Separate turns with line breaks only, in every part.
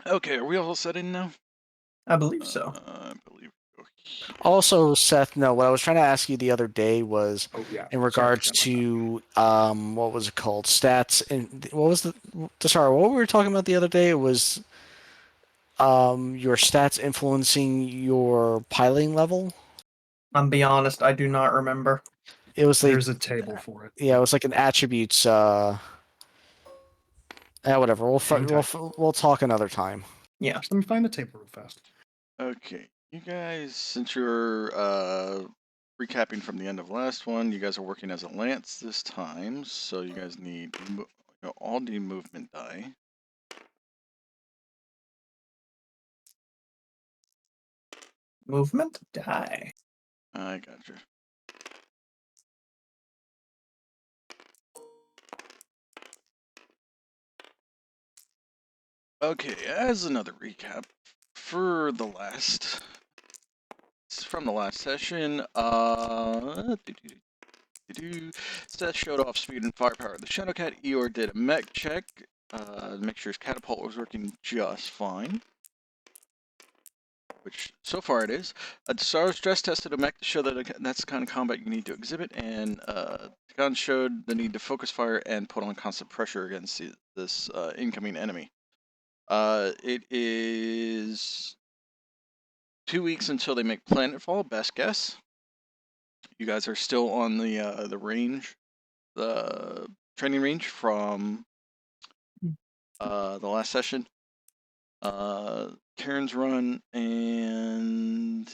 Okay, are we all set in now?
I believe so.
I believe.
Also, Seth, no, what I was trying to ask you the other day was in regards to what was it called? Stats and what was sorry, what we were talking about the other day was your stats influencing your piloting level.
I'm be honest, I do not remember.
It was like,
there's a table for it.
Yeah, it was like an attributes. Whatever. We'll talk another time.
Yeah.
Let me find the table real fast.
Okay, you guys, since you're recapping from the end of last one, you guys are working as a lance this time, so you guys need all need movement die.
Movement die.
I gotcha. Okay, as another recap for the last from the last session, Seth showed off speed and firepower. The Shadowcat Eeyore did a mech check to make sure his catapult was working just fine, which so far it is. Dusaro stress tested a mech to show that that's the kind of combat you need to exhibit, and Takan showed the need to focus fire and put on constant pressure against this incoming enemy. It is 2 weeks until they make planetfall, best guess. You guys are still on the range, the training range from the last session. Karen's run and I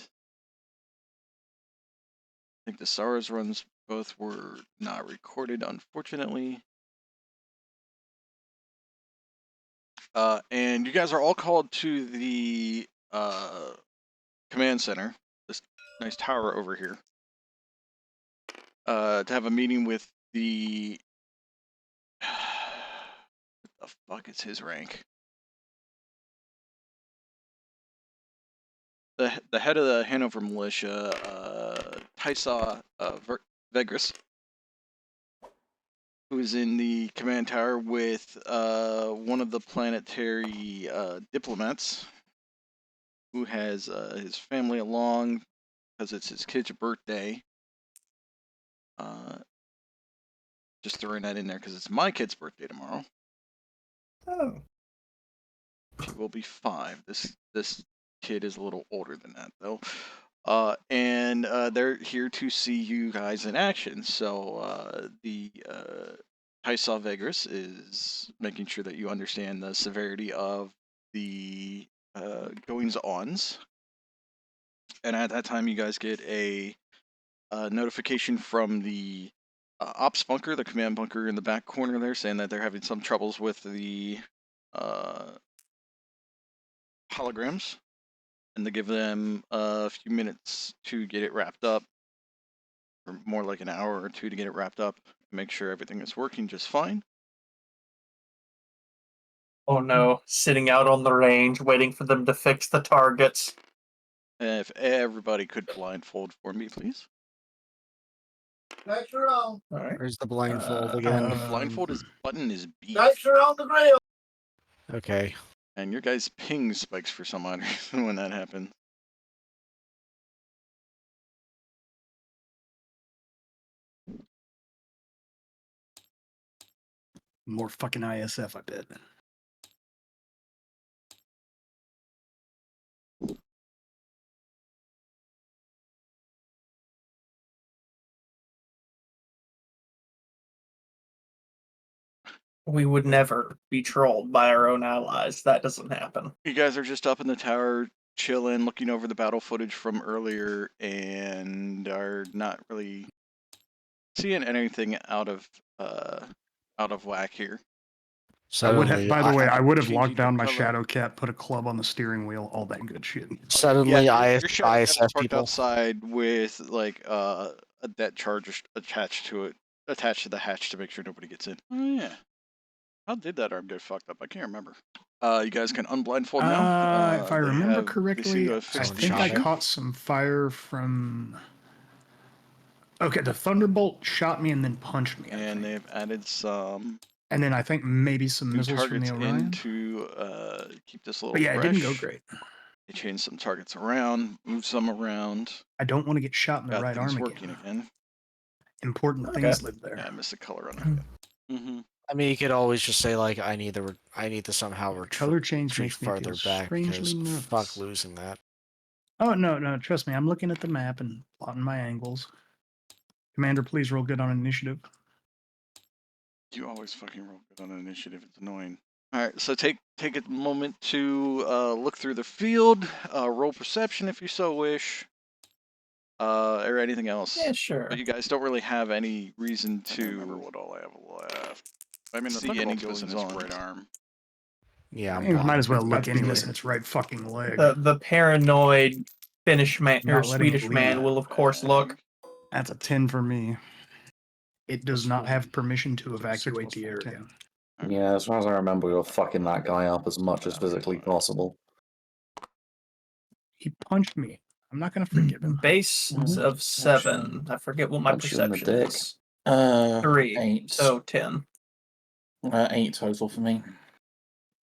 think the Saras runs both were not recorded, unfortunately. And you guys are all called to the command center, this nice tower over here, to have a meeting with the what the fuck is his rank? The head of the Hanover militia, Tysaw Vegras, who is in the command tower with one of the planetary diplomats, who has his family along because it's his kid's birthday. Just throwing that in there because it's my kid's birthday tomorrow.
Oh.
She will be 5. This kid is a little older than that though. And they're here to see you guys in action. So the Tysaw Vegras is making sure that you understand the severity of the goings-ons. And at that time, you guys get a notification from the ops bunker, the command bunker in the back corner there, saying that they're having some troubles with the holograms, and they give them a few minutes to get it wrapped up, or more like an hour or 2 to get it wrapped up, make sure everything is working just fine.
Oh no, sitting out on the range, waiting for them to fix the targets.
And if everybody could blindfold for me, please.
Nice roll.
All right.
Where's the blindfold again?
The blindfold button is B.
Nice on the grill.
Okay.
And your guys' ping spikes for some odd reason when that happens.
More fucking ISF, I bet.
We would never be trolled by our own allies. That doesn't happen.
You guys are just up in the tower, chilling, looking over the battle footage from earlier, and are not really seeing anything out of whack here.
Suddenly,
I would have
changing
locked down my
color.
Shadowcat, put a club on the steering wheel, all that good shit.
Suddenly,
Yeah, your Shadowcat is
ISF
parked
people.
outside with like a debt charge attached to it, attached to the hatch to make sure nobody gets in. Oh yeah. How did that arm get fucked up? I can't remember. You guys can unblindfold now.
If I remember correctly, I think I
shot
caught some fire from. Okay, the Thunderbolt shot me and then punched me.
And they've added some
And then I think maybe some
Move
missiles from the
targets
Orion.
in to keep this a little
But yeah,
fresh.
it didn't go great.
They changed some targets around, moved some around.
I don't want to get shot in the
Got
right
things
arm
working
again.
again.
Important
Okay.
things live there.
Yeah, I missed the color on it again. Mm-hmm.
I mean, you could always just say like, I need to somehow
Color change
retreat
makes me
farther
feel
back
strangely
because
nervous.
fuck losing that.
Oh, no, trust me. I'm looking at the map and plotting my angles. Commander, please roll good on initiative.
You always fucking roll good on an initiative. It's annoying. All right, so take a moment to look through the field, roll perception if you so wish, or anything else.
Yeah, sure.
But you guys don't really have any reason to remember what all I have left. I mean, see any goings on. Right arm.
Yeah, I'm
You might
blind.
as well look
That'd be
anyways
good.
in its right fucking leg.
The paranoid Finnish man or
Not letting
Swedish
it
man
lead.
will of course look.
That's a 10 for me. It does
Plus
not
one.
have permission to
So 6
evacuate
plus
the
4,
area.
10.
Yeah, as far as I remember, we were fucking that guy up as much as physically possible.
He punched me. I'm not going to forgive him.
Base of 7. I forget what my
Punch you in the
perception
dick.
is. 3.
8.
So 10.
8 total for me.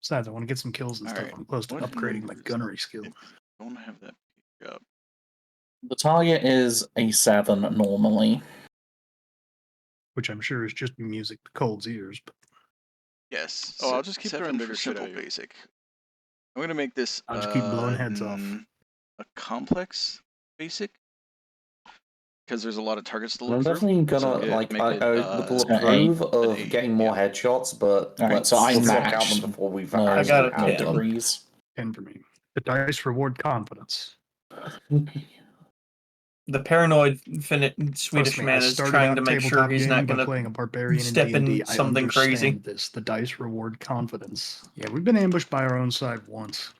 Besides, I want to get some kills and
All
stuff.
right.
I'm close to
What
upgrading my
numbers?
gunnery skill.
I don't have that picked up.
The target is a 7 normally.
Which I'm sure is just music to Cold's ears. But
Yes. Oh, I'll just keep throwing bigger shit at you. Basic. I'm gonna make this.
I'll just keep blowing heads off.
A complex basic. Because there's a lot of targets to
I'm
look through.
definitely gonna
So
I would
it's an
approve
an
of
8,
getting more
yeah.
headshots, but
Alright,
let's
so I
not count
matched.
them before we've
No,
I got a
actually had
10.
them.
degrees.
10 for me. The dice reward confidence.
The paranoid Swedish
Trust me,
man
I
is
started
trying
out
to make sure
tabletop
he's
gaming
not
by
going
playing a barbarian
to step
in D&D.
in something
I
crazy.
understand this. The dice reward confidence. Yeah, we've been ambushed by our own side once.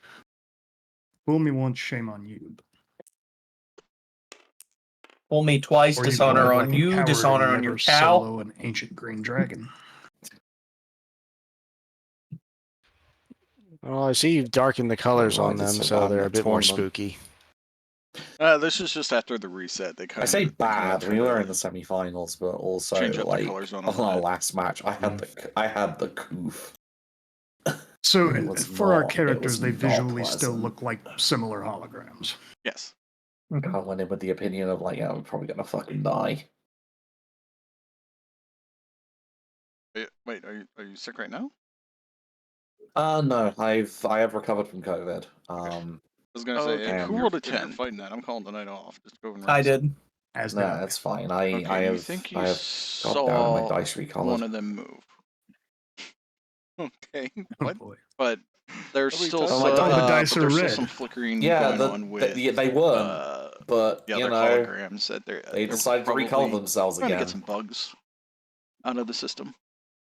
Fool me once, shame on you.
Fool me twice,
Or you
dishonor
can
on
like a
you,
coward
dishonor
and
on your
never
cow.
solo an ancient green dragon.
Well, I see you've darkened the colors
Well, I
on
did
them,
so
so
bad in
they're
the
a bit more
tournament.
spooky.
This is just after the reset. They kind
I
of.
say bad. We were in the semi-finals, but also
change up the
like
colors on
on
them a
our
bit.
last match, I had the coof.
So
It was
for our
not- it
characters,
was
they
not
visually still
pleasant.
look like similar holograms.
Yes.
I went in with the opinion of like, yeah, I'm probably gonna fucking die.
Wait, are you sick right now?
No, I have recovered from COVID.
I was gonna say, who rolled a 10? Fighting that, I'm calling the night off. Just go and
I
rest.
did.
As
No,
did I.
that's fine.
Okay,
I
you
have
think
I
you
have got down in my
saw
dice recolored.
one of them move? Okay,
Oh
what?
boy.
But there's still
Oh,
some,
my
the dice
but
are
there's still
red.
some flickering
Yeah,
going on with.
they weren't, but
the
you
other
know,
holograms that
they
they're
decided to
probably
recolor themselves
trying to
again.
get some bugs out of the system.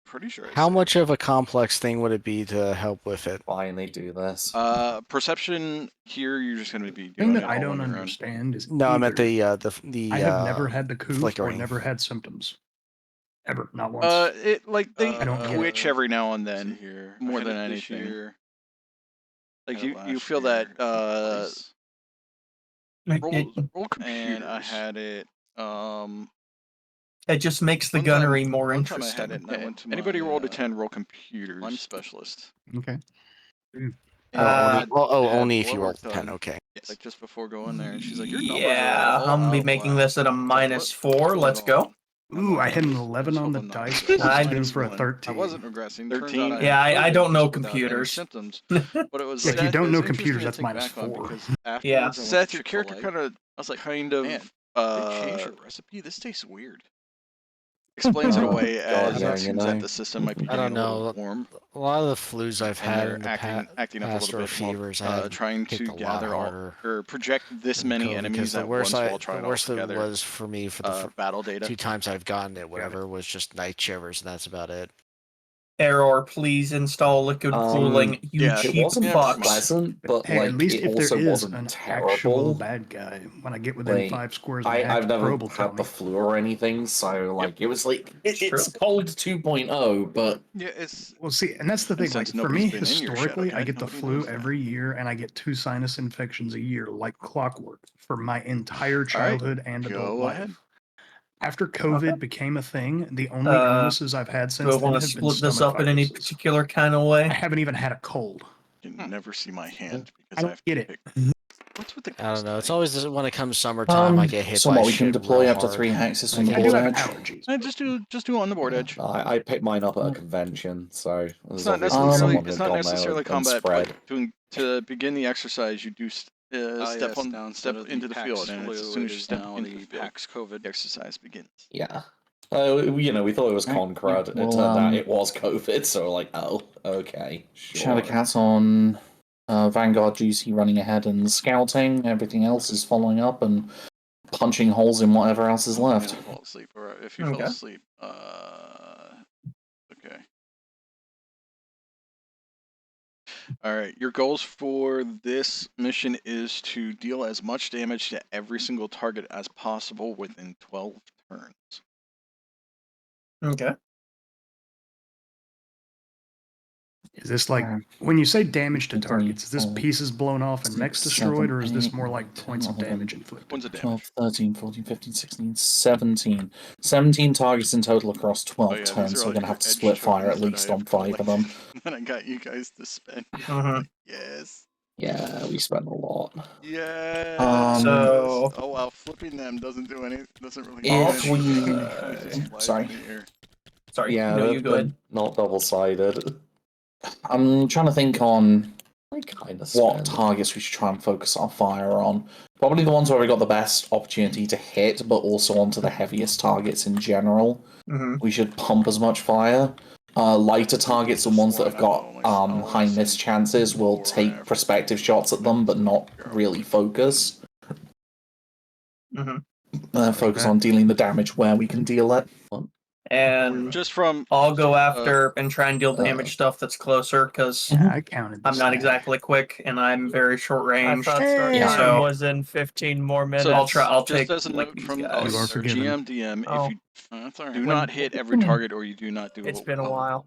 Pretty sure.
How much of a complex thing would it be to help with it?
Fine, they do this.
Perception here, you're just going to be
The thing
doing
that
it
I
all
don't
on your own.
understand is
No, I meant
either
the
I have never had the coof or
flickering.
never had symptoms. Ever, not once.
They
I don't get it.
twitch every now and then, more than anything. Like you feel that roll computers. And I had it.
It just makes the gunnery more interesting.
Anybody rolled a 10, roll computers. I'm specialist.
Okay.
Only if you roll 10. Okay.
Like just before going there, and she's like, "Your numbers
Yeah,
are all
I'm gonna be
out
making
whack."
this at a -4. Let's go.
Ooh, I hit an 11 on the dice plus
I
2
just
for a
I
13.
wasn't regressing.
13. Yeah, I don't know computers.
Symptoms, but it was
If you don't know computers, that's -4.
Yeah.
Seth, your character kind of, I was like, kind of, they changed your recipe. This tastes weird. Explains it
Oh,
away
God,
as
yeah,
it
you
seems
know.
that the system might be
I
getting
don't
a little
know.
warm.
A lot of the flus I've
And
had
they're
in the
acting up a
past
little
or
bit
fevers,
while
I
trying
hit
to
a lot
gather all
harder
or project this
than
many
COVID,
enemies
because
at once while trying
the
all
worst it
together.
was for me for the
Battle data.
2 times I've gotten it, whatever, was just night shivers, and that's about it.
Error, please install liquid cooling. You
yeah,
It
cheap
wasn't
fucks.
pleasant, but
Hey,
like
at least
it
if there
also
is
wasn't
an
terrible.
actual bad guy, when I get within
Like,
5 squares of the
I've never
probe will tell
had the
me.
flu or anything, so like it was like
It's
it's
true.
cold 2.0, but
Yeah, it's
Well, see, and that's the thing. Like
since
for me,
nobody's been in your
historically,
shadow
I
cat,
get the
nobody
flu
knows that.
every year, and I get 2 sinus infections a year, like clockwork, for my entire childhood and adult
go
life.
ahead.
After COVID
Okay.
became a thing, the only illnesses I've had
Do
since
I
then
want to
have been
split this
stomach
up in any
viruses.
particular kind of way?
I haven't even had a cold.
You can never see my hand
I
because I
don't
have
get
to
it.
pick. What's with the
I don't know. It's
guys
always when it comes summertime, I get hit by
Somewhat, we can
shit
deploy
real
up to
hard.
3 hexes from the
I do
board
have
edge.
allergies.
today? Just do on the board edge.
I picked mine up at a convention, so
It's
there's
not
obviously
necessarily
someone
it's
who'd
not
gone there
necessarily
and
combat,
spread.
but to begin the exercise, you do step into the field, and as soon as you step into the field, COVID exercise begins.
Yeah. We thought it was
Right,
Concrad.
yeah,
It
well,
turned out it was COVID, so we're like, oh, okay, sure.
Shadowcat's on Vanguard GC running ahead and scouting. Everything else is following up and punching holes in whatever else is left.
And fall asleep, or if you
Okay.
fall asleep, okay. All right. Your goals for this mission is to deal as much damage to every single target as possible within 12 turns.
Okay.
Is this like, when you say damage to targets, is this pieces blown off and mechs destroyed, or is this more like points of damage inflicted?
Points of
12,
damage.
13, 14, 15, 16, 17. 17 targets in total across 12
Oh, yeah, these
turns,
are
so
all
we're going to
your
have to
edge
split fire at
tokens that
least
I
on
have
5 of them.
collected. And I got you guys to spend.
Mhm.
Yes.
Yeah, we spent a lot.
Yes.
So-
Oh wow, flipping them doesn't do any. Doesn't really.
If
do
we-
anything. It just flies
Sorry.
in the air.
Sorry.
Yeah,
No,
they're,
you go
they're
ahead.
not double-sided.
I'm trying to think on
Kind of
what targets we should try and focus our fire on. Probably the ones where we got the best opportunity to hit, but also onto the heaviest targets in general.
Mm-hmm.
We should pump as much fire. Lighter targets and ones that have got high miss chances will take perspective shots at them, but not really focus.
Mm-hmm.
Focus on dealing the damage where we can deal it.
And
Just from
I'll go after and try and deal damage stuff that's closer, because
Yeah, I counted this
I'm not
now.
exactly quick and I'm very short range.
I thought start
Yeah.
time
So-
was in 15 more minutes.
So
I'll
just
take
as a
like
note
these
from
guys.
You are forgiven.
GM,
Oh.
if you do not hit every target or you do not do
It's been a while.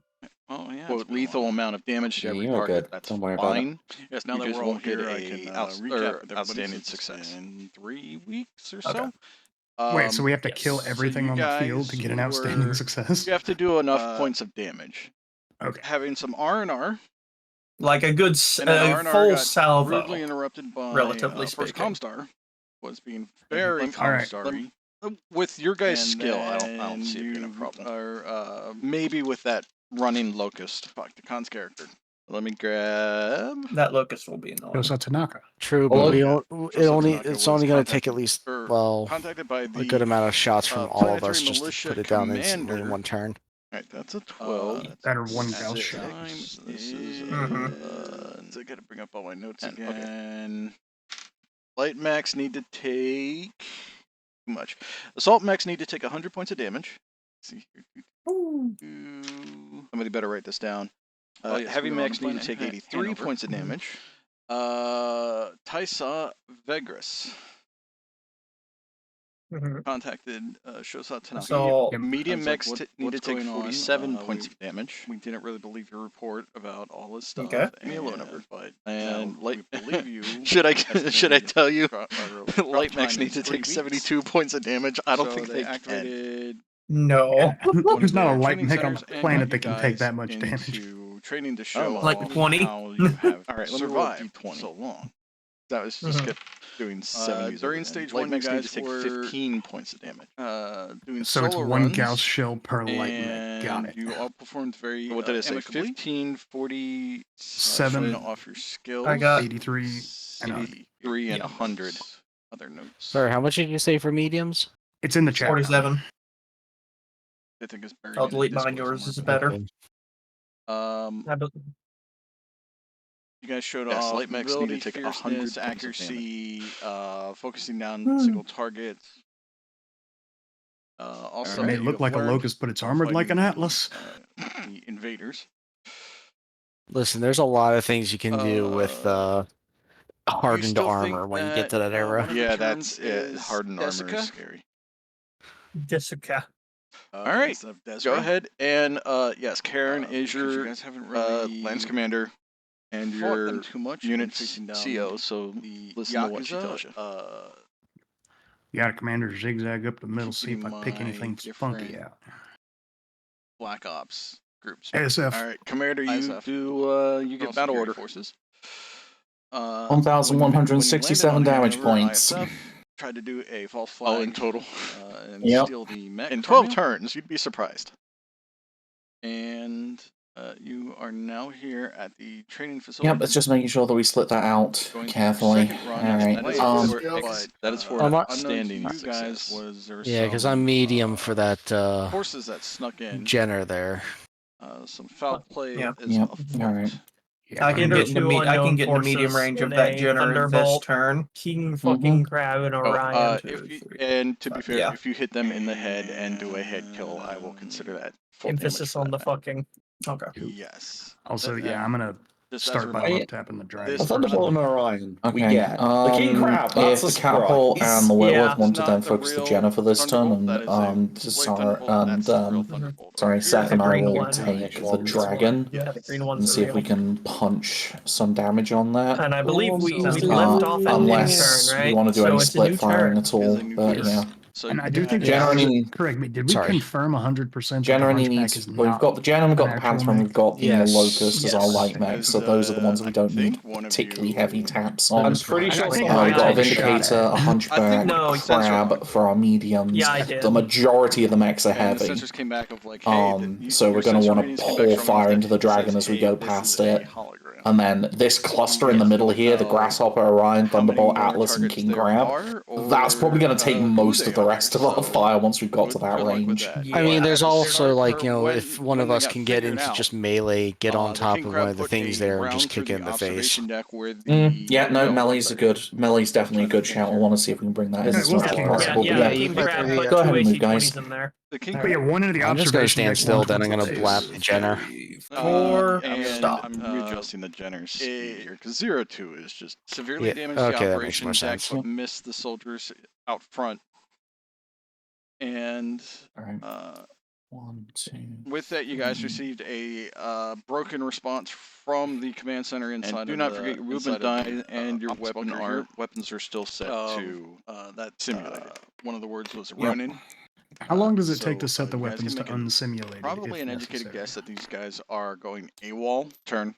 Oh yeah, quote lethal amount of damage to
Yeah,
every
you're
target,
good.
that's
Don't worry about it.
fine. Yes, now
You
that
just
we're all
won't hit
here,
a
I can
recap with
outstanding
since it's
success
been
3 weeks or
Okay.
so.
Wait, so we have to
yes.
kill
So
everything
you
on the field to
guys
get an outstanding
were-
success?
You have to do enough points of damage.
Okay.
Having some R&R,
Like a good
and then R&R
full
got
salvo.
rudely interrupted by
relatively
first
speaking.
Comstar was being very
Alright.
Comstar-y. With your guys'
And
skill, I don't
then
see it being a
you
problem. Or maybe with that running locust. Fuck, Takan's character. Let me grab.
That locust will be annoying.
Goes out Tanaka.
True,
Well,
but we
yeah,
don't,
Joseph
it's
Tanaka
only
was
going to take at
contacted-
least,
or
well,
contacted by
a
the
good amount of shots from all of us
planetary
just to
militia
put it down instantly in
commander.
one turn.
Alright, that's a 12.
That or one
At
Gauss
this
shell.
time, this is
Mhm.
so I gotta bring up all my notes again. Light mechs need to take too much. Assault mechs need to take 100 points of damage. Let's see here. Somebody better write this down.
Yes,
Heavy
we were on
mechs
the
need to
planet
take 83
Hanover.
points of damage. Taisa Vegras
Mhm.
contacted Shosa Tanaka.
So
Medium
Sounds like
mechs
what-
need to
what's
take
going on.
47 points
We-
of damage. We didn't really believe your report about all this stuff.
Okay.
Give me a low number.
But
And
now
light,
we believe you.
should I
estimated
tell you?
drop
Light
time
mechs
in
need to
3
take
weeks.
72 points of damage. I don't
So
think
they
they can.
activated
no.
There's not a
their
light
training
mech on the
centers and
planet
got
that
you
can take
guys
that much damage.
into training to show
Like
off
20?
how you have
All right, let me roll
survived
D20.
so long.
That was just
Mhm.
kept doing 70s.
during
over
stage
light
one, you
mechs need
guys
to take
were,
15 points of damage. Doing
So it's
solo
one
runs,
Gauss shell per light mech. Got
and
it.
you all performed very what did I say?
amicably.
15, 40,
7,
off your skills.
I got
83, and
83 and
Yeah.
100 other notes.
Sorry, how much did you say for mediums?
It's in the chat.
47.
I think it's buried
I'll
in the
delete mine.
Discord
Yours is
somewhere.
better.
Okay.
I be-
You guys showed
Yes,
off
light mechs need to
mobility,
take 100
fierceness,
points of
accuracy, focusing down
Hmm.
single targets. Also,
It may
you
look
have
like a
learned
locust, but it's
while
armored like an
fighting
atlas.
the invaders.
Listen, there's a lot of things you can do with hardened
still think
armor when you get to that era.
one of the
Yeah,
terms
that's it.
is
Hardened armor
Desica?
is scary.
Desuka.
All right,
instead of Desra.
go ahead and yes, Karen is
because you
your
guys haven't really
lance commander and
fought
your
them too much. You've been
unit's
facing down
CO. So
the
listen to what she
Yakuza,
tells you.
You got a commander zigzag up the middle,
Keep
see if
in
I pick
mind
anything funky
different
out.
Black Ops groups.
SF.
All right, Commander, you
ISF.
do you get battle order
forces.
1,167 damage points.
Tried to do a false flag.
Oh, in total.
And
Yep.
steal the mech
In
from
12
you.
turns, you'd be surprised.
And you are now here at the training facility.
Yep, it's just making sure that we split that out
Going through
carefully.
second run,
Alright.
that is
That is for
unknown
standing
to you guys
success.
was there
Yeah, because
some,
I'm medium for that
forces that snuck in.
Jenner there.
Some foul play
Yeah.
is
Yep,
afoot.
alright.
Yeah,
I can
Under
get into
two
I can
unknown
get into medium
forces
range
in
of that
a
Jenner this
Thunderbolt.
turn.
King fucking
Mhm.
Crab and Orion.
And to be fair,
Yeah.
if you hit them in the head and do a head kill, I will consider that full
Emphasis on the
damage for that
fucking.
Okay.
Yes.
Also,
That-
yeah, I'm gonna
Just as a
start by
reminder,
love tapping the dragon.
this-
A Thunderbolt and Orion. We
Okay.
get the King Crab. That's
If
a
the Catapult
surprise.
and the Whitworth
Yeah.
want to
Not
then
the
focus the
real
Jenner for this turn,
Thunderbolt, that is a
and
display
Dusaro
Thunderbolt, that's the real Thunderbolt.
sorry,
Over
Seth
here,
and I
green
will
one.
take
This
the
one.
dragon
Yeah, the green
and
one's
see if we
real.
can punch some damage on that.
And I believe we
Sounds
left
good.
off at
Unless
new turn, right?
you want to do
So
any
it's a
split
new
firing
turn.
at all,
Is a new
but
turn.
yeah.
So
And
you
I do think
Jenner need-
correct me. Did we
Sorry.
confirm 100% that the
Generally
Hunchback
needs.
is
Well, we've
not
got the Jenner, we've got
an
the
actual
Panther, and
mech?
we've got the
Yes.
Locust as our
Yes.
light mech, so those are the ones we
I
don't need
think one of
particularly
you-
heavy taps
I'm
on.
pretty sure
I think
someone
We've got a
take a shot
Vindicator,
at
a
it.
I
Hunchback,
think
No,
Crab for our mediums.
Yeah, I did.
The majority of the mechs are
And the
heavy.
sensors came back of like, hey,
So we're
your
going to
sensor
want
readings
to
came back
pour
showing
fire
that
into the
it
dragon
says,
as we
hey,
go
this
past
is a
it.
hologram.
And then this cluster in the middle here, the
know
Grasshopper, Orion,
how many
Thunderbolt,
more
Atlas, and
targets
King
there
Crab.
are,
That's probably going
or,
to take
who
most
they
of the
are,
rest of our
so
fire once we've got to
good
that
luck with
range.
that.
I mean, there's
At the
also
start,
like, you
or
know,
when-
if one
when
of
they
us
got
can get
figured
into
out,
just melee, get on
the
top
King
of
Crab
one of the
put
things
a
there and
round
just
through
kick it in the face.
observation deck where the
Yeah, no,
no,
melee's a good. Melee's definitely a good shout. I want to see if we can bring that in
Okay,
as
well,
much as
King
possible.
Yeah,
But yeah,
King
you
Crab
pick-
put
go ahead
two
and move,
AC
guys.
20s in there.
the King
But
Crab.
yeah, one of the
I'm just gonna
observation
stand
deck
still,
ones
then I'm
was
gonna
the
blap
base.
the Jenner.
Four,
and
stop.
I'm readjusting the Jenner's speed here because 0-2 is just severely
Yeah,
damaged
okay,
the
that makes
operation
more
deck,
sense.
but missed the soldiers out front. And
Alright.
uh,
1, 2.
with that, you guys received a broken response from the command center inside.
And do
of
not
the-
forget your movement
inside of
die
the,
and your
ops
weapon
bunker
are
here.
weapons are still set to
That
simulated.
One of the words was
Yep.
Ronin.
How long does it take
So,
to set the
you guys
weapons
can
to
make
unsimulate?
Probably an educated guess that these guys are going AWOL.
Turn.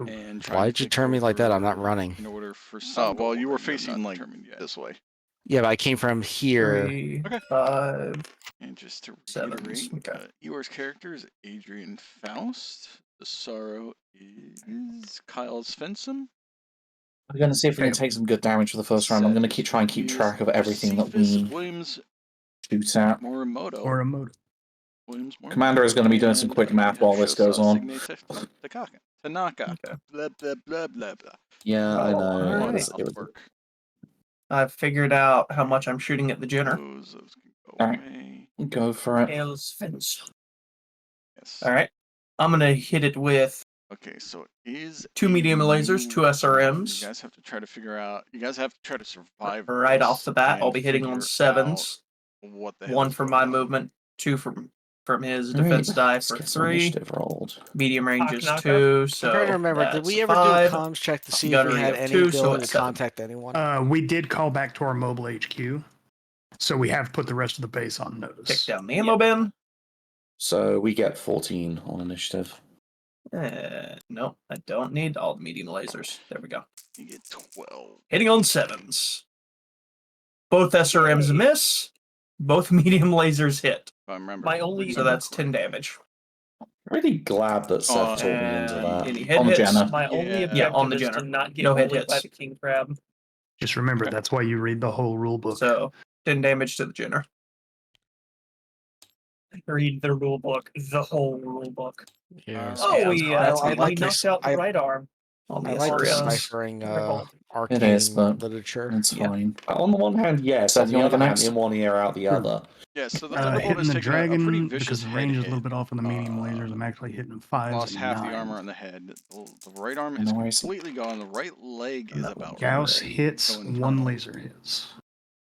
And trying
Why'd
to
you
take
turn me like that? I'm not
over
running.
In order for some.
Well, you were
have not
facing like
determined yet.
this way.
Yeah, but I came from here.
3,
Okay.
5.
And just to
Sevens,
reiterate,
okay.
Eeyore's character is Adrian Faust. Dusaro is Kyle Svensonn.
We're going to see if we can take some good damage for the first round. I'm going to try and keep track of everything that we
Williams
shoot at.
Morimoto.
Or a motor.
Commander is going to be doing some quick math while this goes on.
Signe, Tanaka.
Okay.
Blah, blah, blah, blah, blah.
Yeah, I know.
Alright.
It was
Work.
I've figured out how much I'm shooting at the Jenner.
Those can go
Alright.
away.
Go for it.
Kale Svensonn.
Yes.
All right. I'm going to hit it with
Okay, so it is
2 medium lasers, 2 SRMs.
You guys have to try to figure out. You guys have to try to survive.
right
this
off the bat. I'll
and
be hitting on
figure
7s.
out What the hell
1
is
for
going
my
on.
movement, 2 from his
Alright,
defense die
let's
for
get some
3.
initiative rolled.
Medium range is
Tanaka.
2, so
I'm trying to remember, did
that's
we ever
5.
do a comms check to see if
Gunnery
we had
of
any
2, so
ability
it's
to
7.
contact anyone?
We did call back to our mobile HQ, so we have put the rest of the base on
Take
notice.
down the ammo bin.
So we get 14 on initiative.
No, I don't need all the medium lasers. There we go.
You get 12.
Hitting on 7s. Both SRMs miss. Both medium lasers hit.
If I remember.
My only-
So that's 10 damage.
Really glad that Seth talked me into that.
Any hit
On the
hits?
Jenner.
My only
Yeah.
objective
Yeah, on the
is to
Jenner.
not get
No hit
bullied by
hits.
the King Crab.
Just remember,
Okay.
that's why you read the whole rule book.
So 10 damage to the Jenner.
Read the rule book, the whole rule book.
Yeah.
Oh,
we
I like
knocked
this.
out the
I
right arm.
On the
I like
SRMs.
deciphering
Thunderbolt.
arcane
It is, but
literature.
it's
Yeah.
fine. On the one hand, yes. Seth, On you the wanna other go hand, next? in one ear, out the other.
Yeah, so the Thunderbolt
Hitting
is
the
taking a pretty
dragon,
vicious
because the
head
range is a
hit.
little bit off on the medium lasers, I'm actually hitting 5s
Lost
and
half
9s.
the armor on the head. The right arm
No
is
worries.
completely gone. The right leg is about
Gauss
ready.
hits,
So in
1
turn-
laser hits.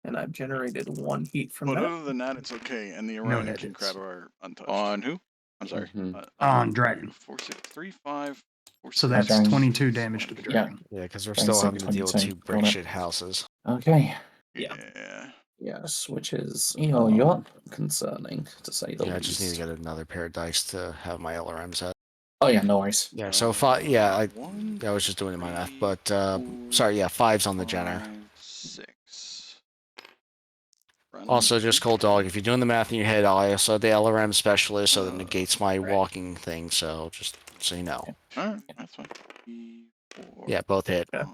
And I've generated 1 heat from
But
that.
other than that, it's okay. And the
No
Orion and
hit
King
hits.
Crab are untouched.
On who? I'm sorry.
Mhm.
On dragon.
4, 6, 3, 5, 4,
So
6,
that's
Dragon.
22 damage to the
Yeah.
dragon.
Yeah, because we're
Thanks,
still having to deal with 2
22.
brick
Got it.
shit houses.
Okay.
Yeah.
Yes, which is you're concerning to say the
Yeah, I
least.
just need to get another pair of dice to have my LRMs at.
Oh yeah, no worries.
Yeah, so 5. Yeah, I
One,
was just doing my math,
three,
but
four,
sorry, yeah, 5's on the Jenner.
5, 6. Running.
Also, just cold dog. If you're doing the math in your head, I also the LRM specialist, so that negates my
right.
walking thing. So just so you know.
Alright, that's fine. 3, 4,
Yeah, both hit.
5.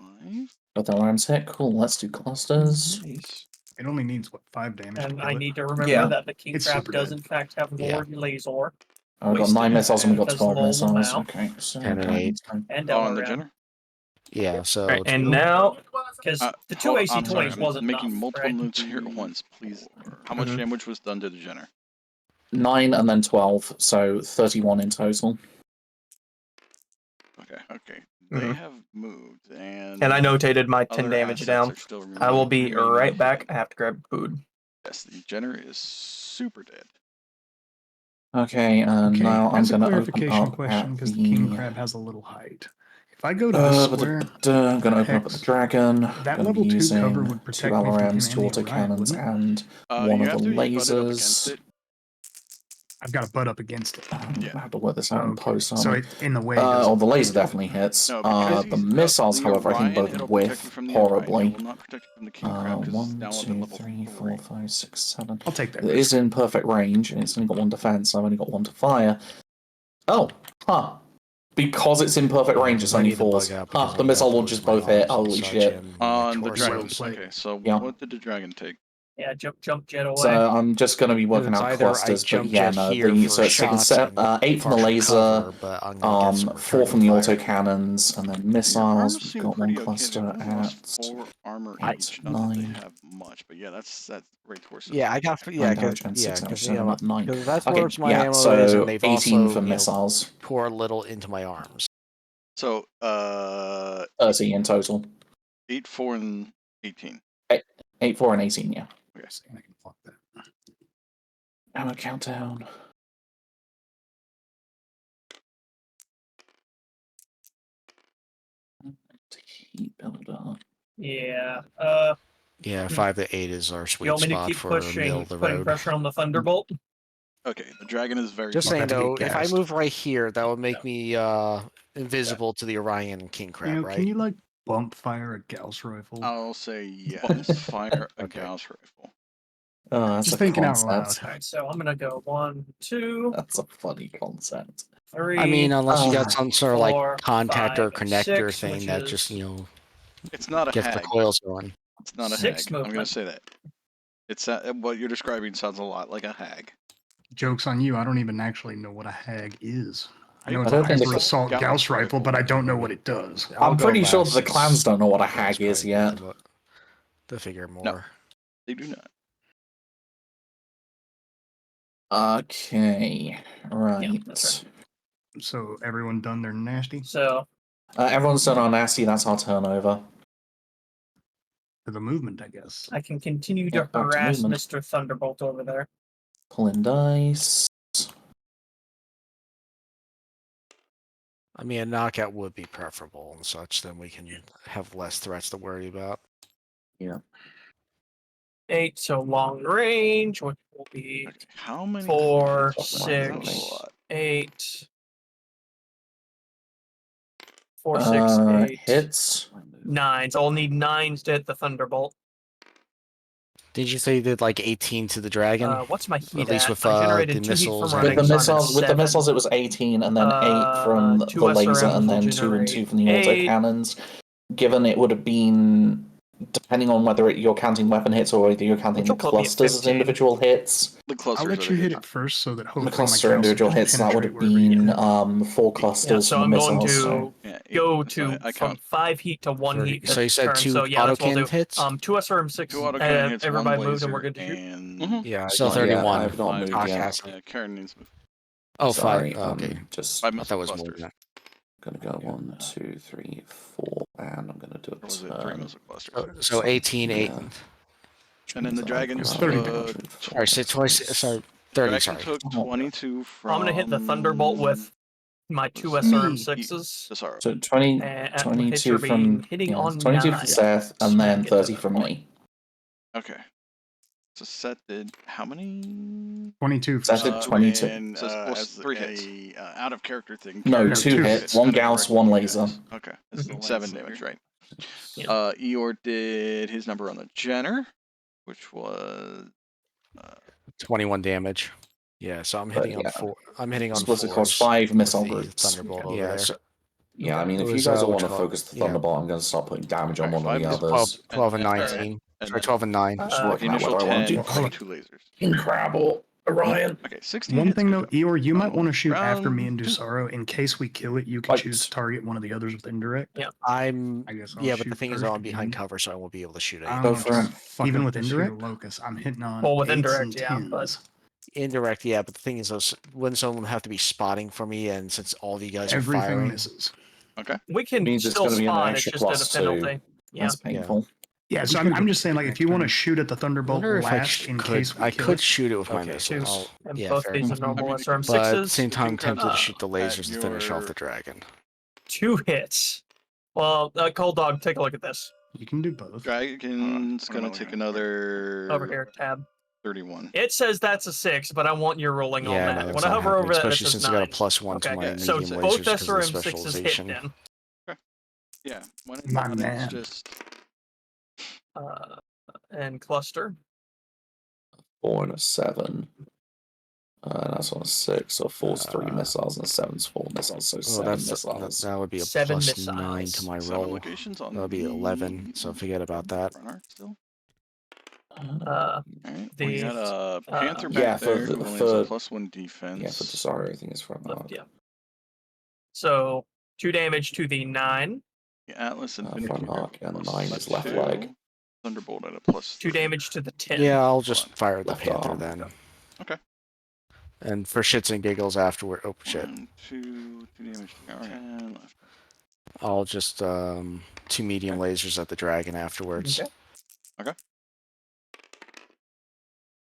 Got the alarms hit. Cool. Let's do clusters.
Nice.
It only needs, what, 5 damage to
And
kill
I
it?
need to remember
Yeah.
that the king
It's
crab
super
does
dead.
in fact have
Yeah.
Lord Laser
Oh, we've got
Wasted
9 missiles and we've got
does
12
lull them
missiles.
out.
Okay, so
10 and 8.
and
Oh, and the
LRM.
Jenner?
Yeah, so
Right, and now
Because the
Hold-
2 AC
I'm sorry,
20s
I'm
wasn't
making
enough,
multiple
right?
notes here at once, please. How much
Mhm.
damage was done to the Jenner?
9 and then 12, so 31 in total.
Okay. They
Mhm.
have moved,
And I notated my 10
other
damage
assets
down.
are still
I will be
remaining
right back. I have to grab food.
Yes, the Jenner is super dead.
Okay, and
Okay,
now I'm
that's a
going to open
clarification
up
question
at
because the king
the...
crab has a little height. If I go to this square,
I'm going to open up at the
hex,
dragon.
that
Gonna
level
be
2
using
cover would
2
protect me from him
LRMs, 2
and the Orion,
autocannons,
wouldn't it?
and one
You
of
have
the
to butt it up against
lasers.
it.
I've got to butt up against it.
I'm
Yeah.
gonna have to work this out in
Okay,
post.
so it, in the way, doesn't
Oh, the laser
hurt.
definitely hits.
No, because
The
he's
missiles,
the
however, I think
Orion,
both
it'll protect you
whiff
from the Orion.
horribly.
It will not protect you from the King Crab because it's
1,
down at
2,
level
3,
3.
4, 5, 6, 7.
I'll take that
It
risk.
is in perfect range, and it's only got 1 defense, so I've only got 1 to fire. Oh, huh. Because it's in perfect range, it's
I
only
need to bug
4s.
out because
The
I've
missile
got to
launches
lose my
both hit.
arms and
Holy
such
shit.
and my
On the
torso.
Dragon.
plate.
Okay, so
Yeah.
what did the Dragon take?
Yeah, jump jet away.
So I'm just going to be working
It's
out
either I
clusters, but
jump
yeah,
jet
no.
here
So
for
it's taking
shots and
8 from the
partial
laser,
cover, but I'm gonna get some
4 from the
returning fire.
autocannons, and then
Your
missiles.
armors
We've
seem
got 1
pretty okay.
cluster
They've only lost
at
4 armor
at
each. Not that they
9.
have much, but yeah, that's right towards
Yeah, I got
9 damage and 6 damage,
because
7 at 9.
that's where
Okay,
my
yeah,
ammo
so
is, and they've
18
also
for missiles.
pour a little into my arms.
So
30 in total.
8, 4, and 18.
8, 4, and 18, yeah.
Okay.
I can fuck that.
Ammo countdown. Heat builder.
Yeah.
Yeah, 5 to 8 is our
You
sweet
want me to
spot
keep
for middle
pushing,
of the
putting
road.
pressure on the Thunderbolt?
Okay, the Dragon is very
Just
Not
saying
that to
though,
get
if I
gassed.
move right here, that would make me invisible to the Orion and King Crab,
You know,
right?
can you like bump fire a Gauss rifle?
I'll say yes. Fire a
Okay.
Gauss rifle.
That's
Just
a
thinking out
concept.
loud.
Alright, so I'm gonna go 1, 2,
That's a funny concept.
3.
I mean, unless you got
Ah,
some sort of
4,
like contactor
5,
connector
6,
thing
which
that
is
just
It's not a
gets the
hag.
coils going.
It's not a
6
hag. I'm gonna
movement.
say that. It's what you're describing sounds a lot like a hag.
Joke's on you, I don't even actually know what a hag is. I know
I
it's
don't
a
think
hyper
it's-
assault
Gauss
Gauss rifle,
rifle.
but I don't know what it does.
I'll
I'm
go
pretty sure
last
the
since
clans don't know what a
that's
hag is
probably
yet.
nothing but to figure more.
They do not.
Okay, right.
that's
So everyone done their nasty?
So,
Everyone's done our nasty, that's our turnover.
For the movement, I guess.
I can continue
Yeah,
to
back to
harass
movement.
Mr. Thunderbolt over there.
Pulling dice.
I mean, a knockout would be preferable and such, then we can have less threats to worry about.
8, so long range, which will be
Okay, how many?
4,
hits was that? That was a
6,
lot.
8. 4, 6, 8.
Hits.
9. So I'll need 9s to hit the Thunderbolt.
Did you say you did like 18 to the dragon?
What's my heat
At least
at?
with
I
the
generated 2 heat
missiles
from
and
running,
With the
so I'm at
missiles,
7.
it was 18, and then 8 from the
2
laser,
SRMs
and
will
then 2 and 2
generate
from the
8.
autocannons. Given it would have been, depending on whether you're counting weapon hits or whether you're counting
Which
the
will put me at
clusters as
15.
individual hits.
The
I'll
clusters
let
are
you
the
hit
good.
it first so that
The
hopefully my
cluster
Gauss
individual
will just
hits, that would
penetrate
have
wherever you
been
hit.
4 clusters
so
from
I'm
the
going
missiles.
to
So.
Yeah,
go
so I
from
count
5 heat to 1 heat.
So you said
turn.
2
So yeah, that's what we'll
autocannon
do.
hits?
2 SRM 6.
2 autocannon hits, 1
Everybody moved,
laser,
and we're good to shoot.
and
Yeah,
It's
so
not yet,
31.
I've not moved
Five.
yet.
Yeah, Karen needs to move.
Oh,
Sorry,
5. Oh, okay.
just
I
5
thought that
missile
was more
clusters.
than that.
gonna go 1, 2, 3, 4, and I'm gonna do
Or
a
was it 3
turn.
missile clusters?
So 18, 8.
Yeah.
And then the dragons.
It's 30 damage.
Sorry, say 20. Sorry, 30.
Dragon
Sorry.
took 22 from.
I'm gonna hit the Thunderbolt with my 2
was
SRM
me.
6s.
Dusaro.
So 20,
And
22
hits are
from
hitting
yeah,
on
22
9.
from Seth, and
So
then
get to
30
that
from
point.
me.
Okay. So Seth did how many?
22 for
Seth did
Seth.
22.
And,
So well,
as
3 hits.
a out of character thing.
No,
No,
two
two
hits.
hits.
One
Kinda
Gauss,
corrected
one
you
laser.
guys. Okay.
That's the
7
Lance
damage,
figure.
right?
Yeah.
Eeyore did his number on the Jenner, which was
21 damage. Yeah, so I'm hitting on
yeah.
4. I'm hitting on
Split
4s
across 5
with
missile
the
groups.
Thunderbolt over
Yeah,
there.
so-
Yeah, I mean,
It
if you
was,
guys all
what
want to
you call it?
focus the
Yeah.
Thunderbolt, I'm going to start putting damage on
Alright,
one of the
5
others.
12 and
and
19.
and
Sorry,
then
12 and 9.
Just
Uh,
working out
initial
whether I want to
10
do
for 2 lasers.
Incredible. Orion.
Okay, 16
One
hits.
thing
Good
though,
job.
Eeyore, you might
Round
want to shoot after me
round
and
2.
Dusaro. In case we kill it, you can
Right.
choose to target one of the others with indirect.
I'm
I guess I'll
yeah, but the
shoot
thing is,
first
I'm behind
again.
cover, so I won't be able to shoot
I
anything.
don't
Go
know,
for
just
it.
fuck
Even
up
with
the sheer
indirect?
locus. I'm hitting on
Well, with
8s
indirect,
and
yeah, but-
10s.
Indirect, yeah, but the thing is, wouldn't someone have to be spotting for me? And since all of you guys are
Everything
firing,
misses.
We can
Means it's
still
gonna be an
spawn, it's
extra
just at a
+2.
penalty. Yeah.
That's painful.
Yeah, so
We could
I'm
go
just saying, like, if you want to shoot at the
I
Thunderbolt
wonder if I
last in
could.
case we
I
kill
could
it.
shoot it with my
Okay.
missiles.
And
Yeah,
both
fair
these are
enough.
normal
I mean,
SRM
But at the
sixes.
same time, I'm
you
tempted to
can
shoot the
grab
lasers to finish off
your-
the dragon.
2 hits. Well, Cold Dog, take a look at this.
You can do both.
Dragon's
I don't know
gonna
what
take
you're-
another
Over here, tab.
31.
It says that's a 6, but I want your rolling on
Yeah,
that.
no,
when
that's
I
not
hover
happening,
over that, it
especially
says
since
9.
I got a +1 to
Okay,
my
so
medium
both
lasers because of the
SRM 6s hit
specialization.
then.
Yeah, why don't
My
let's
man.
just
And cluster.
4 and a 7. That's on a 6. So 4's 3 missiles and 7's 4 missiles. So
Well,
7 missiles.
that would be a
7
+9 to
missiles.
my
7
roll.
locations on
That'll be 11.
the
So forget about that.
front arc still.
The
We got a Panther back
yeah, for
there
the-
who only
for-
has a +1 defense.
Yeah, for Dusaro, I think it's front
left,
arc.
yeah. So 2 damage to the 9.
The Atlas Infinity
front arc and 9 is left
2.
leg.
Thunderbolt at a +3.
2 damage to the 10.
Yeah, I'll just
Hold
fire the
Left
Panther
arm.
then.
Okay.
And for shits and giggles afterward, oh shit,
1, 2 damage to the 10 left.
I'll just 2 medium lasers at the dragon afterwards.
Okay.
Okay.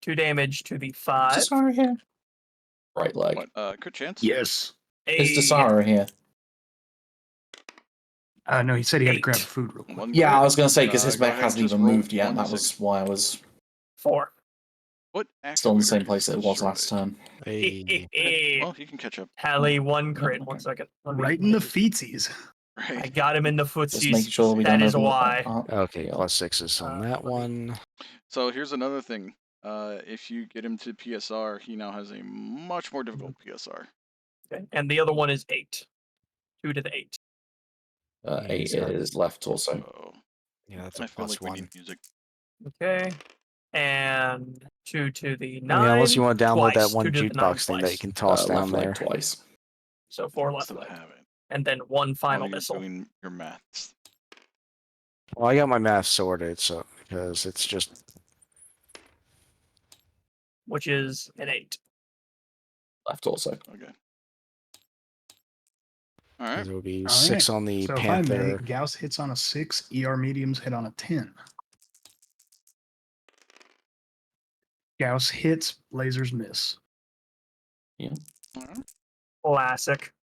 2 damage to the 5.
Dusaro here? Right leg.
What? Crit chance?
Yes.
Is Dusaro here?
No, he said he had to
8.
grab food real quick.
One
Yeah,
crit.
I was going to say, because his
Go
mech
ahead,
hasn't
just
even
roll
moved yet.
1
That
to
was
6.
why I was
4.
What
still in the same
activator
place
is
that it was last
destroyed?
turn.
Hey.
Well, you can catch up.
Tally 1 crit. 1 second. Let me-
Right in the feetsies.
I
Right.
got him in the
Just make
footsies.
sure we
That
don't
is
overlook
why.
that.
Okay,
Yeah.
+6s on that one.
So here's another thing. If you get him to PSR, he now has a much more difficult PSR.
Okay. And the other one is 8. 2 to the 8.
8
he's got-
is left also.
So
Yeah, that's
I
a
feel like we
+1.
need music.
Okay. And 2 to the 9.
I mean, unless you want to download
twice.
that one
2 to the 9
jukebox thing that
twice.
you can toss down
Left leg
there.
twice.
So 4 left
Still
leg.
have it.
And then 1 final
While you're
missile.
doing your maths.
Well, I got my math sorted, so because it's just
Which is an 8.
Left also.
Okay. All right.
it would be
All
6
right.
on the
So if I may,
Panther.
Gauss hits on a 6, ER mediums hit on a 10. Gauss hits, lasers miss.
All right.
Classic.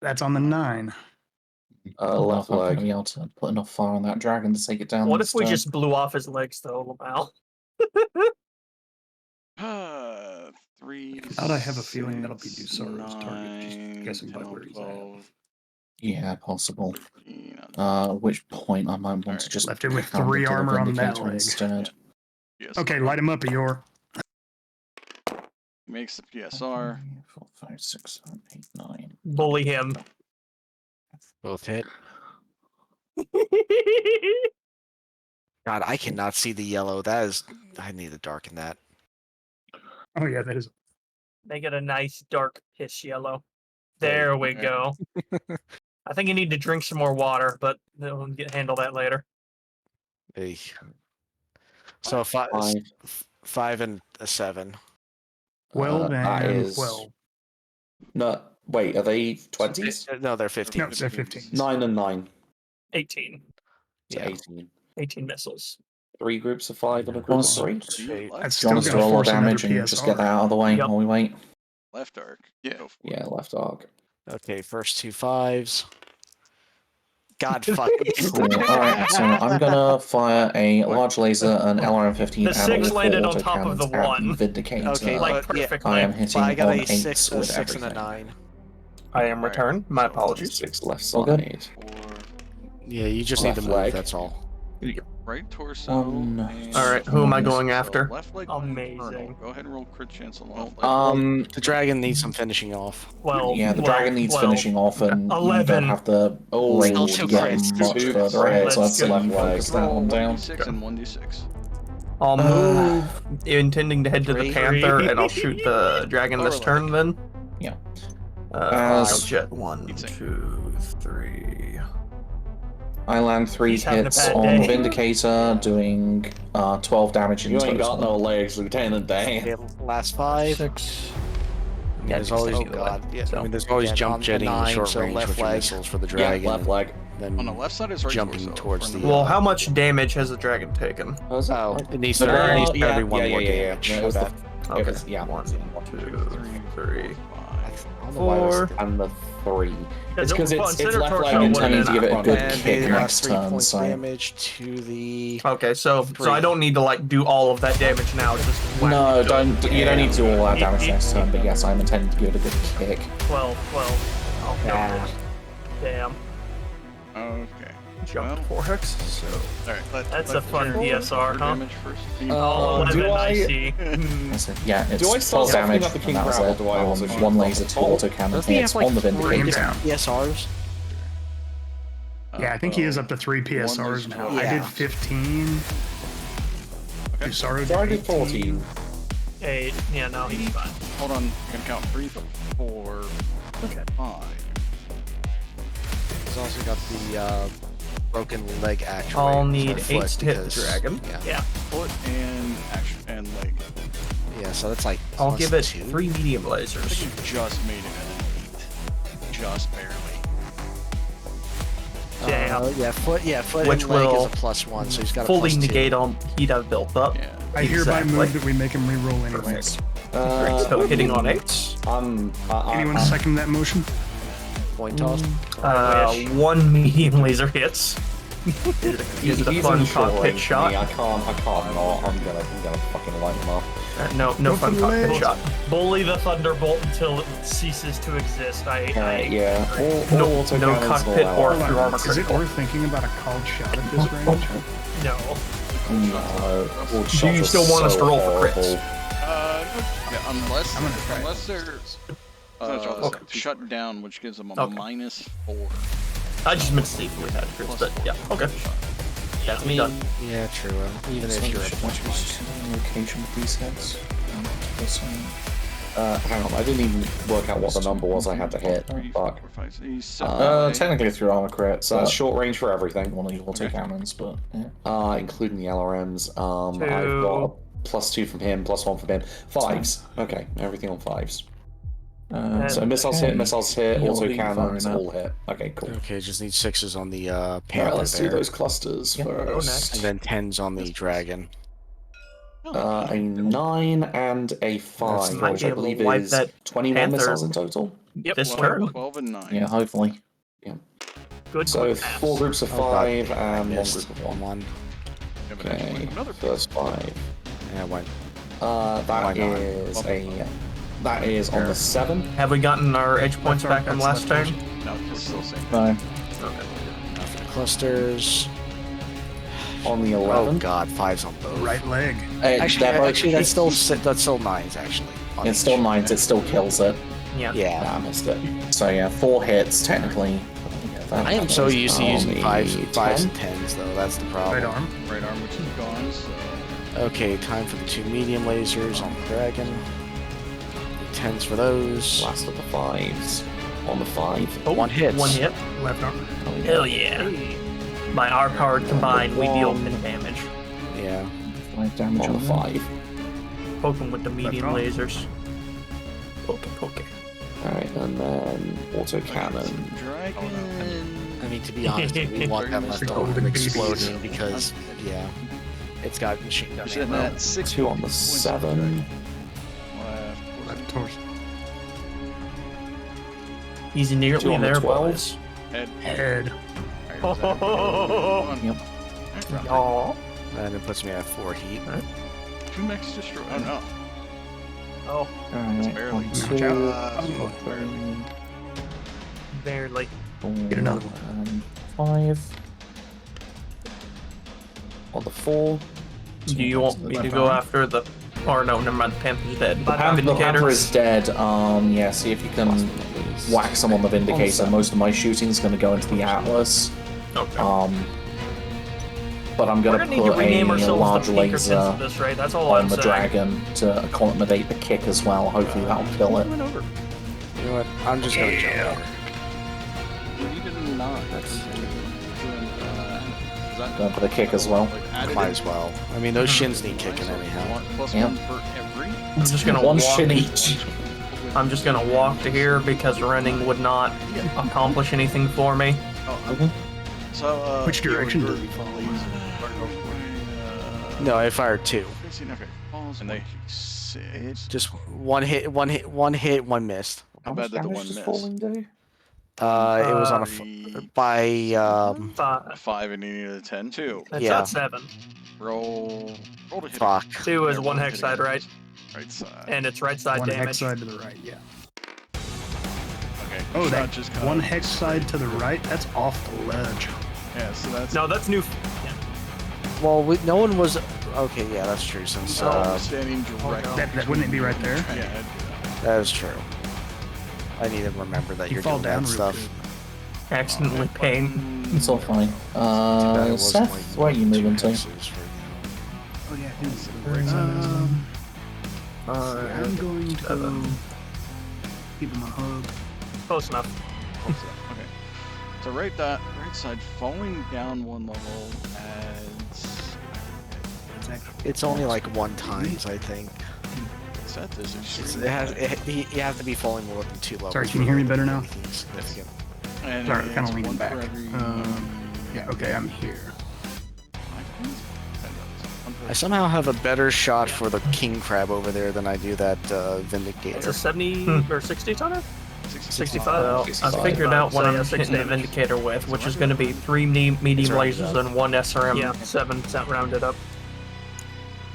That's on the 9.
Left I'm not going leg. to be able to put enough fire on that dragon to take it down.
What
this
if we
turn.
just blew off his legs, though, Lamau?
3.
I thought I have a feeling that'll be Dusaro's target, just
9,
guessing by
10,
where he's at.
12,
Yeah, possible.
13,
At which point I might want to
Alright.
just
Left him with
pound
3
into the
armor on that
Vindicator
leg.
instead.
yes.
Okay, light him up, Eeyore.
Makes the PSR.
4, 5, 6, 7, 8, 9.
Bully him.
Both hit. God, I cannot see the yellow. That is, I need to darken that.
Oh, yeah, that is.
Make it a nice dark piss yellow. There we
Okay.
go. I think you need to drink some more water, but we'll handle that later.
Hey. So 5 and a 7.
12
that
and
is
12.
No, wait, are they 20s?
No, they're 15.
No, they're 15.
9 and 9.
18.
So
Yeah.
18.
18 missiles.
3 groups of 5 and a group of 3.
Okay.
That's
Do you want
still
us to
going to
roll our
force another
damage and just get that
PSR.
out of the way
Yep.
while we wait?
Left arc.
Yeah.
Go for it.
Yeah, left arc.
Okay, first 2 5s. God fuck.
Cool. Alright, so I'm gonna fire a large laser, an LRM-15,
The
and
6
all
landed
4
on top of the
autocannons at
1.
Vindicator.
Okay,
Like,
but, yeah,
perfectly.
I am hitting
I got
on
a 6,
8s
a
with
6, and a
everything.
9.
I am returned. My apologies.
6 left
All good.
side.
Yeah, you just
Left
need to move,
leg.
that's all.
Right torso.
One.
and-
Alright, who am I going
So
after?
left leg.
Amazing.
internal. Go ahead and roll crit chance on the left leg.
The dragon needs some finishing off.
Well,
Yeah, the dragon needs finishing off, and you
11.
don't have the
Oh,
range
still
to get
crits.
much
Two
further ahead, so I'd
Let's
say
go.
you focus that
Roll
one down.
1d6 and 1d6.
I'll move, intending to head to the
Three.
panther, and I'll shoot the dragon this turn then.
Yeah.
I'll jet 1, 2, 3.
I land 3
He's having a
hits
bad
on
day.
Vindicator, doing 12 damage in
You
total.
ain't got no legs, Lieutenant Dan.
Okay, last 5.
6.
I mean,
Yeah,
there's
just
always,
take either way.
yeah,
So,
I mean, there's always
again,
jump
on the
jetting
9,
short
so
range
left
with your
leg.
missiles for the
Yeah,
dragon.
left leg.
Then
On the left side is right
jumping
torso.
towards
From
the,
Well, how much damage has the dragon taken?
Oh, it needs
No,
to, it needs to
yeah,
every one
yeah,
more
yeah, yeah.
damage.
No, it was the-
Okay.
It was, yeah.
1, 2, 3.
I don't know why I was
4.
And the 3. It's because it's
Consider
left leg
torso
and
one
I need
and
to give it a
front
good
leg.
And
kick
the
next
last 3
turn,
points
so...
damage to the...
Okay, so I don't need to like do all of that damage now. Just whack
No,
it.
you don't need to do all that damage next turn, but yes, I'm intending to give it a good kick.
12. Oh,
Yeah.
damn.
Okay.
Jump
Well,
4 hex. So
Alright,
That's a fun DSR, huh?
Damage first.
Oh, 11,
do
I
I-
see.
That's it. Yeah, it's
Do I start
12 damage,
setting up the
and
King
that was
Gravel?
it.
Do I also shoot
One
from
laser,
the
2
top?
autocannon
Doesn't he
hits
have like
on the
3
Vindicator.
down.
PSRs?
Yeah, I think he is up to 3 PSRs now. I did 15.
Okay.
Dusaro
So I
did
did 14.
8. Yeah, no, he's fine.
Hold on, I'm gonna count 3, 4,
Okay.
5.
He's also got the broken leg actually.
I'll need 8 to hit the dragon.
Yeah.
Foot and action and leg.
Yeah, so that's like.
I'll
plus
give it
2.
3 medium
I think
lasers.
you just made it an 8. Just barely.
Damn.
Yeah, foot
Which
and leg
will
is a +1, so he's got a
Fully
+2.
negate all heat I've built up.
Yeah.
I hereby
Exactly.
move that we make him reroll anyways.
So hitting on 8s.
Anyone second that motion?
Point toss.
I wish.
1 medium laser hits. Is it a
He's
fun
in short
cockpit
range for
shot?
me. I can't not. I'm gonna fucking light him up.
No
Go
fun
for the
cockpit
ledge.
shot.
Bully the Thunderbolt until it ceases to exist.
Yeah.
No
autocannons
cockpit
all
or
out.
through armor
Is it
critical.
worth thinking about a called shot at this range?
No.
No. All
Do you still want us to roll for crits?
Yeah, unless
I'm gonna try
unless they're shut down, which gives them a
Okay.
-4.
I just meant to see if we had crits, but yeah, okay. That's me done.
Yeah, true. Even if you're at
Location with these hits.
Hang on, I didn't even work out what the number was I had to hit.
3,
Fuck.
4, 5, 6, 7, 8.
Technically through armor crit,
So that's short range for everything.
one of the autocannons, but yeah.
Including the LRMs. I've
2.
got a +2 from him, +1 from him. 5s. Okay, everything on 5s. So missiles hit,
You're being
autocannons
fine now.
all hit. Okay, cool.
Okay, just need 6s on the
Alright,
Panther
let's do
there.
those clusters
Yeah, go
first.
next.
And then 10s on the dragon.
A 9 and a 5,
might
which
be
I
able to
believe
wipe
is
that
21
Panther.
missiles in total.
Yep.
This
12,
turn.
12 and 9.
Yeah, hopefully.
Good.
So
good
4
maths.
groups of
Oh, God.
5 and 1
Missed
group of 1.
one.
Yeah, but actually,
Okay,
another
first 5.
Yeah, I went.
That
Why not?
is a. That is on the 7.
Have we gotten our edge points back from last turn?
No, it's still the same.
No.
Now for the clusters.
On the
Oh
11.
god, 5s on both.
Right leg.
Actually, that's still 9s actually. on
It's
each.
still 9s, it still kills it.
Yeah.
Yeah.
Nah, I missed it. So yeah, 4 hits technically.
I am so used to using
the
5s and
10.
10s though. That's the problem.
Right arm.
Right arm, which is gone, so.
Okay, time for the 2 medium lasers on the dragon. 10s for those.
Last of the 5s. On the 5.
Oh,
1 hit.
1 hit.
Left arm.
Hell yeah. By our power combined, we deal 10 damage.
Yeah.
5 damage
On the
on
5.
Poke him with the medium
arm.
lasers. Poke.
Alright, and then autocannon.
Dragon.
I mean, to be honest, we want that left arm
Golden
exploding because, yeah, it's got machine gun
Sitting
ammo.
at 6
2 on the
points of
7.
Left.
Left torso.
He's
2
nearly
on the
there,
12.
boys.
Head.
Head.
Alright,
Yep.
Oh.
And it puts me at 4 heat.
2 mechs destroy. Oh no.
Oh,
It's
Alright,
barely.
1, 2,
Barely.
barely.
Get another one.
5. On the 4.
Do you want me to go after the... Or no, never mind, the Panther's dead.
The Panther is dead. Yeah, see if you can whack some on the Vindicator. Most of my shooting is going to go into the Atlas.
Okay.
But I'm
We're
going
gonna
to
need to
put
rename
a
ourselves
large
the Pinkertons
laser
of this, right? That's all
on
I'm
the
saying.
dragon to accommodate the kick as well. Hopefully that'll kill it.
You know what? I'm just gonna jump over.
Believe it or not, that's
Going for the kick as well.
Might as well. I mean, those shins need kicking anyhow.
Yeah.
+1 for every.
I'm just gonna
One
walk.
shin each.
I'm just gonna walk to here because running would not accomplish anything for me.
So,
Which direction does he fall?
No, I fired 2.
And they hit.
Just one hit, one missed.
How bad did the one
does
miss?
falling do?
It was on a by
5 and you needed a 10. 2.
It's
Yeah.
at 7.
Roll to hit.
fuck.
2 is
Yeah,
one
roll to
hex
hit
side,
again.
right?
Right side.
And it's right side
One
damage.
hex side to the right, yeah.
Okay.
Oh,
shot
that
just kind
one
of-
hex side to the right, that's off the ledge.
Yeah, so that's.
No, that's new.
Well, no one was. Okay, yeah, that's true. Since
Standing directly.
That wouldn't it be right there?
Yeah.
that is true. I need to remember that
You
you're
fall
doing
down
that
real
stuff.
good.
Accidentally pain.
It's all fine. Seth, where are you moving to?
Oh yeah, I'm going to go keep him a hug.
Close enough.
Okay. So right side falling down 1 level adds.
It's only like 1 times, I think.
Set this
You have to be falling more than 2 levels.
Sorry, can you hear me better now?
Anything significant.
And
Sorry,
it's
kind of leaning
1
back.
for every.
Yeah, okay, I'm here.
I somehow have a better shot for the king crab over there than I do that
It's a
vindicator.
70 or 60 tonner? 65.
65.
I figured out what
So,
I'm
yeah,
hitting the
damage.
Vindicator with, which is going to be 3 medium
rounded
lasers
up.
and 1 SRM.
Yeah.
7% rounded up.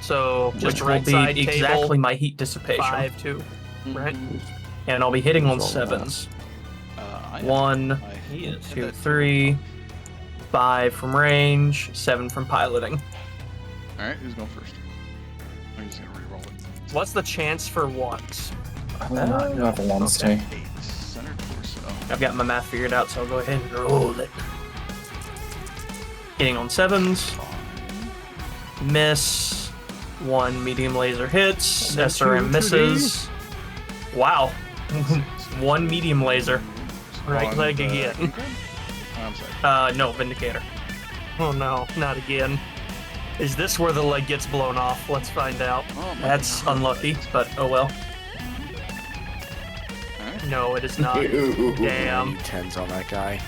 So,
Just
which will
right
be
side
exactly
table.
my heat dissipation.
5, 2.
Right? And I'll be hitting on
Roll
7s.
I
1,
He is.
2, 3, 5 from range, 7 from piloting.
Alright, who's going first? I'm just gonna re-roll it.
What's the chance for ones?
You have a ones too.
8. Center torso.
I've got my math figured out, so I'll go ahead and roll it. Hitting on 7s. Miss. 1 medium laser hits.
That's
SRM
two
misses. Wow. 1 medium laser. Right
On
leg
the
again.
king crab? Oh, I'm sorry.
No, Vindicator. Oh no, not again. Is this where the leg gets blown off? Let's find out.
Oh, my
That's
God.
unlucky, but oh well.
Alright.
No, it is not. Damn.
10s on that guy.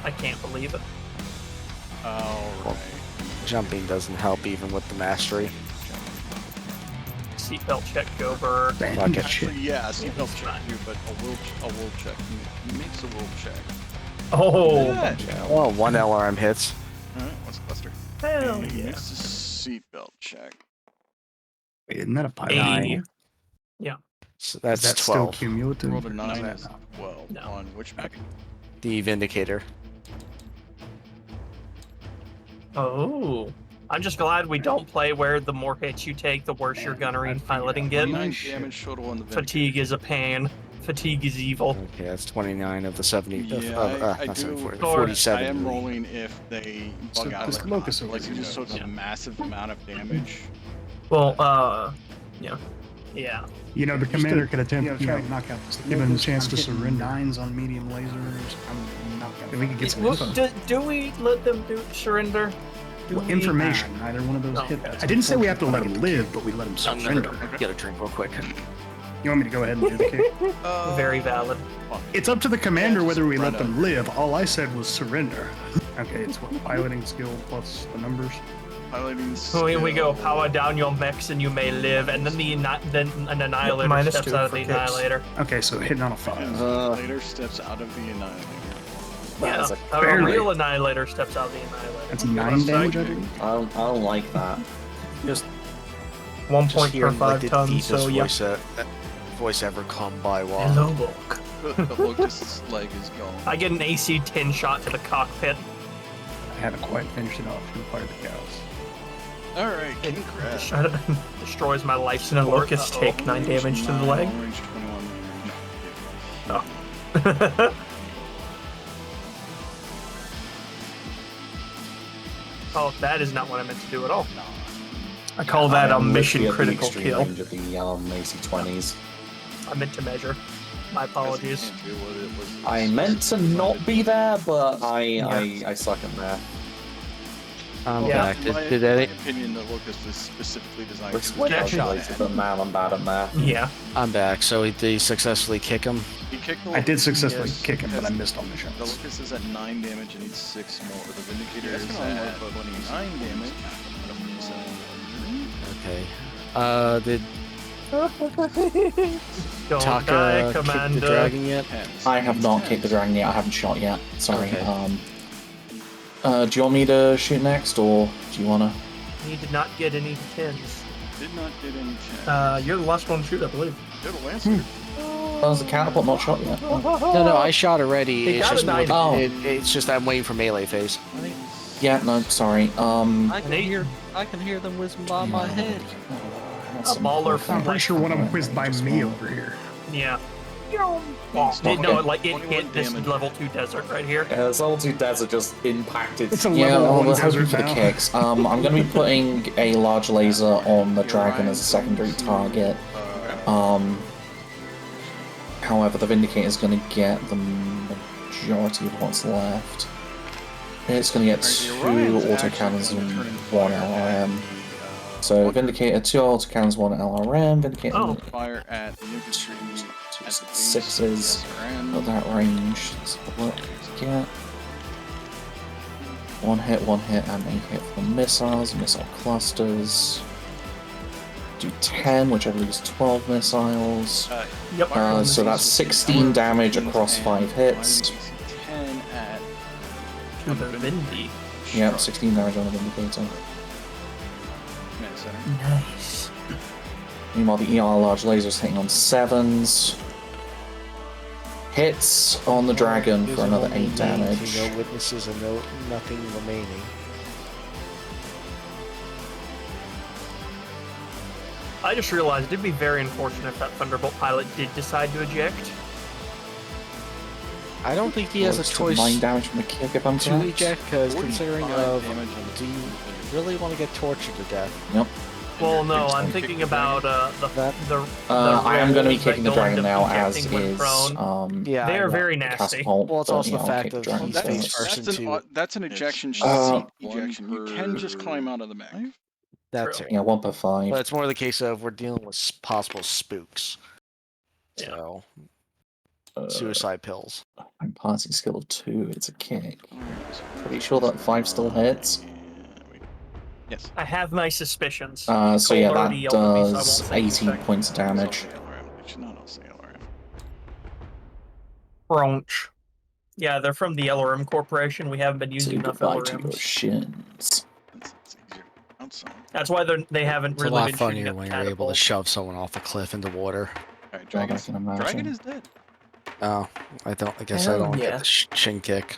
I can't believe it.
Alright.
Jumping doesn't help even with the mastery.
Seatbelt check, go Burr.
Fuck it.
Actually, yeah, seatbelt check too, but a will check. He makes a will check.
Oh,
Yeah.
Well, 1 LRM hits.
Alright, what's cluster?
hell
He
yeah.
makes a seatbelt check.
Wait, isn't that a pilot?
80.
So
Is
that's
that
12.
still cumulative?
Rolled a
Or is
9
that
is
not?
12
No.
on which mech?
The vindicator.
Oh. I'm just glad we don't play where the more hits you take, the worse your gunnery and piloting get.
9 damage total on the
Fatigue is a pain. Fatigue is evil.
Okay, that's 29 of the 70.
Yeah, I
not
do.
70, 40,
Or-
47.
I am rolling if they bug
So,
out.
just locus over
Like you
here.
just took
Yeah.
a massive amount of damage.
Well, yeah. Yeah.
You know, the commander could attempt,
you know,
knock out this. Give him a chance to surrender. 9s on medium lasers. Then we could get some
Well,
info.
do we let them surrender? Do
Well,
we-
information. Neither one of those
Oh,
hit.
okay.
I didn't say we have to let him live, but we let him surrender.
Get a drink real quick.
You want me to go ahead and do the kick?
Very valid.
It's up to the commander
Yeah,
whether we let
spread
them live. All I said was surrender. Okay, it's what? Piloting skill plus the numbers.
Piloting
So here we go.
skill.
Power down your mechs and you may live, and then then an annihilator
Minus
steps
2
out of
for
the
kicks.
annihilator.
Okay, so hitting on a 5.
Later steps out of the annihilator.
Yeah,
is
a
barely.
real Annihilator steps out of the Annihilator.
That's
You wanna
9
say?
damage, I believe.
I don't like that.
Just
1
just
point per
hearing,
5
like, the
tons,
deepest
so yeah.
voice ever come by while.
Hello, Bulk.
The Locust's leg is gone.
I get an AC 10 shot to the cockpit.
I haven't quite finished it off. Who fired the cows?
Alright, congrats.
Destroys my life
So the
support.
Locusts take 9 damage to the leg.
Long range 21.
Oh. Oh, that is not what I meant to do at all.
I call that a
I'm
mission
literally at the
critical
extreme
kill.
range of the AC-20s.
I meant to measure. My apologies.
Can't do what it was.
I meant to not be there, but I suck at math.
I'm
Yeah.
back.
In my
Did any?
opinion, the Locust is specifically designed
Which
to
way
Yeah,
I
shot
calculated, but man, I'm bad at math.
Yeah.
I'm back. So did he successfully kick him?
He kicked the
I did successfully
Yes.
kick him, but I
Yes.
missed on the
The
shots.
Locust is at 9 damage and needs 6 more. The Vindicator is
gonna
at
unload
29 damage.
Okay. Did
Don't
Taka
die,
kick the
Commander.
dragon yet?
I have not kicked the dragon yet. I haven't shot yet. Sorry.
Okay.
Do you want me to shoot next, or do you wanna?
He did not get any 10s.
Did not get any 10.
You're the last one to shoot, I believe.
Go to Lancer.
Was the catapult not shot yet?
No, I shot already.
He
It's
got
just,
a 9.
Oh.
it's just I'm waiting for melee phase.
Yeah. No. Sorry.
I can hear them whiz by my head.
A Mauler
I'm pretty sure one of them whizzed by me over here.
Yeah.
Oh,
No, like it
21
hit this
damage.
level 2 desert right here.
this level 2 desert just impacted.
It's a
Yeah,
level
well,
1
we'll have to
desert
for the
now.
kicks. I'm going to be putting a large laser on the dragon as a secondary target. However, the Vindicator is going to get the majority of what's left. It's going to get 2 autocannons and 1 LRM. So Vindicator, 2 autocannons, 1 LRM. Vindicator,
Oh.
Fire at the infantry. At the base,
6s.
SRM.
Not that range. Let's have a look. Get 1 hit, and a hit for missiles, missile clusters. Do 10, which I believe is 12 missiles.
Yep.
So that's 16 damage across 5 hits.
10 at
To the Vindy.
Yep, 16 damage on the Vindicator.
command center.
Nice.
Meanwhile, the ER large laser's hitting on 7s. Hits on the dragon for another 8 damage.
No witnesses and nothing remaining.
I just realized it'd be very unfortunate if that Thunderbolt pilot did decide to eject.
I don't think he has a
Close to
choice
9 damage from the kick if I'm
to
correct.
eject, because
45
considering
damage on the
do you really want to get tortured to death?
Yep.
Well, no,
You're
I'm
just
thinking
gonna kick
about
That-
the
I am going to be
rolls that
kicking the
go
dragon
into
now, as
ejecting when
is
prone.
Yeah,
They
I
are
know.
very
the
nasty.
catapult.
Well, it's
but,
also
yeah,
the
I'll
fact
kick the
of
dragon
he's
first.
face first into.
That's an ejection
Uh,
ejection. You can just climb out of the mech.
That's
True.
it.
Yeah, 1 per 5.
But it's more the case of we're dealing with possible spooks.
Yeah.
So
Uh,
suicide pills.
I'm passing skill of 2, it's a kick. Pretty sure that 5 still hits.
Yes.
I have my suspicions.
So
Cole
yeah,
already
that
yelled at me, so I
does
won't say
18
anything.
points of damage.
It's not also LRM.
Bronch. Yeah, they're from the LRM Corporation. We haven't been
So
using enough
goodbye to your
LRMs.
shins.
It's easier to count some.
That's why they haven't
It's a
really
lot
been shooting
funnier
at
when
the
you're able to
catapult.
shove someone off a cliff into water.
Alright,
God, I
Dragon's,
can imagine.
Dragon is dead.
Oh, I guess I
Hell
don't
yeah.
get the shin kick.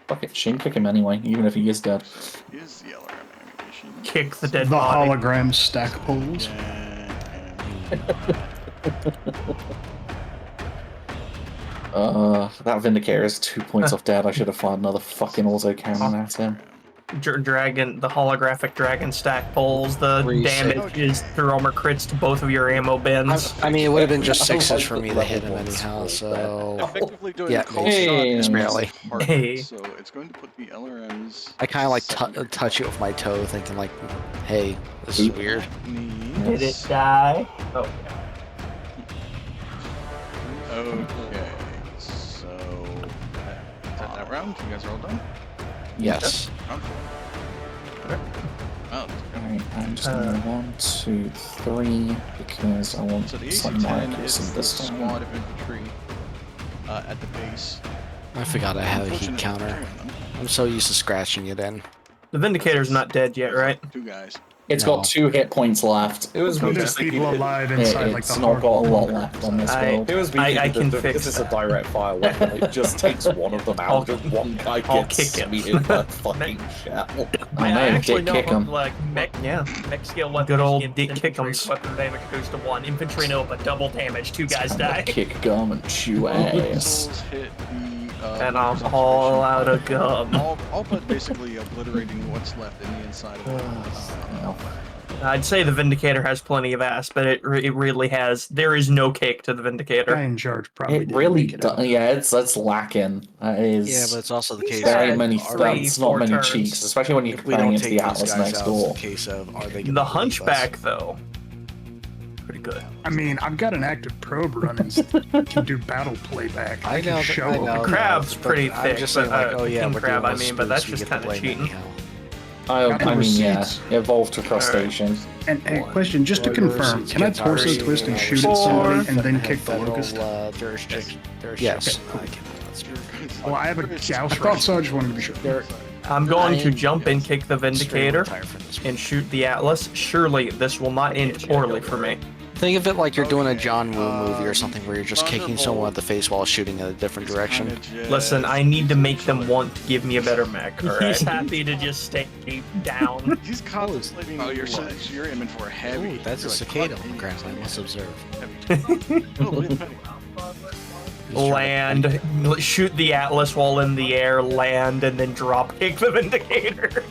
Fuck it, shin kick him anyway, even if he is dead.
Is the LRM ammunition.
Kick the dead
The
body.
hologram stack pulls.
That Vindicator is 2 points off dead. I should have fired another fucking auto cannon at him.
Dragon, the holographic dragon stack pulls. The
Reset.
damage is through armor crits to both of your ammo bins.
I mean, it would have been just
I
6s
like
for
the
me to hit him
level
anyhow,
one
so
Effectively doing
Yeah,
a cold
hey,
shot
just
and
barely.
part,
Hey.
So it's going to put the LRMs.
I kind of like
secondary.
touch it with my toe, thinking like, hey, this is weird.
Did it die? Oh,
Okay, so is that round? You guys are all done?
Yes.
Round 4. Okay. Oh,
Alright, I'm just gonna 1, 2, 3, because I want
so the
slightly more
AC-10
accuracy
is the
this time.
squad of infantry at the base.
I forgot I have a heat counter. I'm so used to scratching it in.
The Vindicator's not dead yet, right?
2 guys.
It's
No.
got 2 hit points left.
It was
Okay.
There's people alive inside like
It's
the
not got a
hardcore
lot
bunker.
left on this
I-
world.
It was
I can fix
this is a
that.
direct fire weapon. It just takes one of them out, and one guy
I'll
gets
kick it.
smeared by fucking shell.
I know,
actually
Dick
know
Kickham.
like mech scale weapons. Good old Dick Kick'ems. Weapon damage goes to 1. Infantry Nova, double damage. 2 guys die.
Kick gum and chew ass.
Missiles hit the.
And I'm
Mauler's
all
observation.
out of gum.
All but basically obliterating what's left in the inside of it.
I'd say the Vindicator has plenty of ass, but it really has. There is no cake to the Vindicator.
Guy in charge probably
It
didn't
really
make it out.
does. Yeah, that's lacking. That is.
Yeah, but it's also the case.
there ain't
had
many.
3,
That's not
4
many
turns.
cheeks, especially when you're
If we
comparing
don't
it to
take
the
these
Atlas
guys
next
out,
door.
it's the case of are they gonna
The
believe us?
Hunchback, though, pretty good.
I mean, I've got an active probe running. Can do battle playback. I can show
I
up.
know,
Crab's
but
pretty
I'm
thick,
just
but,
saying, like, oh yeah,
King
we're
Crab,
doing
I mean, but that's just
kind of
cheating.
I
Got the
mean, yeah,
receipts.
evolved to crustacean.
And hey, question, just to
Well,
confirm,
yours
can I
gets
torso
already,
twist and shoot at
Four.
somebody and then kick the
Federal,
locust?
jurisdiction.
Yes.
Well, I have a Gauss. I thought so. I just wanted to be sure.
I'm going to
I'm-
jump and kick the Vindicator and shoot the Atlas. Surely this will not end poorly for me.
Think of it like you're doing a
Okay,
John Woo movie or something where you're just kicking someone at the face while shooting in a different direction.
Listen, I need to make them want to give me a better mech. He's happy to just stay down.
He's contemplating. Oh, you're aiming for a heavy.
Ooh, that's a
You're like,
cicada
fuck
on the
me.
ground. I must observe.
Oh, look at that.
Land, shoot the Atlas while in the air, land, and then drop kick the Vindicator.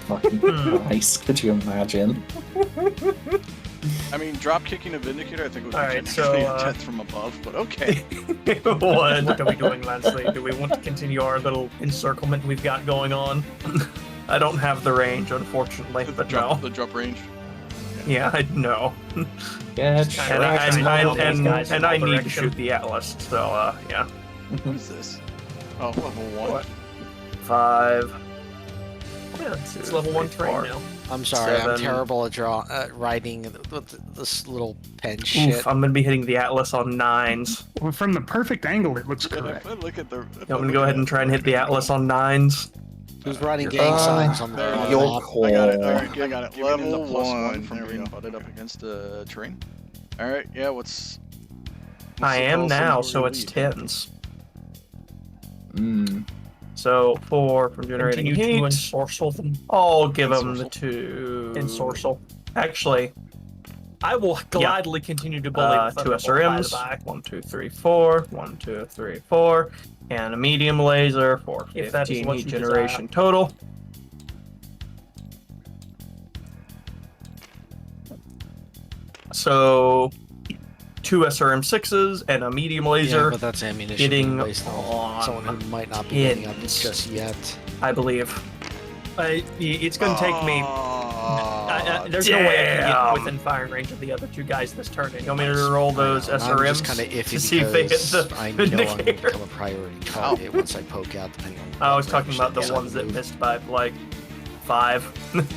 Fucking Christ, could you imagine?
I mean, drop kicking a Vindicator, I think would be
Alright,
technically
so,
a death from above, but okay.
What are we doing, Lansley? Do we want to continue our little encirclement we've got going on? I don't have the range, unfortunately, but no.
The drop range.
Yeah, I know.
Yeah,
And I need to shoot the Atlas, so, yeah.
What is this? Oh, level 1.
What? 5. Yeah, it's level 1 terrain now.
I'm sorry, I'm
7.
terrible at writing this little pen shit.
Oof, I'm gonna be hitting the Atlas on 9s.
Well, from the perfect angle, it looks correct.
Look at the.
I'm gonna go ahead and try and hit the Atlas on 9s.
Who's writing gang signs on the
your
map?
core.
I got it. All right, I got it.
Giving him the
Level
plus
1
one,
from
there we
being
go.
butted up against the terrain. All right, yeah. What's
I
the
am
call
now,
symbol
so
you
it's
lead?
10s.
Mm.
So 4 from generating
Continue to
heat.
ensorcel them.
I'll give him the
Ensorcel.
2.
Ensorcel.
Actually,
I will gladly continue to bully the
2
Thunderbolt by the
SRMs.
back.
1, 2, 3, 4. 1, 2, 3, 4. And a medium laser for
If that is
15
what
heat
you
generation total. So 2 SRM6s and a medium
Yeah,
laser,
but that's ammunition
hitting
based on
on
someone who might not be getting up
ins.
just yet.
I believe.
It's going to take me. There's no way I can
Damn.
get within firing range of the other 2 guys this turn.
You want me to roll those
I'm
SRMs
just kind of iffy
to see if they hit
because
the
I know I'm going to
Vindicator?
become a priority target once I poke out. Depending on
I
what
was talking about the
direction I
ones that
move.
missed by like 5.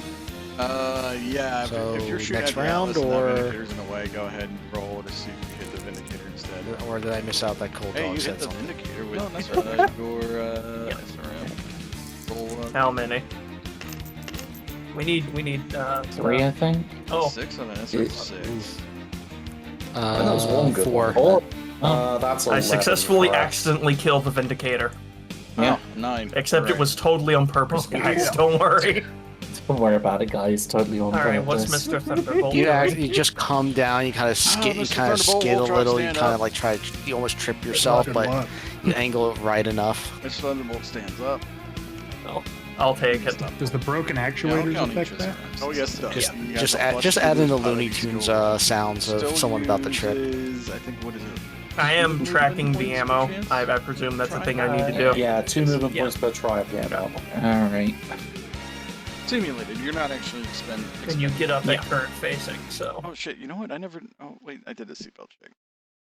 Yeah.
So,
if you're shooting
next
at the
round,
Atlas and that
or-
Vindicator's in the way, go ahead and roll to see if you hit the Vindicator instead.
Or did I miss out that cold
Hey,
dog
you
said
hit the
something?
Vindicator with
No, that's
your SRM. Roll
How many?
We need
3, I think.
Oh.
6 on an SRM6.
that was one good
4.
one. That's 11,
I successfully
correct.
accidentally killed the Vindicator.
Yeah.
9.
Except it was totally on purpose, guys. Don't worry.
Don't worry about it, guys. Totally on
Alright, what's
purpose.
Mr. Thunderbolt
You
doing?
you just come down, you kind of skid, you
Mr.
kind of
Thunderbolt
skid a
will try to
little, you
stand
kind
up.
of like try, you almost trip yourself,
Good
but
luck.
you angle it right enough.
Mr. Thunderbolt stands up.
I'll take it.
Does the broken actuators affect that?
Oh yes, it does.
Just,
You got
just
the
add,
plus
just
2
add in
to
the Looney
pilot
Tunes
skill.
sounds of
Still
someone about the trip.
uses, I think, what is it?
I am
Two
tracking
movement
the
points
ammo.
per chance?
I presume that's a thing I need to do.
Yeah, 2 movement
Yeah.
points per try of the ammo. Alright.
Simulated. You're not actually expending.
When you get up at current facing, so.
Oh shit! You know what? I never. Oh wait, I did a seatbelt check.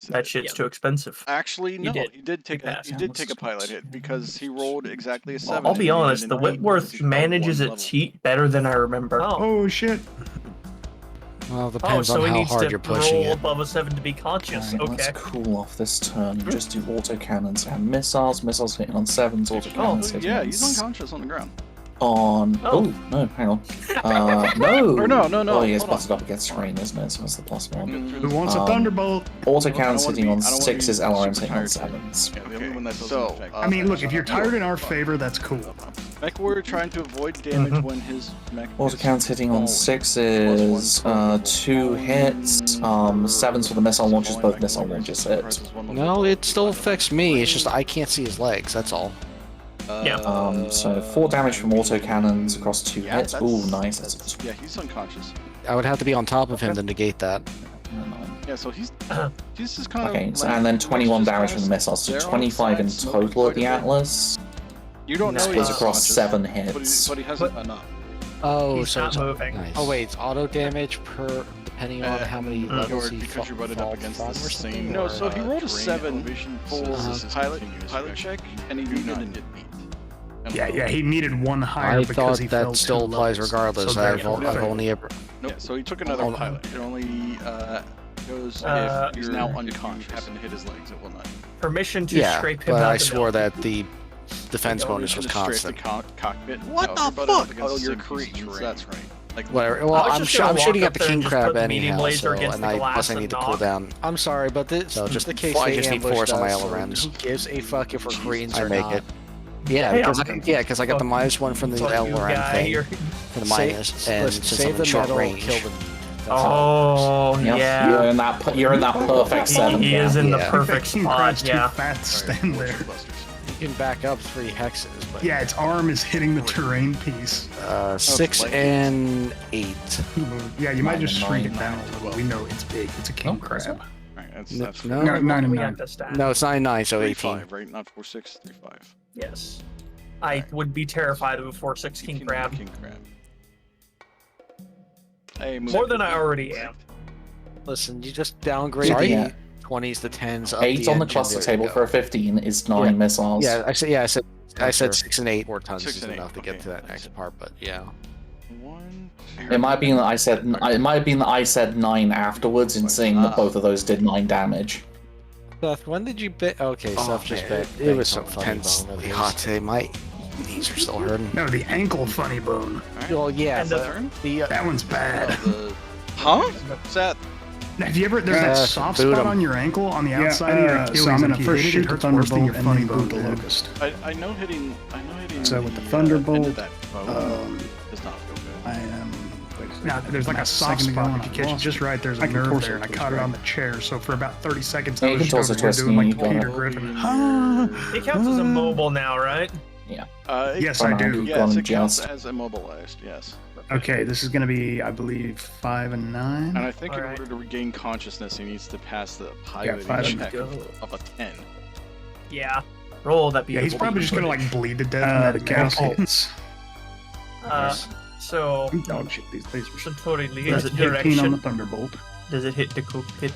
That shit's too expensive.
Actually, no.
did.
He did take
You
a.
passed.
He did take a pilot hit because he rolled exactly a 7.
I'll be
and he
honest,
needed
the
a 9 because
Whitworth
he fell
manages
one
its heat better than I remember.
Oh.
Oh shit!
Well, it
Oh,
depends
so
on
he
how
needs
hard
to
you're pushing
roll
it.
above a 7 to be conscious.
Alright,
Okay.
let's cool off this turn. Just do autocannons and missiles. Missiles hitting on 7s, autocannons hitting
yeah,
on
he's unconscious on the ground.
Oh, no, hang on. No!
Or no.
Oh, yeah, it's
hold on.
busted up against terrain, isn't it? So what's the plus one?
Who wants a thunderbolt?
Autocannons hitting on
I don't wanna be
6s, LRMs hitting on
super tired.
7s.
Yeah, the only one that doesn't
So,
affect
I mean, look, if you're tired in our favor, that's cool.
Mech Warrior trying to avoid damage when his mech
Autocannons hitting on 6s, 2 hits, 7s for the missile launches, both missile launches hit.
No, it still affects me. It's just I can't see his legs. That's all.
So 4 damage from autocannons across 2 hits. Ooh, nice. That's
Yeah, he's unconscious.
I would have to be on top of him to negate that.
Yeah, so he's just kind
Okay,
of.
so, and then 21 damage from the missiles, so 25 in total at the Atlas.
You don't know
Split
he's
across
unconscious,
7
but
hits.
he hasn't enough.
Oh,
He's
so
not
it's
moving.
nice. Oh wait, it's auto damage per depending on how many levels he
because you're butted up against
from
the
or something?
same. No, so he rolled a
terrain
7
elevation,
for
so
pilot check, and he didn't get beat.
Yeah, he needed one higher
I
because
thought
he fell
that still
two
applies
levels.
regardless.
So
I've
therefore,
only ever.
Nope. Yeah, so he took another
Hold on.
pilot. It only goes
Uh,
if he's now unconscious. Happen to hit his legs, it will not.
Permission to
Yeah,
scrape him
but
out
I
the
swore
building.
that the defense bonus was constant.
Cockpit.
What
No,
the
you're butted up
fuck?
against
Oh,
the
you're
same piece of
Koreans,
terrain.
that's right.
Like
Whatever.
I
Well,
was
I'm,
just
sh-
gonna
I'm shooting
walk
at the
up there
king
and just
crab
put the medium
anyhow,
laser
so,
against
and
the
I
glass
plus I
and
need to
knock.
cool down.
I'm sorry, but this
So just
the case
I
they
just need
ambushed
force on my
us, so
LRMs.
who gives a fuck if we're Koreans
I
or
make
not?
it. Yeah,
Hey,
because I got the -1 from the
Fuck you,
LRM
guy.
thing
You're-
for the minus, and
listen,
since
save
I'm
the
in short
metal,
range,
kill them. That's all.
Oh,
Yep,
yeah.
You're in that perfect 7.
He is in the
Yeah.
perfect
King
spot,
Crab's too
yeah.
fat to stand there.
You can back up 3 hexes, but
Yeah, its arm is hitting the terrain piece.
6 and 8.
Yeah, you might
9
just
and
shrink
9.
it down a little. We know it's big. It's a king crab.
Alright, that's
No,
that's
no,
No, 9 and
We
9.
got the stat.
no, it's 9, so 18.
3-5, right? Not 4-6, 3-5.
Yes. I would be terrified of a 4-6 king crab.
King crab. Hey, move
More
it.
than I already am.
listen, you just downgrade
Sorry?
the 20s to 10s up
8
the
on the
engine,
cluster
there you
table
go.
for a 15 is 9 missiles.
Yeah, I said 6 and 8.
4 tons
6
is
and 8,
enough to get
okay.
to that next part, but yeah.
1,
It might have been that I said 9 afterwards in saying that both of those did 9 damage.
Seth, when did you bet? Okay,
Oh,
Seth just
man,
bet.
it was so
funny
intensely hot today. My knees are still hurting.
No, the ankle funny bone.
Well, yeah,
And
but the
That one's bad.
Huh? Seth?
Have you ever? There's that soft
boot
spot
'em.
on your ankle on the outside of your Achilles.
So I'm
and
gonna
if you
first
hit it,
shoot
it
the
hurts worse than
thunderbolt
your
and
funny
then boot
bone
the
did.
locust.
I know hitting.
So with the
end
thunderbolt,
of that bone does not feel good.
I am.
Now, there's like a soft
second ago
spot.
and
If you
I
catch it
lost
just right, there's a
I can
nerve
torso
there, and I
twist,
caught it
right?
on the chair. So for about 30 seconds,
Yeah,
I
you
was
can torso
showing we're
twist
doing
me,
like
you got
Peter
it.
Griffin.
It counts as a mobile now, right?
Yes, I do.
Yes, it counts
Just.
as immobilized. Yes.
Okay, this is going to be, I believe, 5 and 9.
And I think in
Alright.
order to regain consciousness, he needs to pass the piloting
5
check
go.
of a 10.
Yeah. Roll that
Yeah, he's
beautiful
probably just gonna
footage.
like bleed to death.
The
from that
gas
gas.
hits.
So,
Dog shit, these lasers.
Suntory
That's
Lance
13 on the
direction.
Thunderbolt.
Does it hit the cockpit?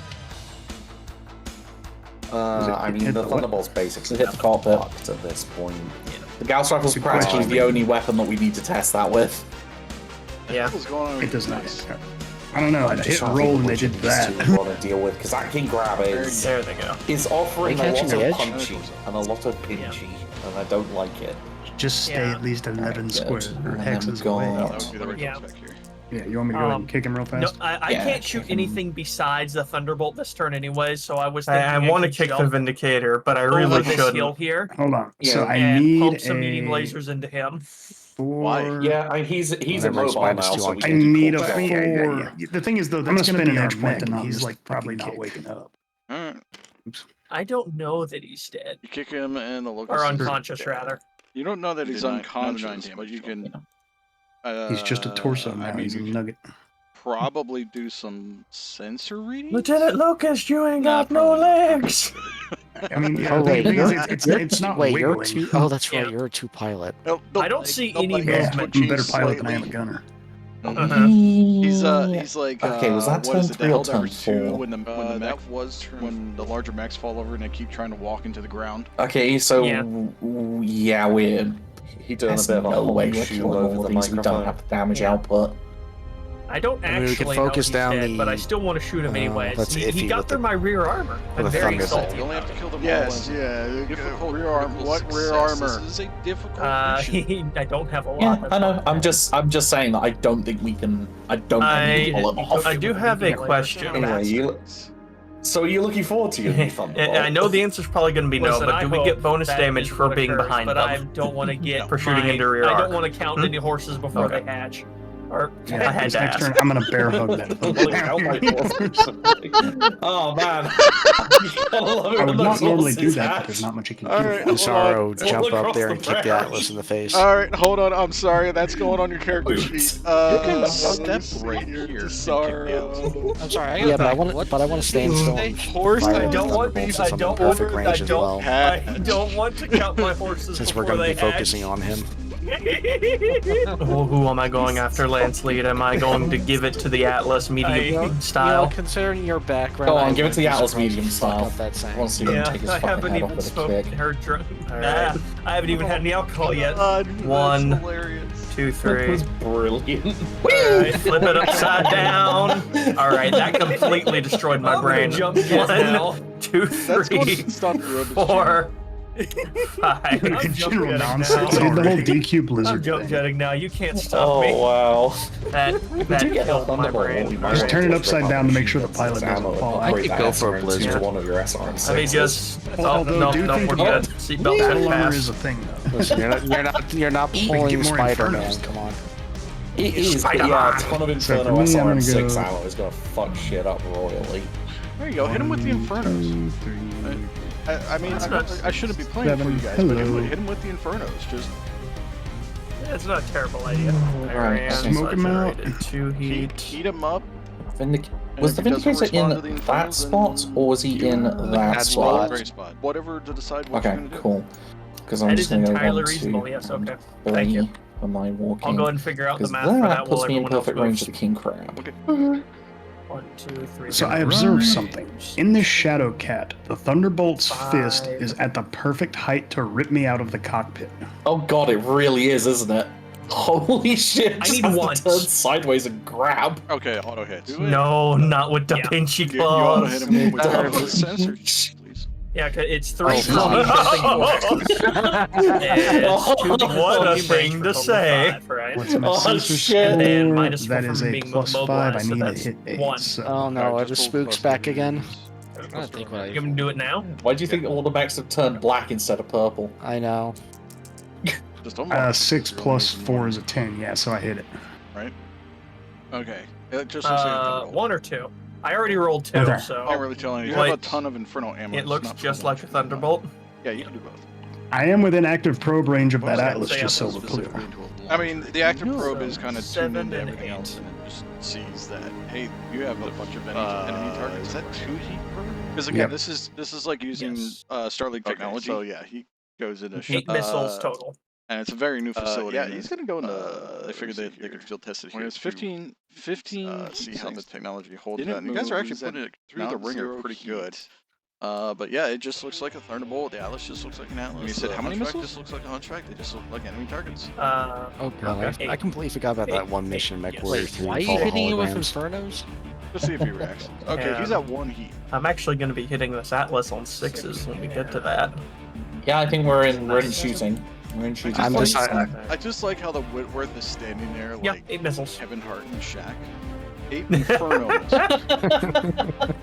I mean,
hit
the
the
Thunderbolt's basically hit the cockpit at this point.
Yeah.
The Gauss Rifle's
Good
practically
question.
the only weapon that we need to test that with.
Yeah.
What's going on?
It does not.
Nice.
I don't know, I
I'm
hit
just trying to
roll
think
and they
which
did
of these
that.
two we want to deal with, because that King Crab is
There they go.
offering
Are
a
they
lot
catching
of
the edge?
punchy and a lot of pinchy, and I don't like it.
Just stay
Yeah.
at least 11
Good.
squares or
And then we
hexes
got-
away.
That would be the right
Yeah.
choice back here.
Yeah, you want me to go ahead and kick him real
No,
fast?
I
Yeah,
can't shoot
kick him.
anything besides the Thunderbolt this turn anyway, so I was thinking I want to could kick the jump Vindicator, but I over really this hill shouldn't. here
Hold on. So
Yeah.
I
and
need
pump some
a
medium lasers into him.
4.
Yeah, I mean, he's
Whatever, it's
immobile
minus
now,
2
so
on
we
I
can do
need
cool
a
stuff.
4.
The thing is, though,
I'm gonna
that's gonna
spin
be
an
our
edge point
mech,
and
and
I'm
he's
just
like
probably
fucking
not
kicked.
waking up.
Alright.
I don't know that he's dead.
You kick him and the locust
Or
is
unconscious,
dead.
rather.
You don't know that
He
he's
did nine-
unconscious,
another 9
but
damage
you
to him.
can.
He's just a torso
I
now.
mean,
He's a
you
nugget.
probably do some sensor readings.
Lieutenant Lucas, you ain't
Nah,
got no
probably not.
legs.
I mean, yeah,
Oh,
the
wait,
thing is,
you're-
it's not
Wait, you're
wiggling.
two. Oh, that's right.
Yeah.
You're a 2 pilot.
No,
I don't see
the
any
leg is
Yeah,
movement.
I'm a better
twitching
pilot than I am a
slightly.
gunner.
Uh-huh.
He's like
Okay, was that
what
turn
is it? The
3 or
Helldiver
turn
2
4?
when the mech
that was turn
when the larger mechs fall over and they keep trying to walk into the ground.
Okay, so
Yeah.
yeah, we're
He doing a
there's
bit of a
no way
whole
we're
shoe
killing all
over
of
the
these. We don't
microphone.
have the damage
Yeah.
output.
I don't
I mean, we
actually
can focus
know he's
down
dead,
the-
but I still want to shoot him anyways.
that's
He
iffy
got
with
through
the-
my rear armor. I'm
with the
very
thunder
salty.
You only have to kill them
Yes,
all.
yeah.
Difficult
Rear arm.
critical
What rear
success.
armor?
This is a difficult mission.
I don't have a lot.
Yeah,
that's
I know.
fine.
I'm just saying that I don't think we can. I don't think we can pull him off.
I do have a question.
Anyway, so are you looking forward to your Thunderbolt?
I know the answer's probably going to be no,
Listen,
but
I
do we
hope
get bonus
that
damage
is
for
what
being
occurs,
behind
but
them?
I don't want to get
For shooting into rear
I
arc.
don't want to count any horses before
Okay.
they hatch.
Or
Yeah,
I had
this
to
next
ask.
turn, I'm gonna bear hug that.
Oh man! You gotta love it
I
when
would
those
not normally do
horses
that, but
hatch.
there's not much you can do.
All right,
Dusaro
All
jump up
across
there
the
and kick the
prairie.
Atlas in the face.
All right, hold on. I'm sorry. That's going on your character
Oops.
sheet.
You can
let
step
me see
right
here.
here and
Dusaro.
I'm sorry.
Yeah, but I want to stand still. And
Horse.
fire
I
the
don't want.
thunderbolts
I
since I'm in
don't
perfect
want.
range
I
as
don't.
well.
I don't want to count my horses
Since we're
before
going to be
they hatch.
focusing on him.
Oh, who am I going after, Lance Lead? Am I going to give it to the Atlas medium style?
Considering your background,
Go
I
on, give it
wouldn't
to the
be
Atlas
surprised
medium
if you fuck
style.
up that
I
saying.
want to see him take his
I
fucking
haven't
head off
even
with a
smoked
kick.
her drunk.
Alright.
Nah, I haven't even had any alcohol yet.
God,
One,
that's hilarious.
2, 3.
Brilliant.
Alright, flip it upside down. Alright, that completely destroyed my brain.
jump jet now.
1, 2,
That's going
3,
to stop the road.
4, 5.
In general
jetting
nonsense.
now.
Dude, the whole
Already.
DQ
I'm
Blizzard
jump
thing.
jetting now. You can't stop
Oh
me.
wow.
That
do get
killed
that
my
Thunderbolt.
brain.
Just turn it upside down to make sure the pilot doesn't fall.
I could go for a blizzard.
One of your SRM6s.
Let me just. Oh,
Although,
no,
do
no,
think
we're
about
good. Seatbelt
Battle
set
armor is
fast.
a thing, though.
Listen, you're not
We can
pulling
get more
Spider-Man.
Infernos.
Come on.
It is, but
Spider-Man.
yeah, a ton of
So for
Inferno
me, I'm gonna
SRM6
go-
ammo is gonna fuck shit up royally.
There you go. Hit him with the Infernos.
2, 3.
I mean, I shouldn't be playing for you guys,
Hello.
but hit him with the Infernos. Just
It's not a terrible idea.
Alright,
smoke him out.
2 heat.
heat him up.
Was the
if he doesn't
Vindicator in
respond to the
that
Infernos,
spot, or was he in that
That
spot?
spot.
Spot. Whatever to decide what
Okay,
you're gonna do.
cool. Because I'm
That
just
is
gonna go
entirely
1, 2,
reasonable. Yes, okay.
and
Thank you.
3 for my walking.
I'll go ahead and figure out the
Because
math for that
that
while
puts me in
everyone else
perfect range of
goes.
the King Crab.
Okay.
1, 2, 3.
So I observed something. In this Shadow Cat, the Thunderbolt's fist is at the perfect height to rip me out of the cockpit.
Oh god, it really is, isn't it? Holy shit!
I
just
need
have to
one.
turn sideways and grab.
Okay, auto hits.
No, not with Da
Yeah.
Vinci
You auto hit
claws.
him with
Double.
the sensors, please.
Yeah, 'cause it's 3.
Oh,
What a thing to say.
Right?
What's my
Oh,
sensor
shit.
score?
And minus
That
four
is
from
a
being
+5. I
mobilized, so
need to
that's
hit 8.
1.
So.
Oh no,
Alright,
are the
just pull
spooks
plus
back
three.
again?
I don't think what I.
You gonna do it now?
Why do you think all the mechs have turned black instead of purple?
I know.
Just unlock
6 plus 4 is a 10. Yeah, so I hit it.
Okay. It just looks like a Thunderbolt.
1 or 2. I already rolled 2,
Okay.
Can't
so
really tell anything. You
Wait.
have a ton of Inferno ammo.
it
it's
looks
not
just
full
like a
much.
Thunderbolt.
Yeah, you can do both.
I am within active probe range of
What
that
was
Atlas,
that?
Say
just so
Atlas
we're clear.
Specifically into a I mean, the active probe is kind of tuned
7
into
and
everything
8.
else, and it just sees that hey, you have a bunch of enemy targets. Is that 2 heat probe? Because again,
Yep.
this is like using
Yes.
Starlink technology. So yeah, he goes in a
8 missiles total.
and it's a very new facility.
yeah,
and
he's
it's,
gonna go in the.
they figured they could field test it
When
here.
it's
to,
15
see how the technology holds
Didn't
up. And you guys are actually
moves
putting it through the
Mount
ringer
Zero
pretty
heat.
good. But yeah, it just looks like a Thunderbolt. The Atlas just looks like an Atlas.
You said
The
how many
Hunchback
missiles?
just looks like a Hunchback. They just look like enemy targets.
Oh god,
Okay.
I completely forgot about that one mission Mech Warrior
Wait,
3.
Why are you
called
hitting you with
Holograms.
Infernos?
Just see if he reacts. Okay, he's
Yeah.
at 1 heat.
I'm actually going to be hitting this Atlas on 6s when we get to that.
Yeah, I think we're in shooting. We're in shooting.
I'm
phase.
just-
I just like how the Whitworth is standing there
Yeah,
like
8 missiles.
Kevin Hart and Shaq. 8 Infernos.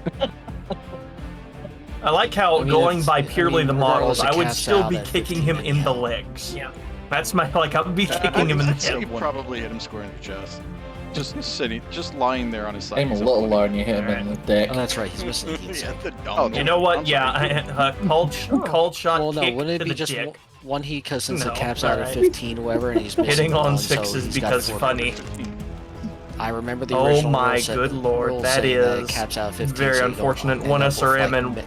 I like how
I mean,
going
it's-
by
I
purely
mean,
the models,
regardless, it
I would
caps
still
out
be
at
kicking
15
him in the
yeah.
legs. Yeah. That's my, like, I would be kicking him in the
I'd say
head.
you probably hit him square in the chest. Just sitting, just lying there on his side.
Aim a
He's
little
up.
low and you hit him in the dick.
Oh, that's right. He's missing the heat
Yeah,
sink.
the
Oh,
dumb.
You know what?
I'm
Yeah,
sorry.
called shot
Well, no,
kick
wouldn't it
to
be
the
just
dick.
one heat because since
No,
it caps out at
alright.
15 or whatever, and he's missing
Hitting on
one, so
6s
he's got
because
4.
funny.
I remember the
Oh
original
my
rule set-
good lord,
rule
that
saying that it
is
caps out at 15,
very
so you don't
unfortunate.
end
One
up with,
SRM
like,
and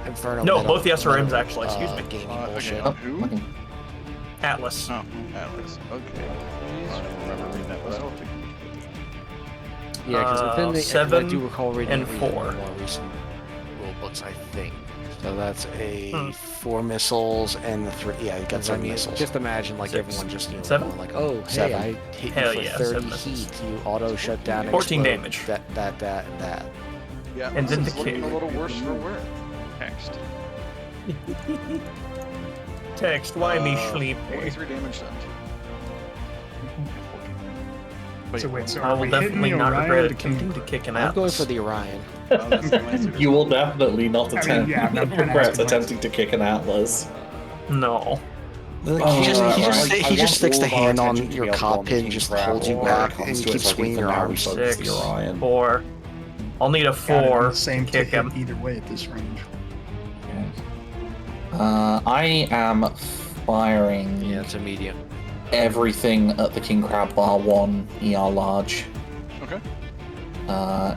Inferno
no,
metal-
both the SRMs
metal,
actually. Excuse me.
gaming
Okay,
bullshit.
who?
Okay.
Atlas.
Oh, Atlas. Okay. I don't remember reading that. I don't think.
Yeah, because within the
7
I do recall reading
and
it in
4.
more recent rule books, I think. So that's a 4 missiles and the 3. Yeah, you got 7 missiles.
Just imagine like
6.
everyone just
7?
going like, oh, hey,
7.
I hit
Hell
you for
yeah,
30
7 missiles.
Heat, you auto shut down.
14
explode,
damage.
That, and that.
Yeah,
And then
this
the
is looking
kick.
a little worse for wear. Text.
Text, why me sleep?
43 damage done. But
So wait, so
I
are
will
we hitting
definitely
the
not
Orion
regret
or the King?
attempting to kick an
I'm going
Atlas.
for the Orion.
You will definitely not
I mean,
attempt
yeah, I'm trying to
regret
ask you
attempting to kick an Atlas.
No.
He just sticks the hand on your cockpit and just holds you back, and you keep swinging your arms.
6,
Orion.
4. I'll need a
God, I'm
4
the same
to kick him.
either way at this range.
I am firing
Yeah, it's a medium.
everything at the King Crab bar 1 ER large.
Okay.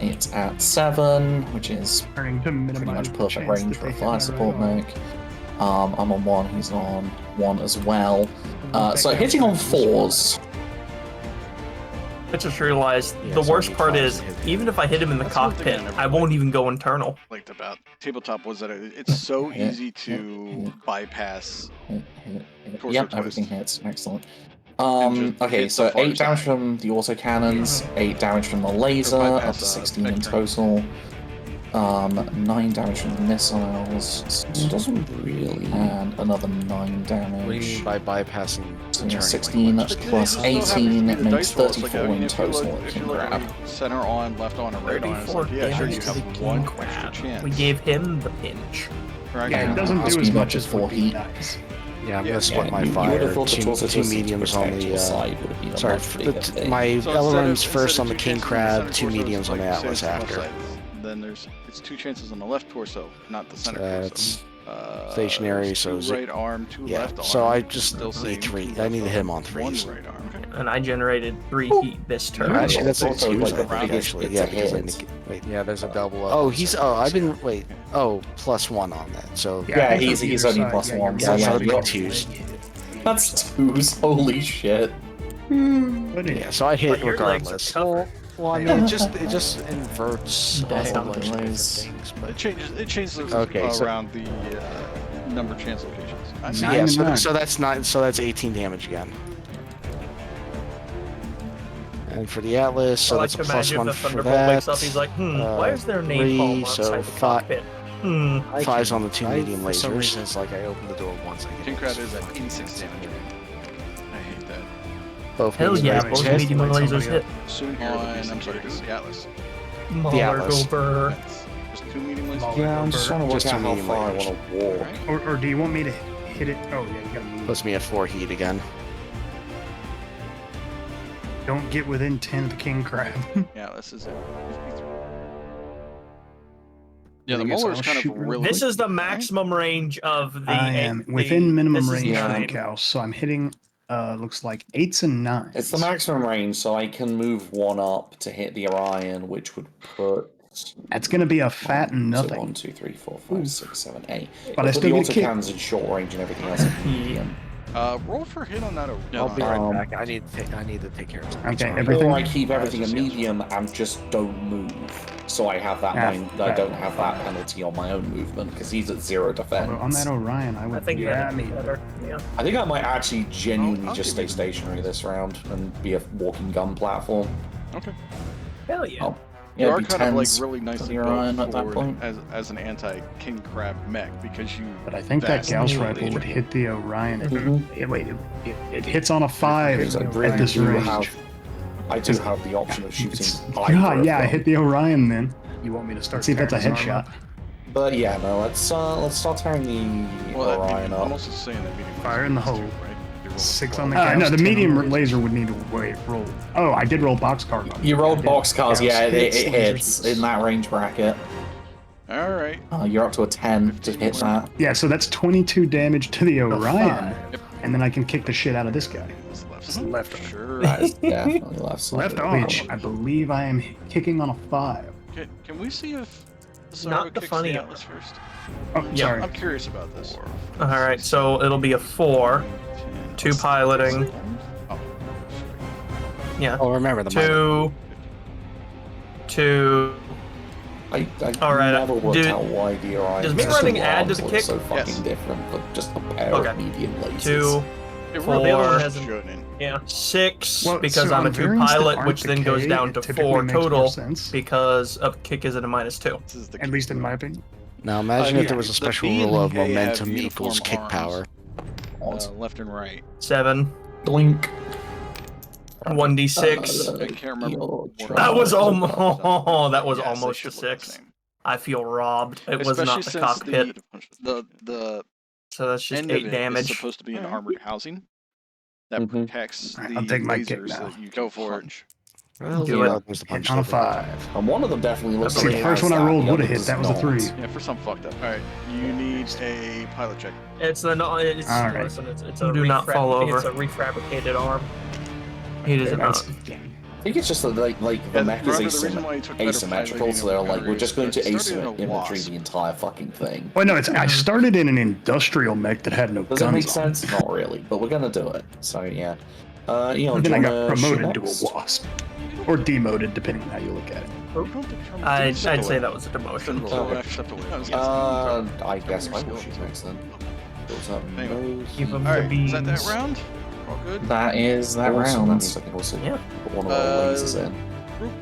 It's at 7, which is
Turning to
pretty
minimize
much
the
perfect
chance
range
that
for
they
a
hit
fire
my
support
right arm.
mech. I'm on 1, he's on 1 as well. So hitting on 4s.
I just realized
Yeah,
the
so
worst
he
part
tries
is,
to hit the-
even if I hit him in the
That's one thing I
cockpit,
never
I won't even go internal.
Liked about tabletop was that it's so
Hit,
easy to bypass.
Hit.
Torso
Yep,
twist.
everything hits. Excellent.
just
Okay,
hit
so
the far
8 damage
side.
from the autocannons, 8 damage from the laser, up
bypass,
to 16 in
vector.
total. 9 damage from the missiles. Doesn't really. And another 9 damage.
What do you mean by bypassing
So
the
yeah,
turn?
16
Like,
plus
It just so happens to
18
be the
makes
dice roll. It's like,
34 in
if you
total
look-
at
if
King
you look
Crab.
at center on, left on, and right on, it's
34
like, yeah, sure,
damage
you
to the
have
King
one
Crab.
extra chance.
We gave him the pinch.
Right?
Yeah,
Yeah,
it doesn't
must
do
be
as
much
much
as
as
4
would be
heat.
nice.
Yeah, I'm
Yeah,
gonna split my
you would
fire.
have thought the
Two
torso twist to
mediums on
protect your
the.
side would have been a
Sorry,
much bigger thing.
my
So instead
LRM's
of-
first
instead
on the
of 2
King
chances
Crab,
center
2
torso,
mediums
it's
on the
like,
Atlas
say it's left
after.
side. Then it's 2 chances on the left torso, not the center
That's
torso.
stationary, so
2 right arm, 2
yeah.
left arm.
So I just
still
need
saving
3.
2
I need to
left
hit him
arm,
on 3s.
1 right arm. Okay.
And I generated 3 heat this turn.
Actually, that's
It's also
2s,
like
I
the
think,
biggest
actually.
it's
Yeah,
a
because I
hit.
think. Wait.
Yeah, there's a double up.
Oh, he's. Oh, I've been. Wait. Oh, +1 on that. So.
I
Yeah,
think
he's
on
only
either side,
plus
yeah,
1.
you're
So
Yeah,
yeah,
so it'd be
you're-
2s.
that's 2s. Holy shit.
But anyway,
Yeah, so I hit
But your legs are
regardless.
covered.
Well, I mean, it just inverts a
Damn.
whole bunch of different
Delays.
things,
It
but.
changes
Okay, so-
around the number chance locations. I see.
So,
9
yeah,
and
so,
9.
so that's 9. So that's 18 damage again. And for the Atlas, so
I like
that's
to
a plus
imagine
1
the
for
Thunderbolt
that.
wakes up, he's like, why is there a
3,
napalm
so
outside the
5
cockpit?
5's on the 2 medium
For some
lasers.
reason, it's like I opened the door once. I
King Crab is at 86 damage. I hate that.
Both
Hell
medium
yeah,
lasers
both
hit.
medium
Light
lasers
somebody
hit.
Soon here, I'm sorry, this is the Atlas.
Mauler
Atlas.
go burr.
That's just 2 medium lasers.
Yeah, I'm just trying to work
Just
out
two
how
medium
far I
lasers.
want to walk.
Alright.
or do you want me to hit it? Oh yeah, you gotta move.
Puts me at 4 heat again.
Don't get within 10 of the King Crab.
Yeah, this is it. 53. Yeah, the
I guess
Mauler's
I'll
kind of
shoot real
really.
This is the maximum range of the.
I am
the-
within minimum
this is
range from
9.
Cal, so I'm hitting. Looks like 8s and 9s.
It's the maximum range, so I can move 1 up to hit the Orion, which would put.
That's gonna be a fat and
So
nothing.
1, 2, 3, 4, 5, 6, 7, 8.
But I
Put
still
the
get a kick.
autocannons in short range and everything else. medium.
Roll for hit on that.
I'll be right
Um,
back. I need to take care of something.
Okay,
Sorry.
everything.
Or I keep everything at medium and just don't move. So I have that I don't have that penalty on my own movement because he's at 0 defense.
Although on that Orion, I would.
I think
yeah,
that'd be better. Yeah.
I think I might actually genuinely
I'll
just
give
stay
you-
stationary this round and be a walking gun platform.
Okay.
Hell yeah.
Oh,
You
yeah,
are
it'd be
kind of like
10s
really
for
nicely
the Orion
built
at that
forward
point.
as an anti-King Crab mech because you.
But I think that
vastly
Gauss
outnumber
rifle would
HP.
hit the Orion.
Mhm.
It hits on a 5
Because I
at
really
this
do
range.
I do have the option of shooting
It's,
either of
yeah, I
them.
hit the Orion then. You want me to start? Let's see if that's a
tearing his arm
headshot.
But yeah, no, let's start tearing the
Well,
Orion
I'm
up.
also saying that medium
Fire in the hole.
right? You roll a
6
12.
on the
Uh,
Gauss. No, the
10
medium
on the
laser would need to roll. Oh, I did roll boxcar.
You rolled boxcars,
Gauss
yeah, it
hits
hits
lasers.
in that range bracket.
All right.
You're up to a 10 to hit that.
Yeah, so that's 22 damage to the Orion,
Yep.
and then I can kick the shit out of this guy.
This left
Just
side.
left arm.
Sure.
That is definitely left side.
Left arm, which I believe I am kicking on a 5.
Can we see if Dusaro
Not the
kicks
funny
the
arm.
Atlas first?
Oh,
Yeah.
sorry.
I'm curious about this.
All right, so it'll be a 4, 2 piloting.
Oh,
Yeah.
Oh, remember the
2,
I
All right,
never worked
dude,
out why DRI
does me running add to
arms
the
look
kick?
so fucking
Yes.
different, but just a pair
Okay.
of medium lasers.
2,
It
Four.
really
Four.
hasn't shown.
yeah, 6
Well,
because
so
I'm
on
a 2
variants that
pilot,
aren't
which then goes
decay,
down
it
to
typically
4
makes more
total
sense.
because of kick is at a -2.
This is the
At least in my opinion.
Now imagine if
yeah,
there was a
the
special
B and
rule of
K have
momentum
uniform
equals kick
arms.
power.
left and right.
7,
Doink.
1d6.
I can't remember.
Your
what
That was
it
almost
Yes,
that was
they
almost
should
a
look the
6.
same.
I feel robbed. It was
Especially
not the
since
cockpit,
the
so that's just
end
8
of it
damage.
is supposed to be an armored housing that
Mhm.
protects
Alright,
the
I'll take my kick
lasers
now.
that you go for it.
Well,
Do
you
it.
know, there's the punch
Hit on a
over.
5.
And one of them definitely looks
See,
like
the
it
first
has
one I
that,
rolled
the
would've
other
hit.
does
That was a
not.
3.
Yeah, for some fucked up. All right, you need a pilot check.
It's a no. It's
All right.
listen. It's a do not fall over. It's a refabricated arm. He does not.
I think it's just that like the mech is
Remember the reason why you took better
asymmetrical,
piloting
so they're
over
like, we're just going to
is it started in a
asymmetry
wasp.
the entire fucking thing.
Well, no, I started in an industrial mech that had no
Does that
guns
make
on.
sense? Not really, but we're gonna do it. So yeah.
And then I got promoted to a
wasp.
wasp. Or demoted, depending on how you look at it.
I'd say that was a demotion.
I guess I will shoot next then. Built up nose.
Give him
All
the
right, is that
beans.
round? All good.
That is that
Awesome.
round. That's I can also
Yeah.
put one of our lasers in.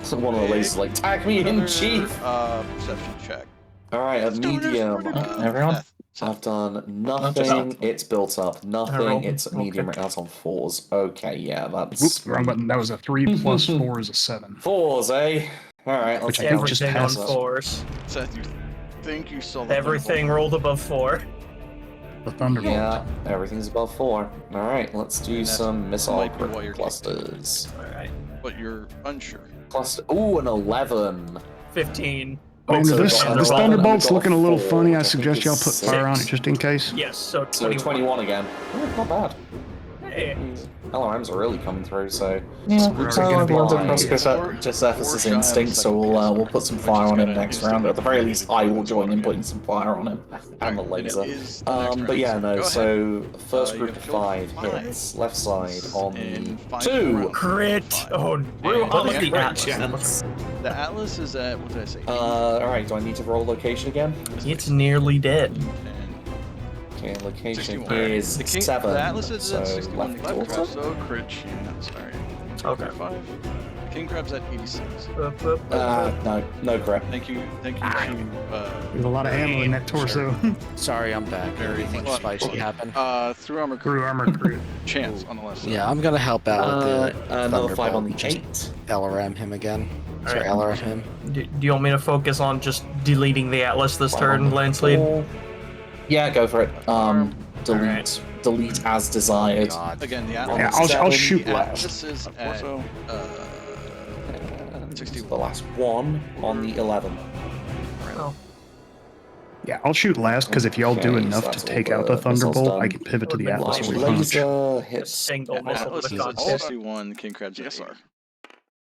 So one of the lasers like, tag me in, chief!
Perception check.
Alright, a medium.
Everyone?
I've done nothing. It's built up. Nothing.
rolled.
It's medium.
Okay.
That's on 4s. Okay, yeah, that's.
Whoops, wrong button. That was a 3 plus 4 is a 7.
4s, eh? Alright, let's
Which I
get
think just
Everything on
passes.
4s.
Seth, you think you saw the
Everything
thunderbolt?
rolled above 4.
The Thunderbolt.
Yeah, everything's above 4. Alright, let's do
that's
some missile
might be why you're
clusters.
Alright.
But you're unsure.
Cluster. Ooh, an 11.
15.
Oh,
So
this
got
this
a 11 and we
Thunderbolt's
got a
looking a little
4,
funny. I
which think
suggest y'all
is
put fire on it
6.
just in case.
Yes, so
So
21.
21 again. Oh, not bad.
Hey.
LRMs are really coming through, so.
Yeah,
we're
so
gonna be
everyone's
fine.
impressed.
Josephus' instinct, so we'll put some fire on him next round. At the very least, I will join in putting some fire on him and the laser. But yeah, no. So first
You
group
have
of
killed
5
5.
hits, left side on
And
the
5
2.
rounds.
Crit! Oh,
And
how about
the
the
Atlas.
Atlas?
The Atlas is at, what did I say?
Alright, do I need to roll location again?
It's nearly dead.
And
Okay, location
61.
is
The King,
7.
The Atlas is
so
at 61
left
left
quarter.
crab, so crit chance. Alright.
Okay.
5. King crab's at 86.
No crap.
Thank you to
There's a lot of ammo in that torso.
Sorry, I'm back.
Very
Everything
much.
spicy happened.
through armor
Through armor crit.
chance on the left side.
Yeah, I'm gonna help out with the
Another 5 on the
Thunderbolt. Just
8.
LRM him again. Sorry,
Alright.
LRM him.
Do you want me to focus on just deleting the Atlas this turn, Lance Lead?
Yeah, go for it. Delete.
Alright.
Delete as desired.
God.
Again, the
Yeah,
Atlas.
I'll
Seven,
shoot
the
last.
Atlas is at
And
61.
the last one on the 11.
Oh.
Yeah, I'll shoot last because if y'all do
Okay,
enough
so
to
that's
take
all
out
the
the
missiles
Thunderbolt,
done.
I can pivot to the
Light
Atlas
Light
with punch.
laser
A
hits.
single missile
Atlas
to
is
the
at
cockpit.
61. King crab's at SR.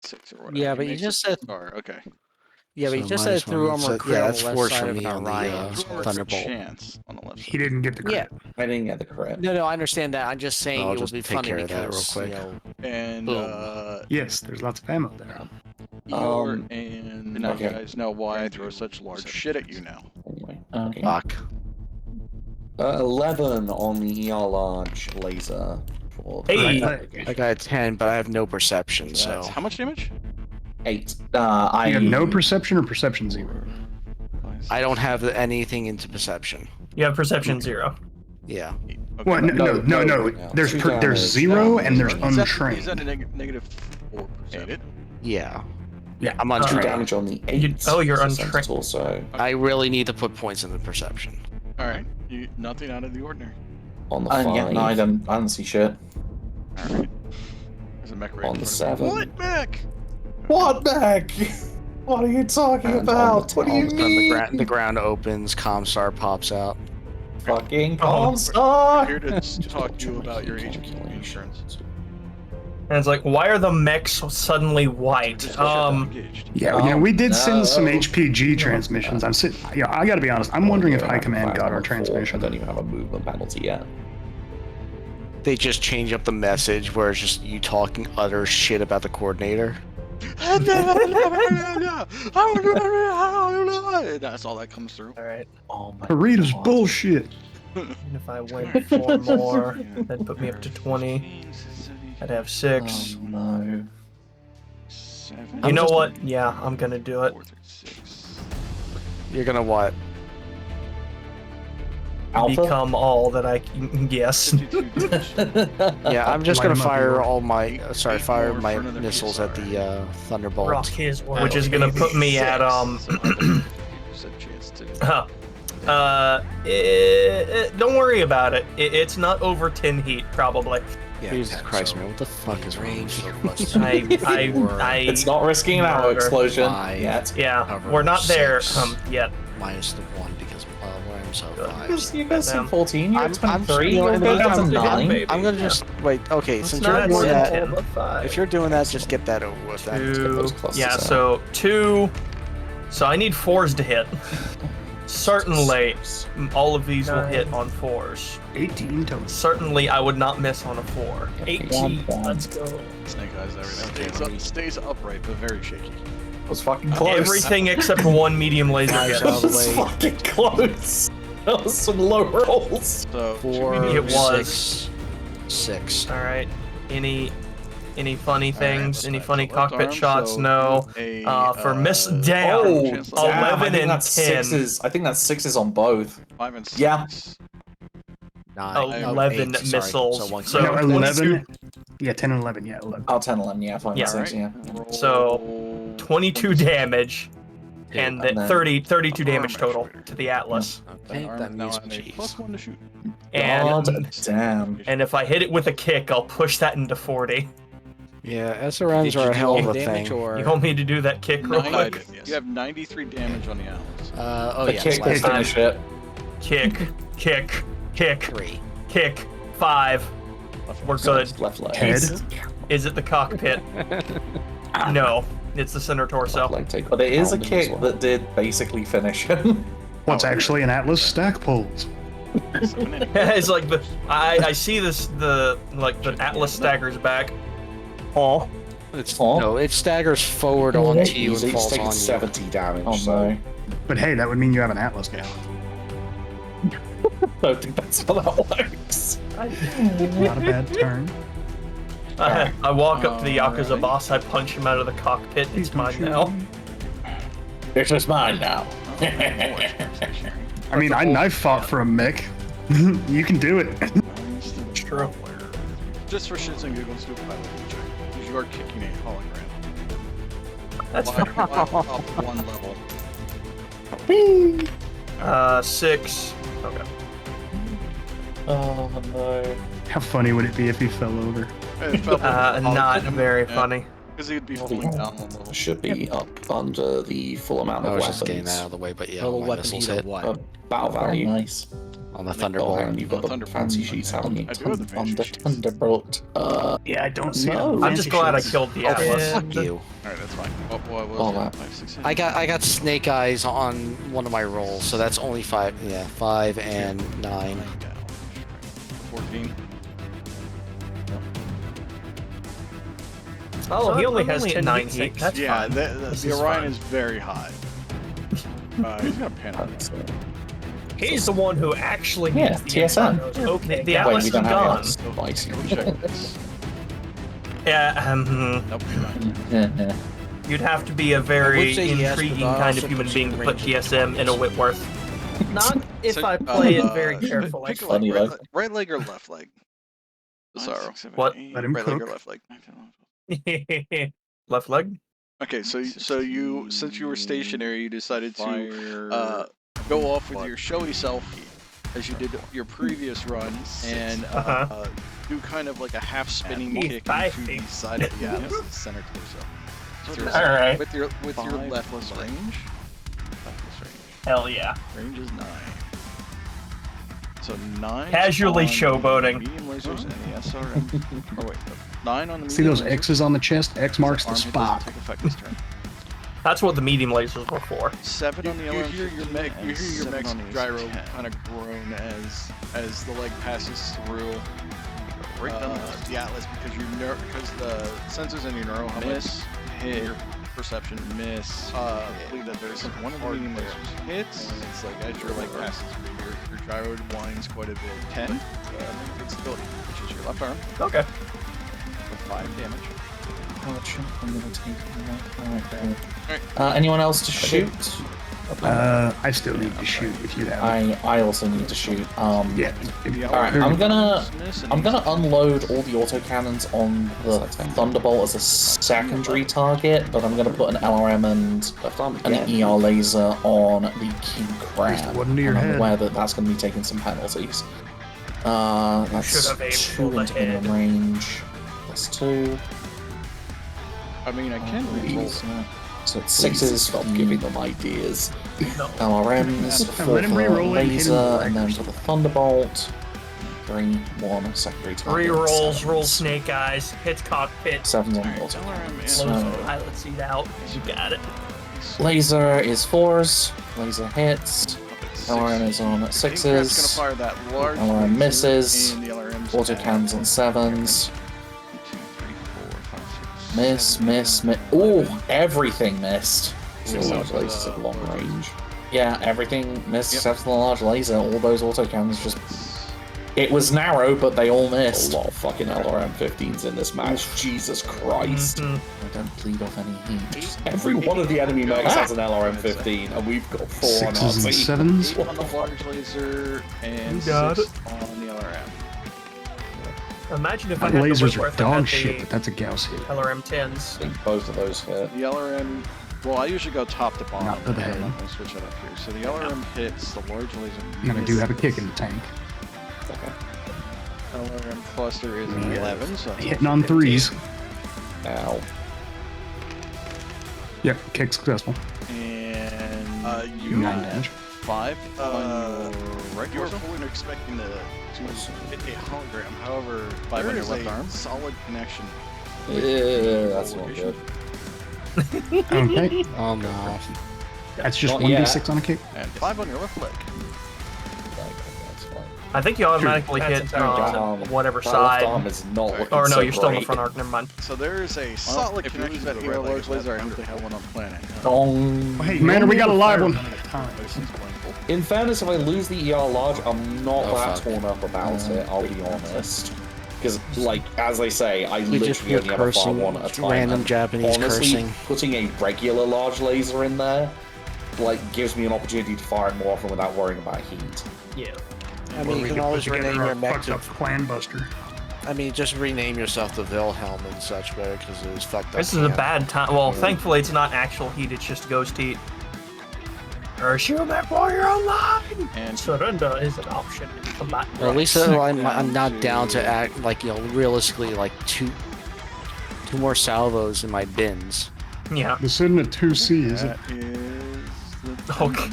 6 or whatever.
Yeah, but you just said
Okay.
yeah, but you So just said
minus
through
one,
armor
so-
crit
yeah,
on
that's
the left
force
side
for
of
me
an
on the,
Orion
Through armor
Thunderbolt.
chance on the left
He
side.
didn't get the crit.
Yeah,
I didn't get the crit.
no, I understand that. I'm just saying
I'll
it
just
would be
take
funny
care of that real
because
quick.
you know,
And
Boom.
Yes, there's lots of ammo there.
Eeyore and now
okay.
you guys know why I throw such large shit at you now.
Anyway.
Okay.
fuck.
11 on the ER large laser. For
Hey!
I got a 10, but I have no perception, so
How much damage?
8.
You have no perception or perception 0?
I don't have anything into perception.
You have perception 0.
Yeah.
Okay.
Well, no. There's
Two
there's
damage,
0 and there's
He's at
untrained.
a negative 4%.
Yeah.
Yeah,
I'm
2
untrained.
damage on the 8.
Oh, you're
so
untrained.
it's also
I really need to put points into perception.
Alright. Nothing out of the ordinary.
on the 5.
Yeah, no, I don't see shit.
Alright. There's a mech right
On
in
the
front of
7.
me. What mech?
What back? What are you talking
And
about? What do you
Then
mean?
the ground opens, Comstar pops out.
Fucking
Oh,
I'm
Comstar!
here to talk to you about your HQ insurance.
And it's like, why are the mechs suddenly white?
Just engaged.
Yeah, we did send some
no.
HPG transmissions. I'm sitting. Yeah, I gotta be honest. I'm wondering if High Command got our
I
transmission.
don't even have a movement penalty yet.
They just change up the message where it's just you talking utter shit about the coordinator.
That's all that comes through.
All right.
Oh my
Burrito's
God.
bullshit.
And if I went 4 more, that'd put me up to 20. I'd have 6.
Oh no.
You know what? Yeah, I'm gonna do it.
You're gonna what?
Alpha?
Become all that I can. Yes.
Yeah, I'm just
Light
gonna
'em up,
fire
Eeyore.
all my fire
more
my
for another
missiles
piece,
at the thunderbolt.
Rock his world.
Which is gonna put me at don't worry about it. It's not over 10 heat probably.
Yeah,
Jesus Christ,
so
man, what the fuck is wrong
range
with you?
plus
It's not risking an arrow explosion
Five.
yet.
Yeah,
Cover
we're not there
6.
yet.
minus the 1 because where I'm so
Good.
5.
You guys
Them.
said 14, you're
I'm-
at
I'm
23,
still
you're
in
good
the-
down to
I'm-
9.
I'm gonna just wait. Okay,
It's
since
not
you're doing
more
that,
than 10, but 5.
if you're doing that, just get that over with. Then.
those
2.
clusters
Yeah,
out.
so 2. So I need 4s to hit. Certainly, all of these will hit on 4s.
18 total.
Certainly, I would not miss on a 4.
18. Let's go.
Snake eyes, everything stays upright, but very shaky.
That was fucking close.
Everything except 1 medium laser
Nice
hit.
out of the
That was
way.
fucking close. That was some low rolls.
So
4,
It was.
6.
All right. Any funny things?
let's
Any
back
funny
to left
cockpit
arm,
shots?
so
No. For miss down.
Oh,
chance
damn, I
11
think
and
that's
10.
6s. I think that's 6s on both.
5 and 6.
Yeah.
11
8, sorry.
missiles.
one
So
No,
22
11. Yeah, 10 and 11. Yeah, 11.
Oh, 10, 11, yeah, 5
Yeah.
and 6, yeah.
So, 22 damage, and
and then-
32 damage total to the Atlas.
Okay, that means
+1
cheese.
to shoot.
And
God damn.
and if I hit it with a kick, I'll push that into 40.
Yeah, SRMs are a hell of a
damage
thing.
or
You want me to do that kick real quick?
You have 93 damage on the Atlas.
oh
The
yeah,
kick
last
to
time.
finish it.
Kick, kick, kick,
3.
kick. 5. We're good.
Left leg.
Head.
Is it the cockpit? No, it's the center torso.
Left leg take. But it is a kick that did basically finish him.
What's actually an Atlas stack pulls?
It's like I see this the Atlas staggers back. Oh,
It's
Oh.
no, it staggers forward onto you and
Each
falls
taking
on you.
70 damage.
Oh
so
no.
But hey, that would mean you have an Atlas now.
I don't think that's how that works.
Not a bad turn.
I walk up to the Yakuza boss. I punch him out of the cockpit. It's mine now.
It's just mine now.
I mean, I fought for a mech. You can do it.
It's true.
Just for shits and giggles, do a pilot check. Because you are kicking a hologram.
That's
Fly
fair.
up 1 level.
6. Okay.
Oh no.
How funny would it be if he fell over?
Not very funny.
Because he'd be falling down 1 level.
Should be up under the full amount
I
of
was
weapons.
just getting that out of the way, but yeah,
Total
all my
weapon
missiles
heat
hit
of what?
Battle value. Nice.
on the
Oh,
thunderbolt.
hang on, you've got the
Thunderbolt.
fancy sheets, haven't you?
I do have the fancy
On the
sheets.
Thunderbolt.
Yeah, I don't see
No.
it.
I'm just glad I killed the
Oh,
Atlas.
fuck you.
Alright, that's fine. Oh, what was
Oh,
it?
wow.
5, 6,
I got snake eyes on one of my rolls, so that's only 5. Yeah, 5 and 9.
14.
Oh, he only has 9 heat. That's
Yeah,
fine.
the Orion is very hot. He's got a pin on it.
He's the one who actually
Yeah,
needs the
TSM.
Infernos. Okay, the
Wait,
Atlas
we
is
don't have
gone.
Atlas. Nice.
Let me check this.
Yeah,
Nope, you're not.
you'd have to be a
I
very
would say yes,
intriguing
but I
kind of
also
human
put
being
you
to
in
put
range of
TSM in a Whitworth.
Not if
So,
I play it very carefully.
Pick a
Funny,
leg,
though.
right leg or left leg? Dusaro.
What?
Let him
Right leg or
cook.
left leg?
Left leg?
Okay, so you since you were stationary, you decided to go off with your showy self as you did your previous run and do kind of like a half spinning kick into the side of the Atlas, the center torso.
All right.
With your left range.
Hell yeah.
Range is 9. So 9.
Casually
on
showboating.
Medium lasers and the SRM. Oh wait, 9 on the medium
See those
lasers.
X's on the chest? X marks the
Arm hit doesn't
spot.
take effect this turn.
That's what the medium lasers were for.
7 on the LM. You hear your mech's gyro kind of groan as the leg passes through the Atlas because the sensors in your neuro helmet hit, your perception miss. I believe that there's one of the medium hits, and it's like as you're like passes through your gyro winds quite a bit. 10, it's still, which is your left arm.
Okay.
For 5 damage.
I'm gonna take that. Anyone else to shoot?
I still need to shoot if you have.
I also need to shoot.
Yeah.
Alright, I'm gonna unload all the autocannons on the Thunderbolt as a secondary target, but I'm gonna put an LRM and an ER laser on the King Crab.
One to your
I'm
head.
aware that that's gonna be taking some penalties. That's 2 into minimum range. Plus 2.
I mean, I can re-roll.
So it's 6s. Stop giving them ideas.
No.
LRMs, 4
Let him
for
re-roll it, hit him
laser,
with
and then for the Thunderbolt. 3, 1, secondary target.
3 rolls,
7s.
roll snake eyes, hits cockpit.
7s on the auto.
Close the pilot seat out. You got it.
Laser is 4s. Laser hits. LRM is on 6s.
Gonna fire that large
LRM misses.
and the LRM's
Autocannons on 7s. Miss. Ooh, everything missed. So large lasers at long range. Yeah, everything missed except for the large laser. All those autocannons just... It was narrow, but they all missed. A lot of fucking LRM-15s in this match. Jesus Christ. I don't bleed off any heat. Every one of the enemy mechs has an LRM-15, and we've got 4 on our
6s and
team.
7s.
8 on the large laser and
You got
6 on the LRM.
Imagine if I had the
Lasers
Whitworth
are dog
and
shit,
had
but that's a Gauss hit.
the LRM 10s.
I think both of those hit.
The LRM, well, I usually go top to bottom.
Not to the head.
I switch it up here. So the LRM hits the large laser.
And I do have a kick in the tank.
LRM cluster is an 11, so
Hitting on 3s.
Ow.
Yep, kick successful.
And you
9 damage.
5 on your right. You were fully expecting to hit a hologram. However, 5 on your left arm. Solid connection.
Yeah, that's not good.
Okay.
Oh no.
That's just
Not
1d6 on a kick.
And 5 on your left leg.
I think you automatically hit whatever
That left arm
side.
is not looking
Or no,
so
you're still in the
great.
front arc. Never mind.
So there is a solid connection that hero large laser. I hope they have one on planet.
Dong.
Hey, Commander, we got a live one.
In fairness, if I lose the ER large, I'm not
Oh,
that
fuck.
torn up about it, I'll be honest. Because, like, as they say, I
We just
literally
hear
only have a far
cursing,
one at a time.
random
and
Japanese
honestly,
cursing.
putting a regular large laser in there, like, gives me an opportunity to fire it more often without worrying about heat.
Yeah.
I mean, you can always rename your mech
fucked
to...
up clan buster.
I mean, just rename yourself to Wilhelm and such, better, because it was fucked up.
This is a bad time. Well, thankfully it's not actual heat, it's just ghost heat. Or shoot that while you're online!
And
surrender is an option. Combat.
Or at least I'm not down to act, like, you know, realistically, like, two more salvos in my bins.
Yeah.
This isn't a 2C, is it?
that is
Okay.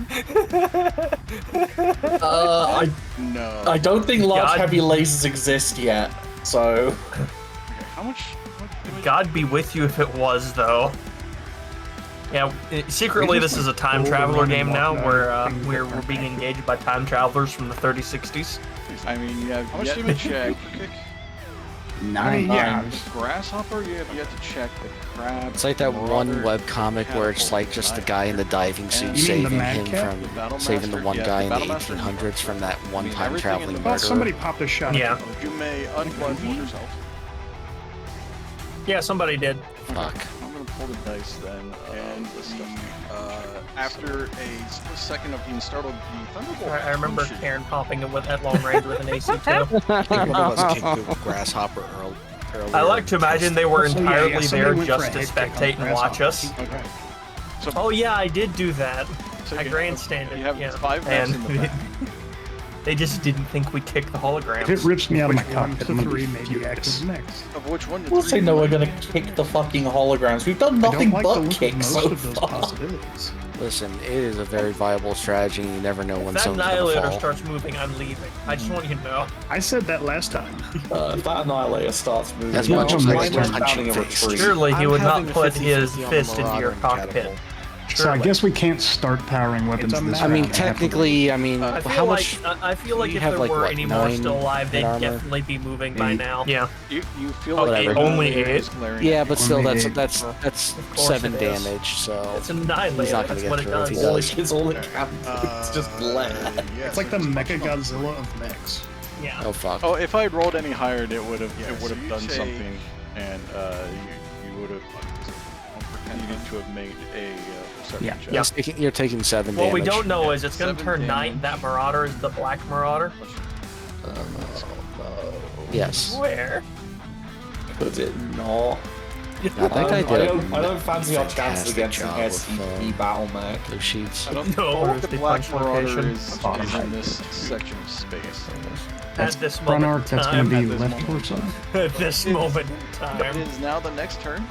no.
I don't think large
God.
heavy lasers exist yet, so...
How much?
God be with you if it was, though. Yeah, secretly this is a time traveler game now, where we're being engaged by time travelers from the 3060s.
I mean, you have yet to check.
9. Yeah.
Grasshopper, you have yet to check the crab.
It's like that one
Marauder,
webcomic where it's like just the guy in the diving suit
You mean the
saving
Mad
him
Cat?
The
from
Battle
saving the
Master,
one
yeah,
guy
the
in the
Battle Master.
1800s from that one
mean,
time
everything
traveling
in the-
Well,
murderer.
somebody popped a shot.
Yeah.
You may unblindfold yourself.
Yeah, somebody did.
Fuck.
I'm gonna pull the dice then, and after a split second of being startled, the Thunderbolt.
I remember
pushes.
Karen popping it with at long range with an AC-2.
I think one of us kicked the grasshopper earlier.
I like to imagine they were
So, yeah,
entirely
somebody
there
went for
just
a
to
head kick on
spectate and watch us.
Okay. So,
Oh yeah, I did do that.
so
I
you
grandstanded.
You have
yeah.
5 reps
and
in the back.
they just didn't think we kicked the holograms.
If it rips me out of my Which one cockpit, to
Oh,
I'm gonna 3 be maybe furious. active next.
Of which one?
We'll say no, we're gonna kick the fucking holograms. We've done nothing
I don't like
but
the look of
kick
most
so
of those
far.
possibilities.
Listen, it is a very viable strategy. You never know when
If that
someone's gonna
annihilator
fall.
starts moving, I'm leaving. I just want you to know.
I said that last time.
If that annihilator starts moving,
As
much
I'm
as I
like
like
planning a
punching face.
retreat.
Surely he
I'm
would not
having a
put
50-50
his
on the
fist into
Marauder
your
and
cockpit.
Catapult.
So I guess we can't start powering weapons this
I mean,
round.
technically, I mean,
I feel
how
like
much?
I feel like
you
if
have,
there
like,
were
what,
any more
9
still alive, they'd
armor?
definitely be moving by
8.
now. Yeah.
You feel
Oh,
like
whatever.
Only
Annihilator
8?
is glaring
Yeah,
at
but
you.
still,
Only
that's
Of course
7
it is.
damage. So
It's an
he's
annihilator.
not gonna
That's
get
what it
through if he
does.
does.
It's all it can do. It's just glare.
Yeah,
It's like the Mecha Godzilla of mechs.
Yeah.
Oh fuck.
Oh, if I had rolled any higher, it would have
so you
done
take-
something, and you would have needed to have made a perception check.
You're taking 7
What
damage.
we don't know is it's going to
7
turn night. That Marauder is the Black Marauder.
Yes.
Where?
Could it not?
No, that guy did
I don't fancy our chances
fantastic
against an
job with,
SCP battle mech.
Blue sheets.
I don't
No,
think the
they
Black
punch
Marauder
location.
is in this section of space.
At this
Front
moment
arc,
in
that's going to
time.
be
At this
left
moment.
torso.
At this moment in
It
time.
is now the next turn.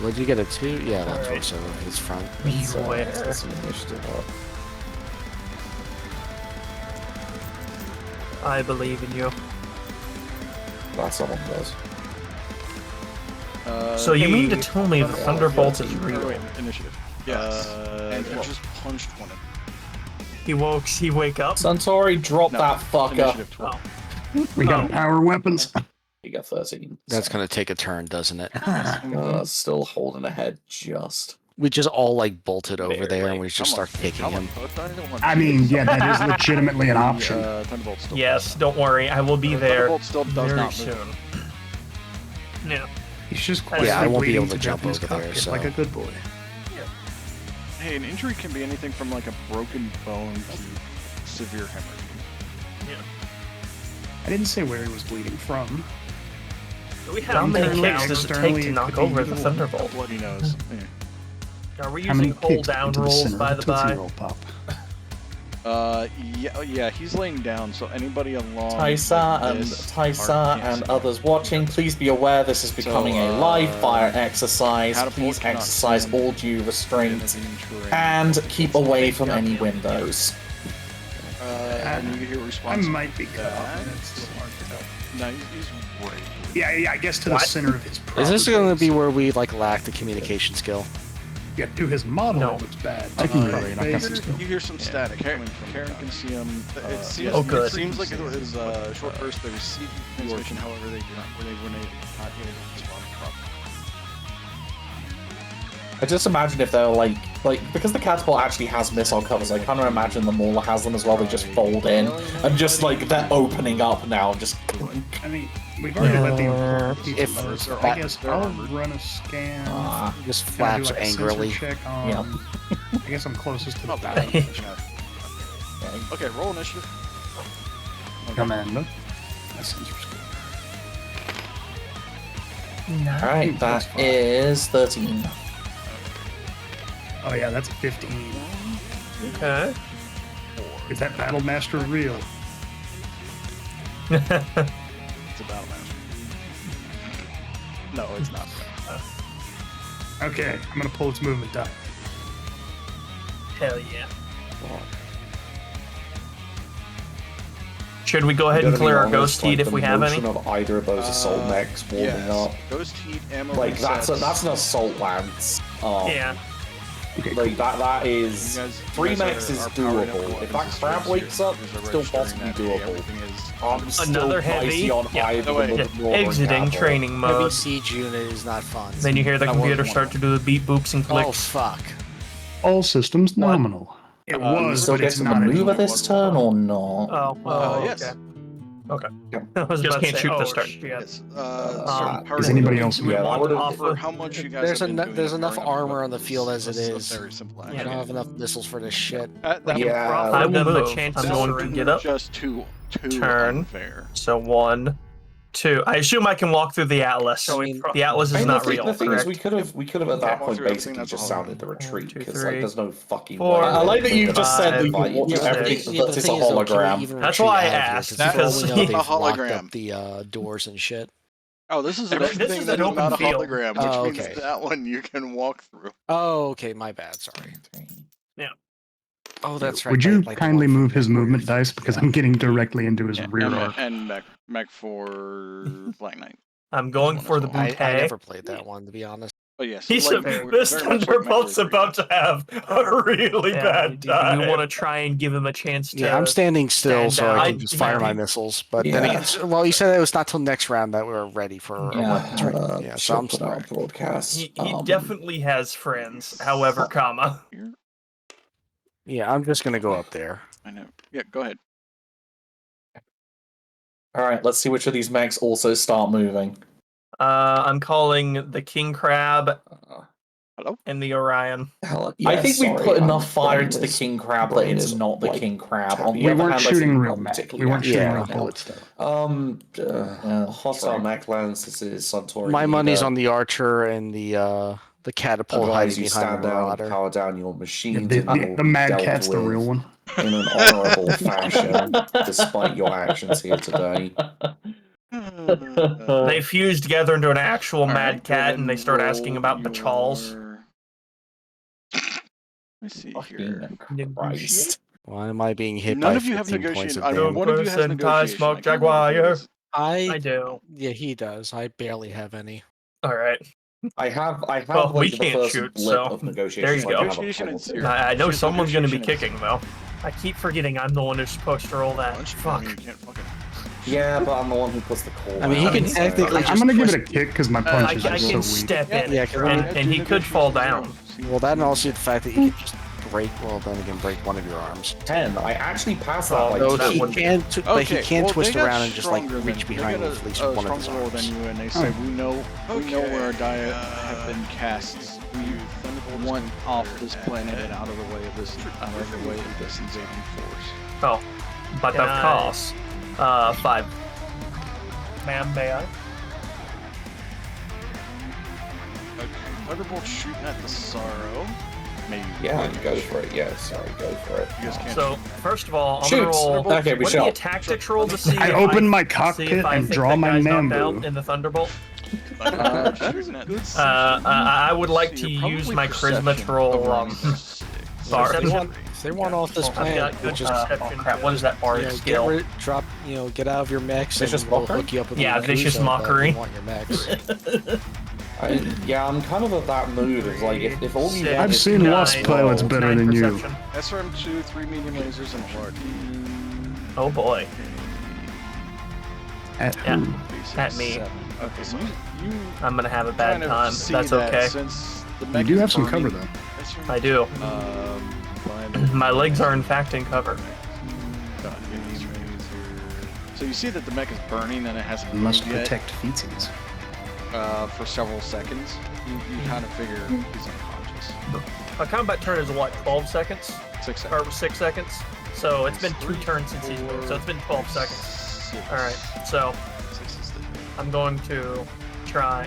Would you get a 2? Yeah, that
Alright.
torso is front.
Beware.
That's an initiative up.
I believe in you.
That's someone does.
So you mean to
Hey,
tell me the Thunderbolt is real?
wait, initiative.
Yes.
And
And
you
he just punched one of them.
He wake up?
Suntory, drop
No,
that fucker.
Initiative 12.
Oh.
We got power weapons.
You got 13.
That's gonna take a turn, doesn't it?
Still holding ahead just.
We just all like bolted over there,
Barely.
and we just start kicking him.
I mean, yeah, that is legitimately an option.
Thunderbolt still
Yes, don't worry. I will be
The
there
Thunderbolt still does
very
not
soon.
move.
Yeah.
He's just
Yeah,
quietly
I won't be
bleeding
able to jump
death in his
over there,
cockpit
so-
like a good boy.
Hey, an injury can be anything from like a broken bone to severe hemorrhage.
I didn't say where he was bleeding from.
We have how many
Internally,
kicks does it take
externally,
to
it
knock
could be
over
either
the
one.
Thunderbolt?
Bloody nose.
Are we
How many
using hold
kicks
down
into the
rolls
center
by
of
the
Tootsie
by?
Roll Pop?
Yeah, he's laying down, so anybody along
Taisa
with
and
this
Taisa
are
and
canceled.
others watching, please be aware this is becoming a live fire exercise.
Catapult
Please
cannot
exercise
stand
all due restraint
in terrain.
and keep away from any windows.
And you hear
I
response.
might be cut off. and it's still hard to tell.
No, he's right.
Yeah, I guess to the center of his.
Is this
proper
going to
base.
be where we like lack the communication skill?
Yeah, to his model,
No.
it looks bad.
I can hear you,
Face-
I got some skill.
You hear some static coming from Karen can see him. It seems,
Oh, good.
It seems like it was short burst. They received transmission, however, they did not. Were they not able to respond properly?
I just imagine if they're like because the catapult actually has missile covers, I kind of imagine the Mauler has them as well. They just fold in and just like they're opening up now. Just
I mean, we've already let the important people
If
know, so
that-
I guess I'll run a scan.
Just
Can I do,
flaps
like, a sensor
angrily.
check on,
Yeah.
I guess I'm closest to the
Oh,
battle.
Okay, roll initiative.
Commander. That sensor's good.
all right, that is 13.
Oh yeah, that's a 15.
Okay.
Is that Battle Master real?
It's a battle master. No, it's not.
Okay, I'm gonna pull its movement die.
Hell yeah. Should we go ahead and clear our ghost heat if we have any?
Of either of those assault mechs warming up.
Ghost heat ammo.
Like that's
resets.
an assault lance.
Yeah.
Okay,
Like that is
You guys-
3
you guys
mechs
are-
is
are powering up
doable.
your
If that
weapons
crab
as
wakes
you're-
up,
as you're
still
registering
possibly
that,
doable.
everything is-
I'm still
Another heavy.
dicey on
Yeah.
either
No, wait.
of
Yeah.
the Mauler and
Exiting
Catapult.
training
Heavy
mode.
siege unit is not fun.
Then you hear the
That was
computer
one
start
of
to do the beep boops and
Oh
clicks.
fuck!
all systems
What?
nominal. It
You
was,
still
but
get
it's
to
not
maneuver
anymore.
this turn or not?
Oh,
yes.
okay. Okay.
Yeah.
I was
Just
about to
can't
say,
shoot
oh,
this turn.
shit.
Yes.
Uh,
power
is anybody
level.
else-
Do we
Yeah,
want
I would've-
to
offer-
offer how much you guys
There's
have been
enough.
doing
There's
it
enough
growing up
armor on the
with
field
this.
as it
This
is.
a very simple
I
action.
don't have enough missiles for this shit.
That
Yeah.
I'm
gonna
gonna
move.
chance
I'm
I'm
going
going to get up.
Just too
Turn.
unfair.
So 1, 2. I assume I can walk through the Atlas.
I mean,
The Atlas is not real,
The thing is,
correct?
we could have at that
Walk
point
through everything
basically
that's
just
all.
sounded the retreat
1, 2,
because
3,
like there's no fucking
4,
way.
I like that
you
you've just said we
can walk
through
everything
Yeah, but
that is a
thing is, though, can we
hologram.
even
That's
retreat
why I
out of here?
asked,
For all
because
we know,
it's a
they've locked
hologram.
up the doors and shit.
Oh, this is
This
another
is
thing
an
that is
open
not a
field.
hologram, which
Oh,
means
okay.
that one you can walk through.
Oh, okay, my bad. Sorry. Oh, that's right.
Would you
like the
kindly
one from
move his
Whitworth.
movement dice because I'm getting directly into his rear
and,
arc.
and mech for Black Knight.
I'm going for the
I
bouquet.
never played that one, to be honest.
But yes,
This
very much like
Thunderbolt's
Metroid
about to have a really bad time. You want to try and give him a chance to...
Yeah, I'm standing still, so I can just fire my
yeah.
missiles. But then again, well, you said it was not till next round that we were ready for weapons, right? Yeah, so I'm sorry.
Broadcast.
He definitely has friends, however, comma.
Yeah, I'm just gonna go up there.
I know. Yeah, go ahead.
Alright, let's see which of these mechs also start moving.
I'm calling the King Crab
Hello?
and the Orion.
I think we put enough fire into the King Crab that it's not the King Crab. On the
We
other
weren't
hand,
shooting
I
real
think
mech. We weren't shooting real
now.
bullets, though.
Hostile mech lens. This is Suntory.
My money's on the Archer and the catapult hiding behind the Marauder.
Power down your machine.
The Mad Cat's the real one.
In an honourable fashion, despite your actions here today.
They fuse together into an actual Mad Cat, and they start asking about Bachals.
Let me see here.
Christ.
Why am I being hit
None
by
of you have
15 points
negotiation.
of damage?
One of you has negotiation.
Smoke
I can't remember
Jaguar.
who it is.
I do.
Yeah, he does. I barely have any.
All right.
I have
Well, we
the
can't
first
shoot,
blip
so
of negotiation.
there you
so
go.
I can have a
Negotiation
penalty.
and zero.
I know
Choose
someone's going to be
negotiation
kicking, though. I keep forgetting I'm the one who's supposed to roll that. Fuck.
You can't fucking...
Yeah, but I'm the one who puts the call.
I mean, he
out,
can
so-
technically
I'm gonna give it a kick because my punches
I
are so
can
weak.
step in,
Yeah,
and he could fall down.
Well, that and also the fact that you can just break. Well, then again, break one of your arms.
10. I actually passed that
Oh,
by
So
that
he
would be-
can, but he can
well,
twist
they got
around and just like
stronger
reach
than-
behind
they
with
got
at least
a
one of his
stronger roll than
arms.
you, and they say we know where our diet have been cast. We want off this planet and out of the way of this invading force.
Oh, but of course. 5. Ma'am, may I?
Okay, Thunderbolt shooting at the Sorrow. Maybe.
Yeah, go for it. Yeah, sorry, go for it.
You guys can't
So, first of all, I'm
Shoot.
going to roll.
Okay, we
What are
shall.
the tactics roll to see
I
if
open my
see if
cockpit
I
and
think
draw
that
my
guy's knocked
Mambu.
out in the Thunderbolt?
shooting at the
I would like to use my charisma to roll. Sorry.
If they want off this
I've
planet,
got good
just
perception. Crap, what is that bard skill?
get out of your mechs
Vicious
and we'll
mockery?
hook you up with
Yeah,
a
vicious
Yakuza,
mockery.
You want your mechs.
Yeah, I'm kind of of that mood. It's like, if all you want
I've
is
seen
to
Wasp
roll-
pilots better than you.
Perception.
SRM2, 3 medium lasers, and a hard.
Oh boy.
At
Yeah.
who?
At me.
Okay, so you
I'm going to have a bad
kind of
time.
see
That's
that
okay.
Since the
You
mech
do
is
have some
burning,
cover, though.
I do.
by the-
My legs are in fact in cover.
God, get these rays here. So you see that the mech is burning and it hasn't
Must
moved yet,
protect feces.
for several seconds. You kind of figure he's unconscious.
A combat turn is what, 12 seconds?
6 seconds.
Or 6 seconds? So it's been 2 turns since he's moved, so it's been 12 seconds.
6.
Alright, so
6 is the...
I'm going to try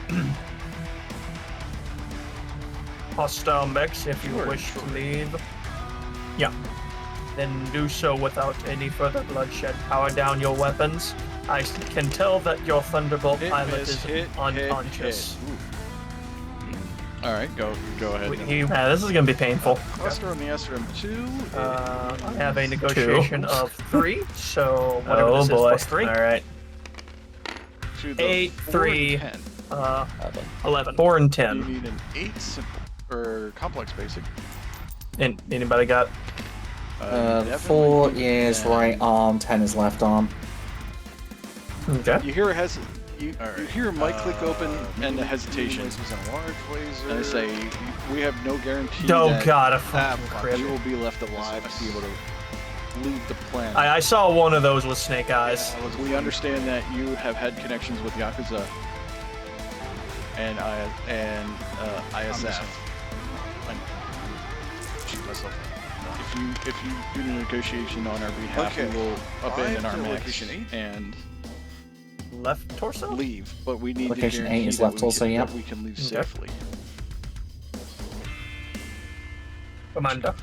hostile mechs if you wish to leave. Yeah. Then do so without any further bloodshed. Power down your weapons. I can tell that your Thunderbolt
Hit,
pilot
miss,
is
hit,
unconscious.
Alright, go ahead.
This is going to be painful.
Cluster on the SRM2.
I have a negotiation of 3, so whatever this is plus 3. Alright. 8, 3, 11. 4 and 10.
You need an 8 simple, or complex basic.
And anybody got?
4 is right arm, 10 is left arm.
Okay.
You hear you hear Mike click open and the hesitation. And I say, we have no guarantee
Oh
that
god, a fucking crit.
you will be left alive to be able to leave the planet.
I saw one of those with snake eyes.
We understand that you have had connections with Yakuza and ISF. Shoot myself. If you do the negotiation on our behalf, we will abandon our mechs and
Left torso?
leave. But we need
Location
to
8 is
guarantee
left
that
torso, yeah.
that we can leave
Okay.
safely.
Commander.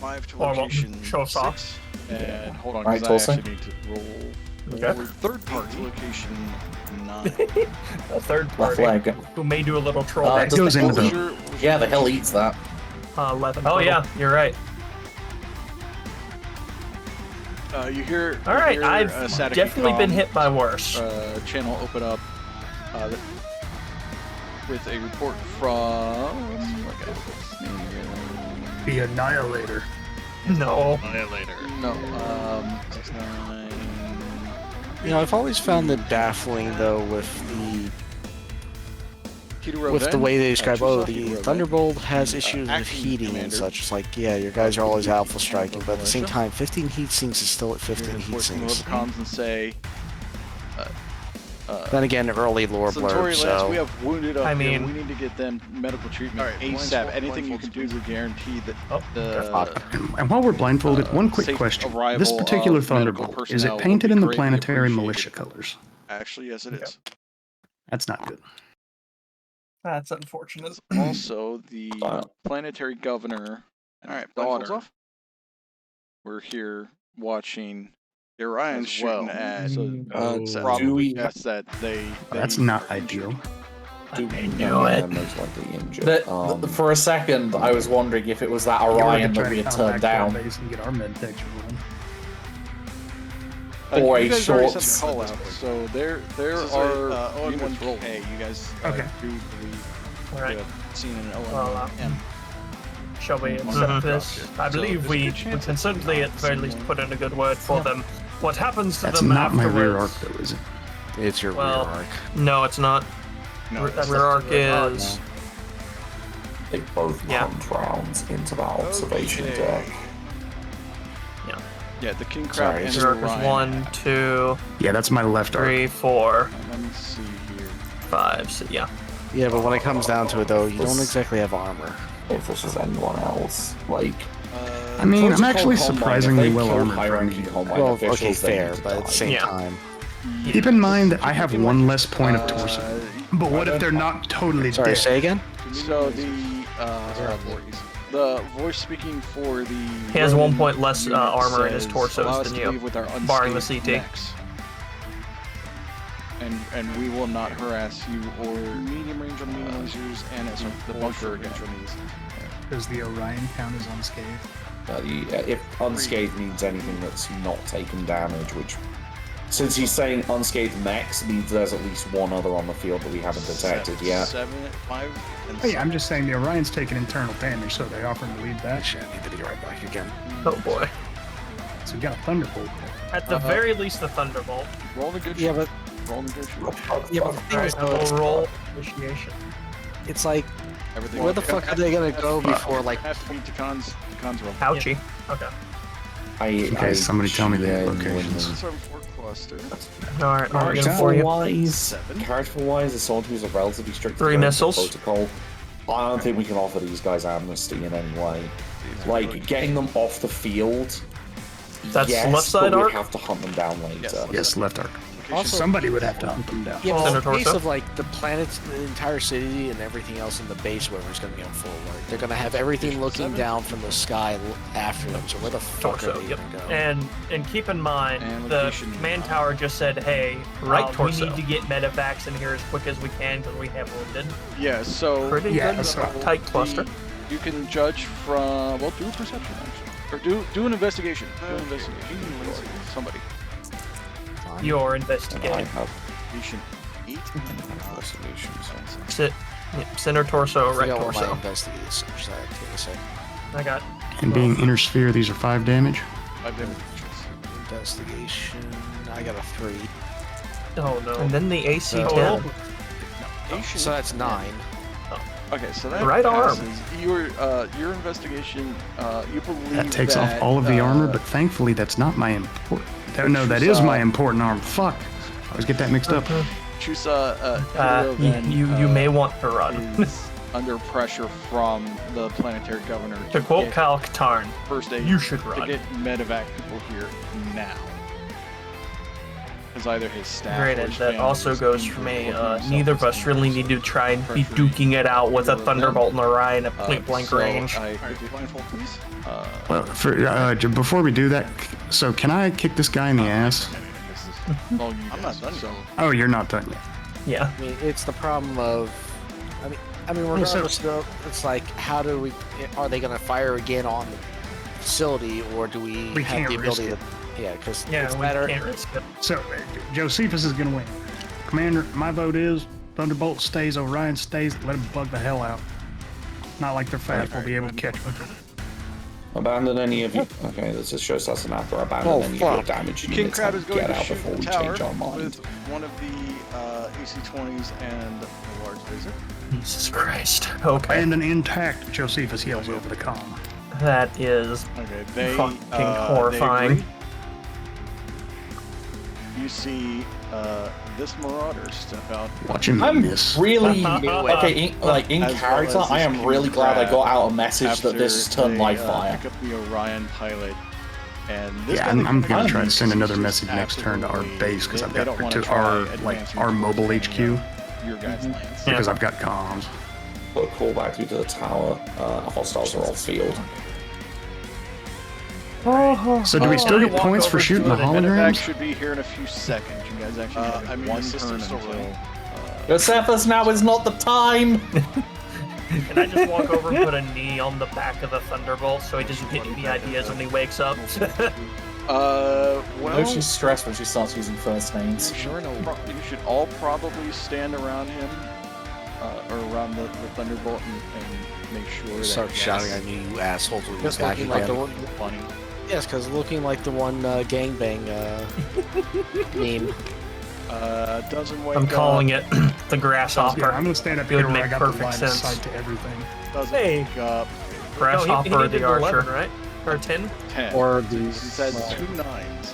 5 to
Or what?
location
Show us
6.
off.
And hold on,
Right,
because I
torso.
actually need to roll
Okay.
for third party location 9.
A third
Left
party
leg.
who may do a little troll.
Uh,
next.
does
goes
the
into
hell
the-
eat- Yeah, the hell eats that.
11. Oh yeah, you're right.
You hear.
All right,
you hear,
I've
static
definitely been
comm,
hit by worse.
Channel open up. with a report from
The Annihilator.
No.
No, 6-9.
You know, I've always found it baffling though with the way they describe, the Thunderbolt has issues with heating and such. It's like, yeah, your guys are always alpha striking, but at the same time, 15 heat sinks is still at 15 heat sinks.
And say,
Then again, early lore blurb,
Suntory Lance,
so...
we have wounded up
I
here.
mean-
We need to get them medical treatment ASAP. Anything you can do to guarantee that
And while we're blindfolded, one quick
safe
question.
arrival
This particular
of medical
Thunderbolt, is it
personnel
painted
would
in
be
the
greatly
planetary
appreciated.
militia colors?
Actually, yes, it is.
That's not good.
That's unfortunate.
Also, the planetary governor and his daughter. We're here watching the Orions shooting at.
do we?
Yes, that they
That's not ideal.
Do
I knew it.
Most likely injured.
For a second, I was wondering if it was that Orion that we had turned down,
Base and get our med techs rolling.
or
you
a
guys already
short.
sent the call out, so there are units rolling.
Hey, you guys
Okay.
do believe
Alright.
you have seen an
Well,
OM.
Shall we accept this? I believe we can certainly at the very least put in a good word for them. What happens to
That's
them
not my
afterwards?
rear arc, though, is it?
It's your
Well,
rear arc.
No, it's not.
No,
That rear arc is...
They both
Yeah.
pumped rounds into that observation deck.
Yeah, the King Crab
Sorry,
and
Rear
the
arc is
Orion.
1, 2,
Yeah, that's my left arc.
3, 4,
Let me see here.
5. So yeah.
Yeah, but when it comes down to it though, you don't exactly have armor.
If this is anyone else, like,
I mean, I'm
Protocol
actually
Combine,
surprisingly
if they
well
kill
armored for
high-ranking
me.
Combine
Well,
officials,
okay,
they
fair,
need to
but at the
die.
same
Yeah.
time...
Keep in mind that I have one less point of torso. But what if they're not totally
Sorry,
dead?
say again?
So the voice speaking for the
He has 1
Ronin
point less
unit
armor in his
says,
torsos
"Allow us
than
to
you,
leave with our
barring the
unscathed
CT."
necks. And we will not harass you or medium range or medium lasers and as the bunker again.
Does the Orion count as unscathed?
If unscathed means anything that's not taken damage, which, since he's saying unscathed next, means there's at least one other on the field that we haven't detected yet.
7, 5, and
Hey, I'm just saying the Orion's taking internal damage, so they offer to lead that.
Shit, I need to be right back again.
Oh boy.
So we got a Thunderbolt.
At the very least, the Thunderbolt.
roll the good
Yeah,
shot.
but
Roll the good shot.
yeah, but the thing is, though,
We'll roll initiation.
it's like,
Everything
where the fuck are they gonna go before like?
Have to beat Takan's roll.
Ouchie. Okay.
Okay, somebody tell me the
yeah,
locations.
Let's start with cluster.
Alright, I'll get them for you.
Character-wise, as someone who's a relatively strict
3
adherent to
missiles.
protocol, I don't think we can offer these guys amnesty in any way. Like, getting them off the field,
That's
yes,
left side
but
arc?
we'd have to hunt them down later.
Yes, left arc.
Also,
Somebody would have to hunt them down.
yeah, but
Center
in the case
torso.
of like the planets, the entire city, and everything else in the base, whatever's gonna be on full alert. They're gonna have everything looking down from the sky after them. So where the fuck are
Torso,
they
yep.
gonna go?
And keep in mind,
And
the
location.
command tower just said, hey,
Right
we
torso.
need to get medevacs in here as quick as we can because we have wounded.
Yeah, so
Pretty
Yeah,
good,
so-
tight cluster.
You can judge from do a perception actually, or do an investigation. Do an investigation. Somebody.
You're
And I
investigating.
have
Investigation 8.
Sit, center torso,
I
right
forgot what my
torso.
investigation is. Sorry, I can't say.
I got
And being inner sphere, these are 5 damage.
5 damage.
Investigation. I got a 3.
oh no. And then the AC
So-
10.
So that's 9.
Okay, so that
Right arm.
passes. Your investigation. You believe
That takes
that,
off all of the armor, but thankfully that's not my important. No, that is my important armor. Fuck. I always get that mixed up.
Chusa, Hero then,
you may want to run.
is under pressure from the planetary governor
To quote
get
Kyle Katarn,
first aid
you should
to
run.
get medevac people here now. Because either his staff or
Granted,
his
that
family
also
is
goes
injured
for me.
or himself
Neither
is
of us really
injured,
need to try and be
pressuring
duking it out with a
either of them.
Thunderbolt and Orion at point blank
so
range.
I could do blindfold, please.
Well, before we do that, so can I kick this guy in the ass?
I'm not done. So
Oh, you're not done yet.
Yeah.
I mean, it's the problem of. I mean, regardless, though, it's like, how do we? Are they gonna fire again on the facility, or do we
We
have
can't
the
risk
ability to? Yeah, because
Yeah,
it's
we
better.
can't risk it.
So, Josephus is going to win. Commander, my vote is Thunderbolt stays, Orion stays, let him bug the hell out. Not like they're fast, we'll be able to catch them.
Abandon any of you. Okay, this just shows us an after. Abandon any of your damage
King
units
Crab is
and
going
get
to
out
shoot
before
the
we
tower
change our mind.
with one of the AC-20s and a large laser.
Jesus Christ. Okay.
And an intact Josephus yells over the comm.
That is
Okay, they
fucking
they
horrifying.
agree. You see this Marauder step out.
Watch him
I'm
miss.
really okay. In
As
character,
well as
I
this
am
King
really glad I
Crab
got out a message that this
after
turned
they,
live fire.
Pick up the Orion pilot, and this
Yeah, I'm gonna try to send another message next turn to our base because I've got to our mobile HQ
your guys' lands.
because I've got comms.
Put a call back through to the tower. Hostiles are off field.
So do we still get points for shooting the
Medevac
holograms?
should be here in a few seconds. You guys actually have one turn until.
Josephus, now is not the time!
Can I just walk over and put a knee on the back of the Thunderbolt so he doesn't get any ideas when he wakes up?
Well,
I know she's stressed when she starts using first names.
you should all probably stand around him, or around the Thunderbolt and make sure that.
Start shouting at me, you assholes, when
Just
you're back
looking like the
again.
one. Funny.
Yes, because looking like the one gangbang meme.
Doesn't wake
I'm calling
up.
it the grasshopper.
Yeah, I'm gonna stand up
It would
here where I
make
got the
perfect
line of
sense.
sight to everything.
Doesn't
Hey.
wake up.
Grasshopper
did
the archer.
11, right? Or 10?
10.
Or
He
the
said 2 9s.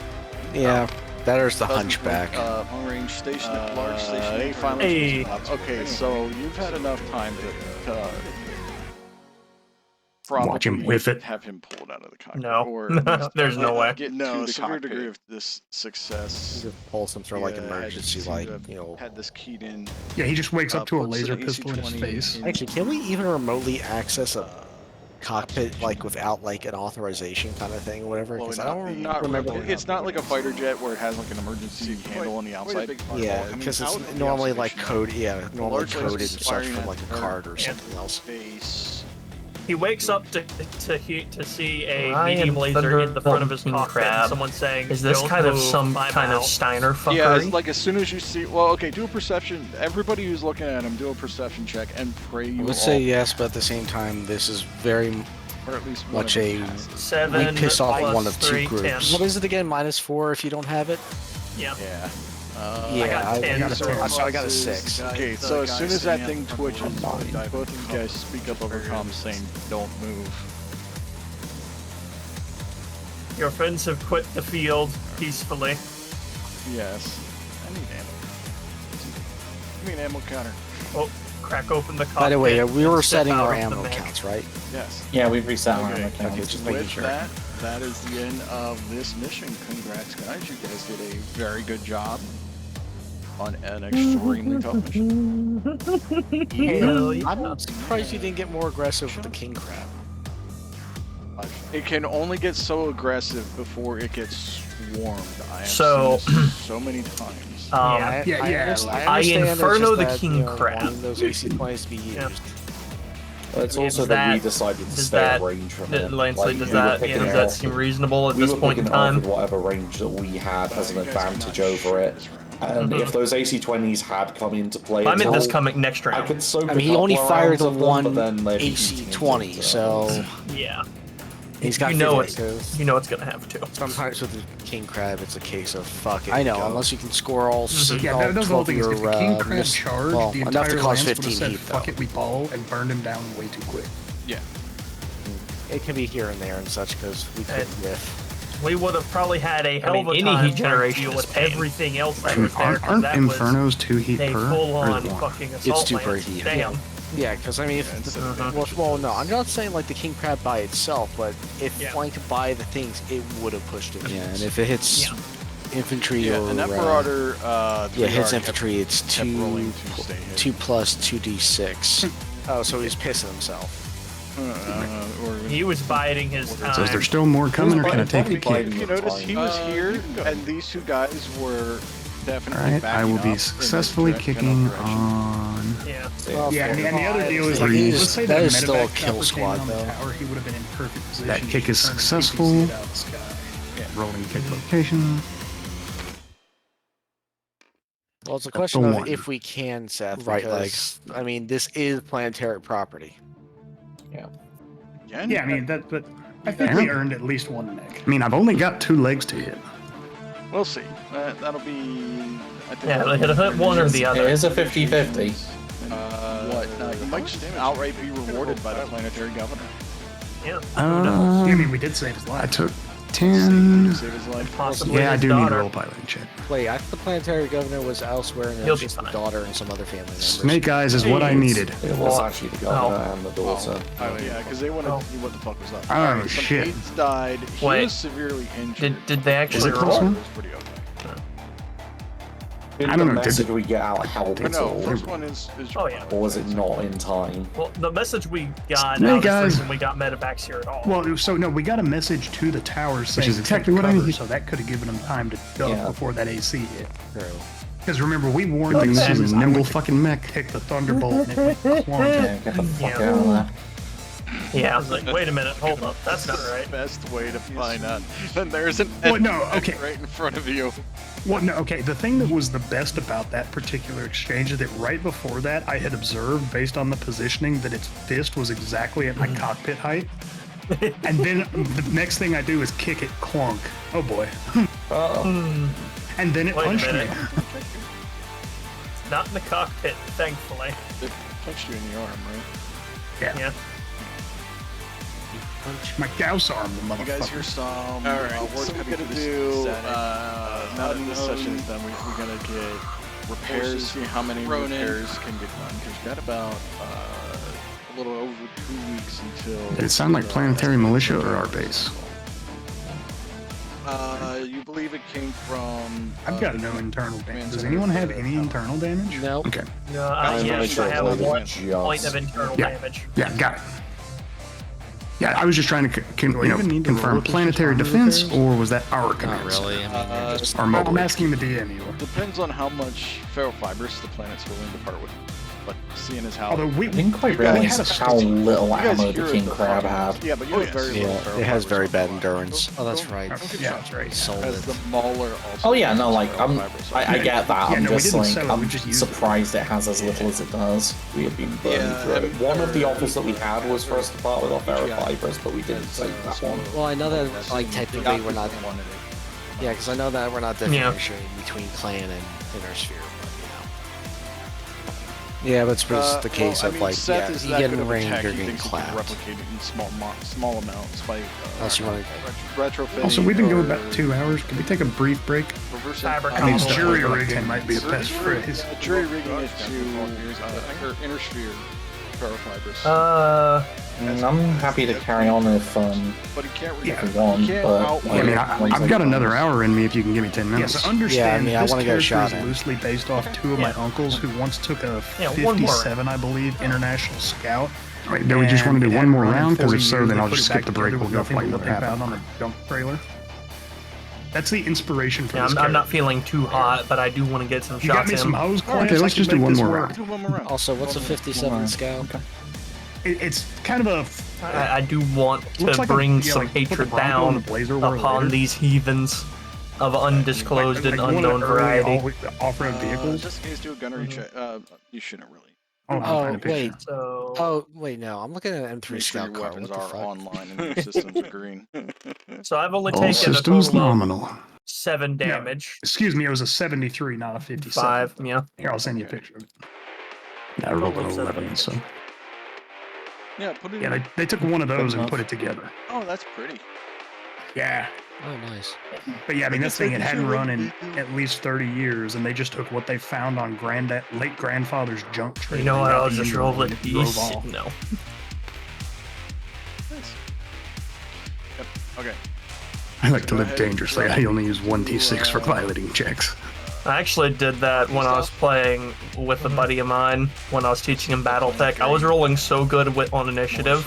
yeah, there's the
Doesn't
hunchback.
Long range station, large station. They finally. Okay, so you've had enough time to
Watch him
probably
whiff it.
have him pulled out of the cockpit.
No.
Or
There's no way.
Get
No,
to the
severe
cockpit.
degree
of this success.
Pull some sort of like
Yeah,
emergency,
seem to
like
have
you know.
Had this keyed in.
Yeah, he just wakes up to a
puts
laser
an
pistol in his
AC-20
face.
in-
Actually, can we even remotely access a cockpit like without like an authorization kind of thing or whatever?
Well,
Because I don't
not
remember.
really. It's not like a fighter jet where it has like an emergency handle on the outside.
Yeah, because it's normally like code. Yeah, normally
Large laser
coded such
firing
from
at
like a
her
card or something else.
Face.
He wakes up to see a
Ryan
medium laser in the front of his
Thunderbolt
cockpit.
Crab.
And someone saying,
Is this
"Don't
kind of
move,
some
I'm
kind of
out."
Steiner fuckery?
Yeah, it's like as soon as you see, well, okay, do a perception. Everybody who's looking at him, do a perception check and pray you.
I would
all
say yes,
pass.
but at the same time, this is very
Or at least one
much
of
a.
them passes.
7
We piss off
plus
one of
3,
two groups.
10.
What is it again? -4 if you don't have it.
Yeah.
Yeah.
Yeah,
got 10,
I
so
got a 6.
Okay, so as soon as that thing twitches, both of you guys speak up over comms saying, "Don't move."
Your friends have quit the field peacefully.
Yes. I need ammo. Give me an ammo counter.
Oh, crack open the cockpit.
By the way, we were
and step
setting
out
our
of the
ammo
mech.
counts, right?
Yes.
Yeah, we've reset our
Okay,
account.
okay, just making
With
sure.
that is the end of this mission. Congrats, guys. You guys did a very good job on an extremely tough mission.
Hell yeah.
I'm surprised you didn't get more aggressive with the king crab.
It can only get so aggressive before it gets swarmed. I have
So-
seen this so many times.
Yeah.
Yeah, yeah.
I understand it's
Inferno
just
the
that,
king
you know,
crab.
wanting those AC-20s to be used.
Yeah.
It's also
Is
that we
that-
decided to
does
stay at
that-
range from it.
Lansley, does
we were
that
picking it
does that
off
seem
with-
reasonable at
we
this
were
point in
picking it off
time?
with whatever range that we had as an advantage over it. And if those AC-20s had come into play,
I'm in
until-
this coming next
I
round.
could soak
I mean, he
a
only
couple
fired
rounds
the
of them,
one
but then they'd be
AC-20,
eating into
so
Yeah.
he's got
You know
physics, so
You know it's gonna have to.
sometimes with the king crab, it's a case of fuck it. I know, unless you can score all,
Yeah,
all
that was the
12
whole thing. Is
of
if
your
the king crab
miss-
charged,
well,
the
enough to
entire
cause
lance would have
15
said,
heat,
"Fuck
though.
it, we ball," and burned him down way too quick.
Yeah.
It can be here and there and such because we couldn't whiff.
We would have probably had a hell of a
any
time
heat generation
deal
is
with
pain.
everything else that was there. 'cause
Aren't
that was
Infernos 2 heat
a
per? Or
full-on
is it 1?
fucking assault
It's 2 per
lance.
heat.
Damn.
Yeah, because I mean, if, well, no, I'm not saying like the king crab by itself, but if
Yeah.
flanked by the things, it would have pushed it. Yeah, and if it hits infantry
Yeah,
or
and that Marauder,
yeah, hits
3R
infantry, it's
kept rolling to stay hidden.
2 plus 2d6. Oh, so he's pissing himself.
He was biding his time.
So is there still more coming, or can I take a
Probably
kick?
If you notice, he was here, and these two guys were definitely
Alright,
backing
I will
up
be
in the
successfully
general
kicking
direction.
on.
Yeah.
Yeah, and the other deal is like,
That
let's say
that
that
is still a
medevac
kill
chopper
squad,
came on the
though.
tower, he would have been in perfect position. That
to
kick is
turn and
successful.
PPC
it out of the sky. Rolling kick location.
Well, it's a question of
one.
if we can, Seth.
Right
because, I mean, this is planetary property.
Again?
Yeah, I mean but I think we earned at least one neck. I mean, I've only got 2 legs to hit.
We'll see. That'll be. I think
Yeah, it'll hit one or the other.
It is a 50-50.
What? You might just outright be rewarded by the planetary governor.
Yeah.
Yeah, I mean, we did save his life. I took
Save
10.
his life.
Possibly
Yeah, I
his
do need a
daughter.
roll piloting check.
Wait, I thought the planetary governor was elsewhere, and it
He'll
was
be
just the
fine.
daughter and some other family members.
Snake Eyes is what I needed.
It was actually the governor and the daughter.
Oh, yeah, because they want to see what the fuck was up.
Oh,
Alright, some
shit.
aides died. He
Wait.
was severely injured.
Did they actually
it close
roll?
one?
It was pretty okay.
Did
I don't
the
know, did
message
it-
we get out help
But
at
no,
all?
first one is
Oh, yeah.
Or was it not in time?
Well, the message we got
Hey,
now is the
guys.
reason we got medevacs here at all.
Well, so no, we got a message to the tower saying
is exactly what I
cover,
need.
so that could have given them time to duck
Yeah.
before that AC hit.
True.
Because remember, we warned
Good thing
them
this is a
I
nimble
went to
fucking mech.
pick the Thunderbolt and it went clunk.
Yeah, get the fuck
Yeah.
out of there.
Yeah, I was like, wait a minute, hold up, that's not right.
Best way to find out. And there's an
Well, no, okay.
right in front of you.
Well, no, okay. The thing that was the best about that particular exchange is that right before that, I had observed, based on the positioning, that its fist was exactly at my cockpit height. And then the next thing I do is kick it clunk. Oh boy.
Oh,
And then it
Wait a
punched me.
minute. Not in the cockpit, thankfully.
It punched you in the arm, right?
Yeah.
Yeah.
My Gauss arm, the
You guys
motherfucker.
hear some
Alright,
words
so we're
coming
gonna
through this
do,
static. Now that this session is done, we're gonna get repairs, see how many
Ronin.
repairs can get done. Because we've got about a little over 2 weeks until...
Did it sound like planetary militia or our base?
You believe it came from...
I've got no internal damage. Does anyone have any internal damage?
No.
Okay.
No,
I'm
yes,
really sure
I
it's
have
only
one
just-
point of internal
Yeah.
damage.
Yeah, got it. Yeah, I was just trying to
Do I even need to roll
confirm
if it's
planetary
just
defense,
repairs?
or was that our
Not
command
really.
center?
I mean, you're just
Or mobile?
I'm asking the DM, Eeyore.
Depends on how much ferrofibrous the planet's willing to part with. But seeing as how...
Although we
I didn't quite
You guys
realize
had a
how
specific-
little
you guys
ammo
hear
the
it,
king
the
crab
fucking-
had.
Yeah, but you have very
Yeah,
little
it has
ferrofibrous
very
on
bad
the
endurance.
line.
Oh, that's right.
yeah,
That's right.
As
Sold
the
it.
Mauler also...
Oh yeah, no, like
has
I
ferrofibrous.
get that.
Yeah,
I'm
no, we
just
didn't
like
sell it, we
I'm
just used it.
surprised it has as little as it does. We have been burning
Yeah,
through it.
and-
One of the offers that we had was for us to part with our ferrofibers, but we didn't take that one.
Well, I know that, like, technically we're not...
Wanted it.
Yeah, because I know that we're not differentiating between clan and inner sphere, but, yeah, but it's just the case of, like,
Seth
yeah,
is
you
that
get
good
in
of a
range,
tech,
you're
he
getting
thinks he can
clapped.
replicate it in small amounts by
Unless you want
retrofitting.
Also, we've been going
or
about 2 hours. Can we take a brief break?
reverse
Fabric
I mean,
Oh,
jury rigging might be a best phrase.
Jury rigging it to inner sphere ferrofibrous.
I'm happy to carry on if
But he can't really.
Yeah.
we want,
He can't
but
outweigh
I mean,
once
I've got another hour in me if you can give me 10 minutes.
Yeah, I
understand
mean, I
this
wanna get a
character
shot
is
in.
loosely based off 2 of my uncles who once took a
Yeah, one more.
57, I believe, international scout.
Wait, do we just want to do one more round? Because if so,
then
then I'll just skip the break. We'll go fight
what
another
they
half
found on
hour.
the jump trailer. That's the inspiration for
Yeah,
this
I'm not
character.
feeling too hot, but I do want to get some
You got
shots
me some
in.
hose
Okay,
clamps?
let's
I
just
can
do
make
one
this
more
work.
round.
Do one more round.
Also, what's a 57 scale?
It's kind of a...
I do want
looks
to
like a-
bring
yeah,
some
like, put the
hatred
Bronco
down
and the Blazer were
upon
later.
these heathens of undisclosed and
Like, you want
unknown
an early
variety.
off-road vehicles?
Just in case do a gunnery check. You shouldn't really.
Oh, I'll
Oh,
find a picture.
wait.
So
Oh, wait, no. I'm looking at an M3
Make sure
scout
your
car.
weapons
What the
are
fuck?
online and your systems are green.
so I've only
All
taken a
systems
total of
nominal.
7 damage.
Excuse me, it was a 73, not a 57.
5, yeah.
Here, I'll send you a picture of it.
Yeah, I rolled
Total
an
of
11, so.
Yeah, put it.
Yeah,
in.
they took one of those and
enough.
put it together.
Oh, that's pretty.
Yeah.
Oh, nice.
But yeah, I mean, that thing, it hadn't run in at least 30 years, and they just took what they found on late grandfather's junk trailer.
You know what?
and got
I'll
the
just
engine
roll
running
it
and drove
east.
off.
No.
Nice. Yep. Okay.
I like to
Go
live
ahead.
dangerously. I only use 1d6 for piloting checks.
I actually did that when I was playing with a buddy of mine when I was teaching him BattleTech. I was rolling so good on initiative,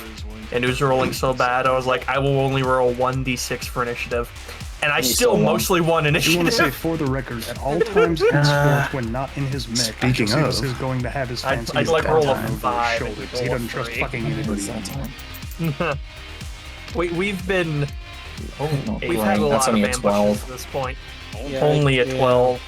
and he was rolling so bad. I was like, I will only roll 1d6 for initiative, and I still mostly won
I do want to say,
initiative.
for the record, at all times henceforth, when not in his mech,
Speaking
Josephus
of-
is going to have his
I'd
fancy
like roll a
down over his
5
shoulder,
and
'cause he
roll a
doesn't trust
3.
fucking anybody anymore.
We've been
Not
we've had a
great. That's
lot of
only a
ambushes
12.
at this point.
Yeah,
Only a
yeah.
12.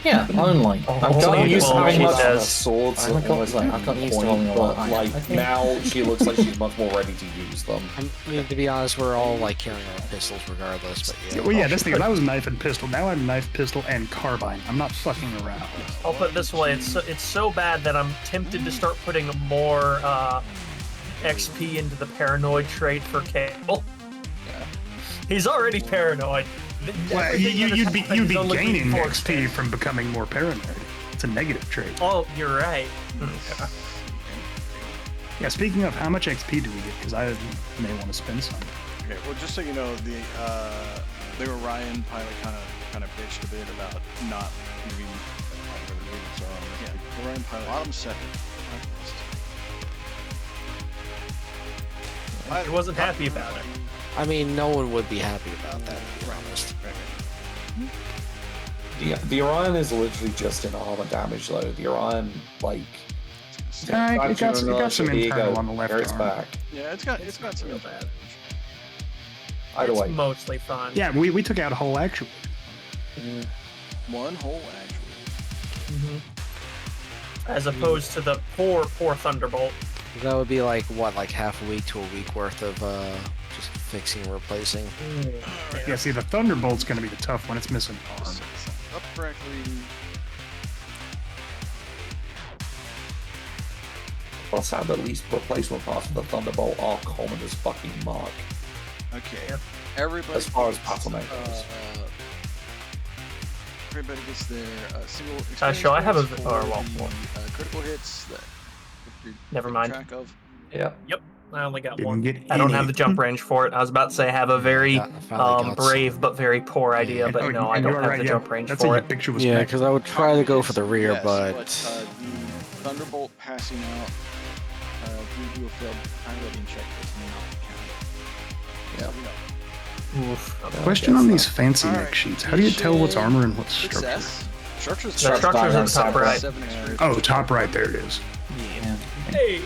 Yeah, only.
Oh,
I'm not used to
well,
having
she
much
says-
swords. I'm almost like I've got coin, but like now she looks like she's much more ready to use them.
I mean, to be honest, we're all like carrying our pistols regardless. But yeah.
Well, yeah, that's the thing. I was knife and pistol. Now I'm knife, pistol, and carbine. I'm not fucking around.
I'll put it this way: it's so bad that I'm tempted to start putting more XP into the paranoid trait for Kale. He's already paranoid.
Well,
Everything that
you'd
has
be
happened is only
gaining
reinforced
XP
it.
from becoming more paranoid. It's a negative trait.
Oh, you're right.
Yeah. Speaking of, how much XP do we get? Because I may want to spend some.
Okay, well, just so you know, the Orion pilot kind of bitched a bit about not moving. So yeah, the Orion pilot, bottom 7.
He wasn't happy about it.
I mean, no one would be happy about that, to be honest.
The Orion is literally just an armor damage though. The Orion, like,
It got some internal on the left
it's
arm.
back.
Yeah, it's got some
real bad.
Either
It's
way,
mostly fun.
Yeah, we took out a whole actual.
one whole actually.
As opposed to the poor Thunderbolt.
That would be like what, like half a week to a week worth of just fixing and replacing.
Yeah, see, the Thunderbolt's going to be the tough one. It's missing an arm.
Up correctly.
plus have at least replacement parts for the Thunderbolt are common as fucking mark.
Okay. Everybody.
As far as battle mode goes.
Everybody gets their single.
Sure, I have a-
experience
or,
for
well,
the,
one.
critical hits that. you're
Never
keeping
mind.
Track of.
Yeah.
Yep, I only got
Didn't
one.
get
I don't
any.
have the jump range for it. I was about to say I have a very
Yeah, I finally got
brave but very poor idea,
Yeah.
but no, I
And
don't
you're
have
right,
the
yeah.
jump range
That's
for
what
it.
your picture was.
Yeah,
back.
because I would try to go for the rear,
Yes,
but
the Thunderbolt passing out due to a failed piloting check does not count.
Yeah.
Oof.
Question on these fancy
All
mech
right.
sheets. How do you tell what's armor and what's structure?
Success. Structure's
The structure's at the top right.
7 experience.
Oh, top right, there it is.
Yeah.
Hey!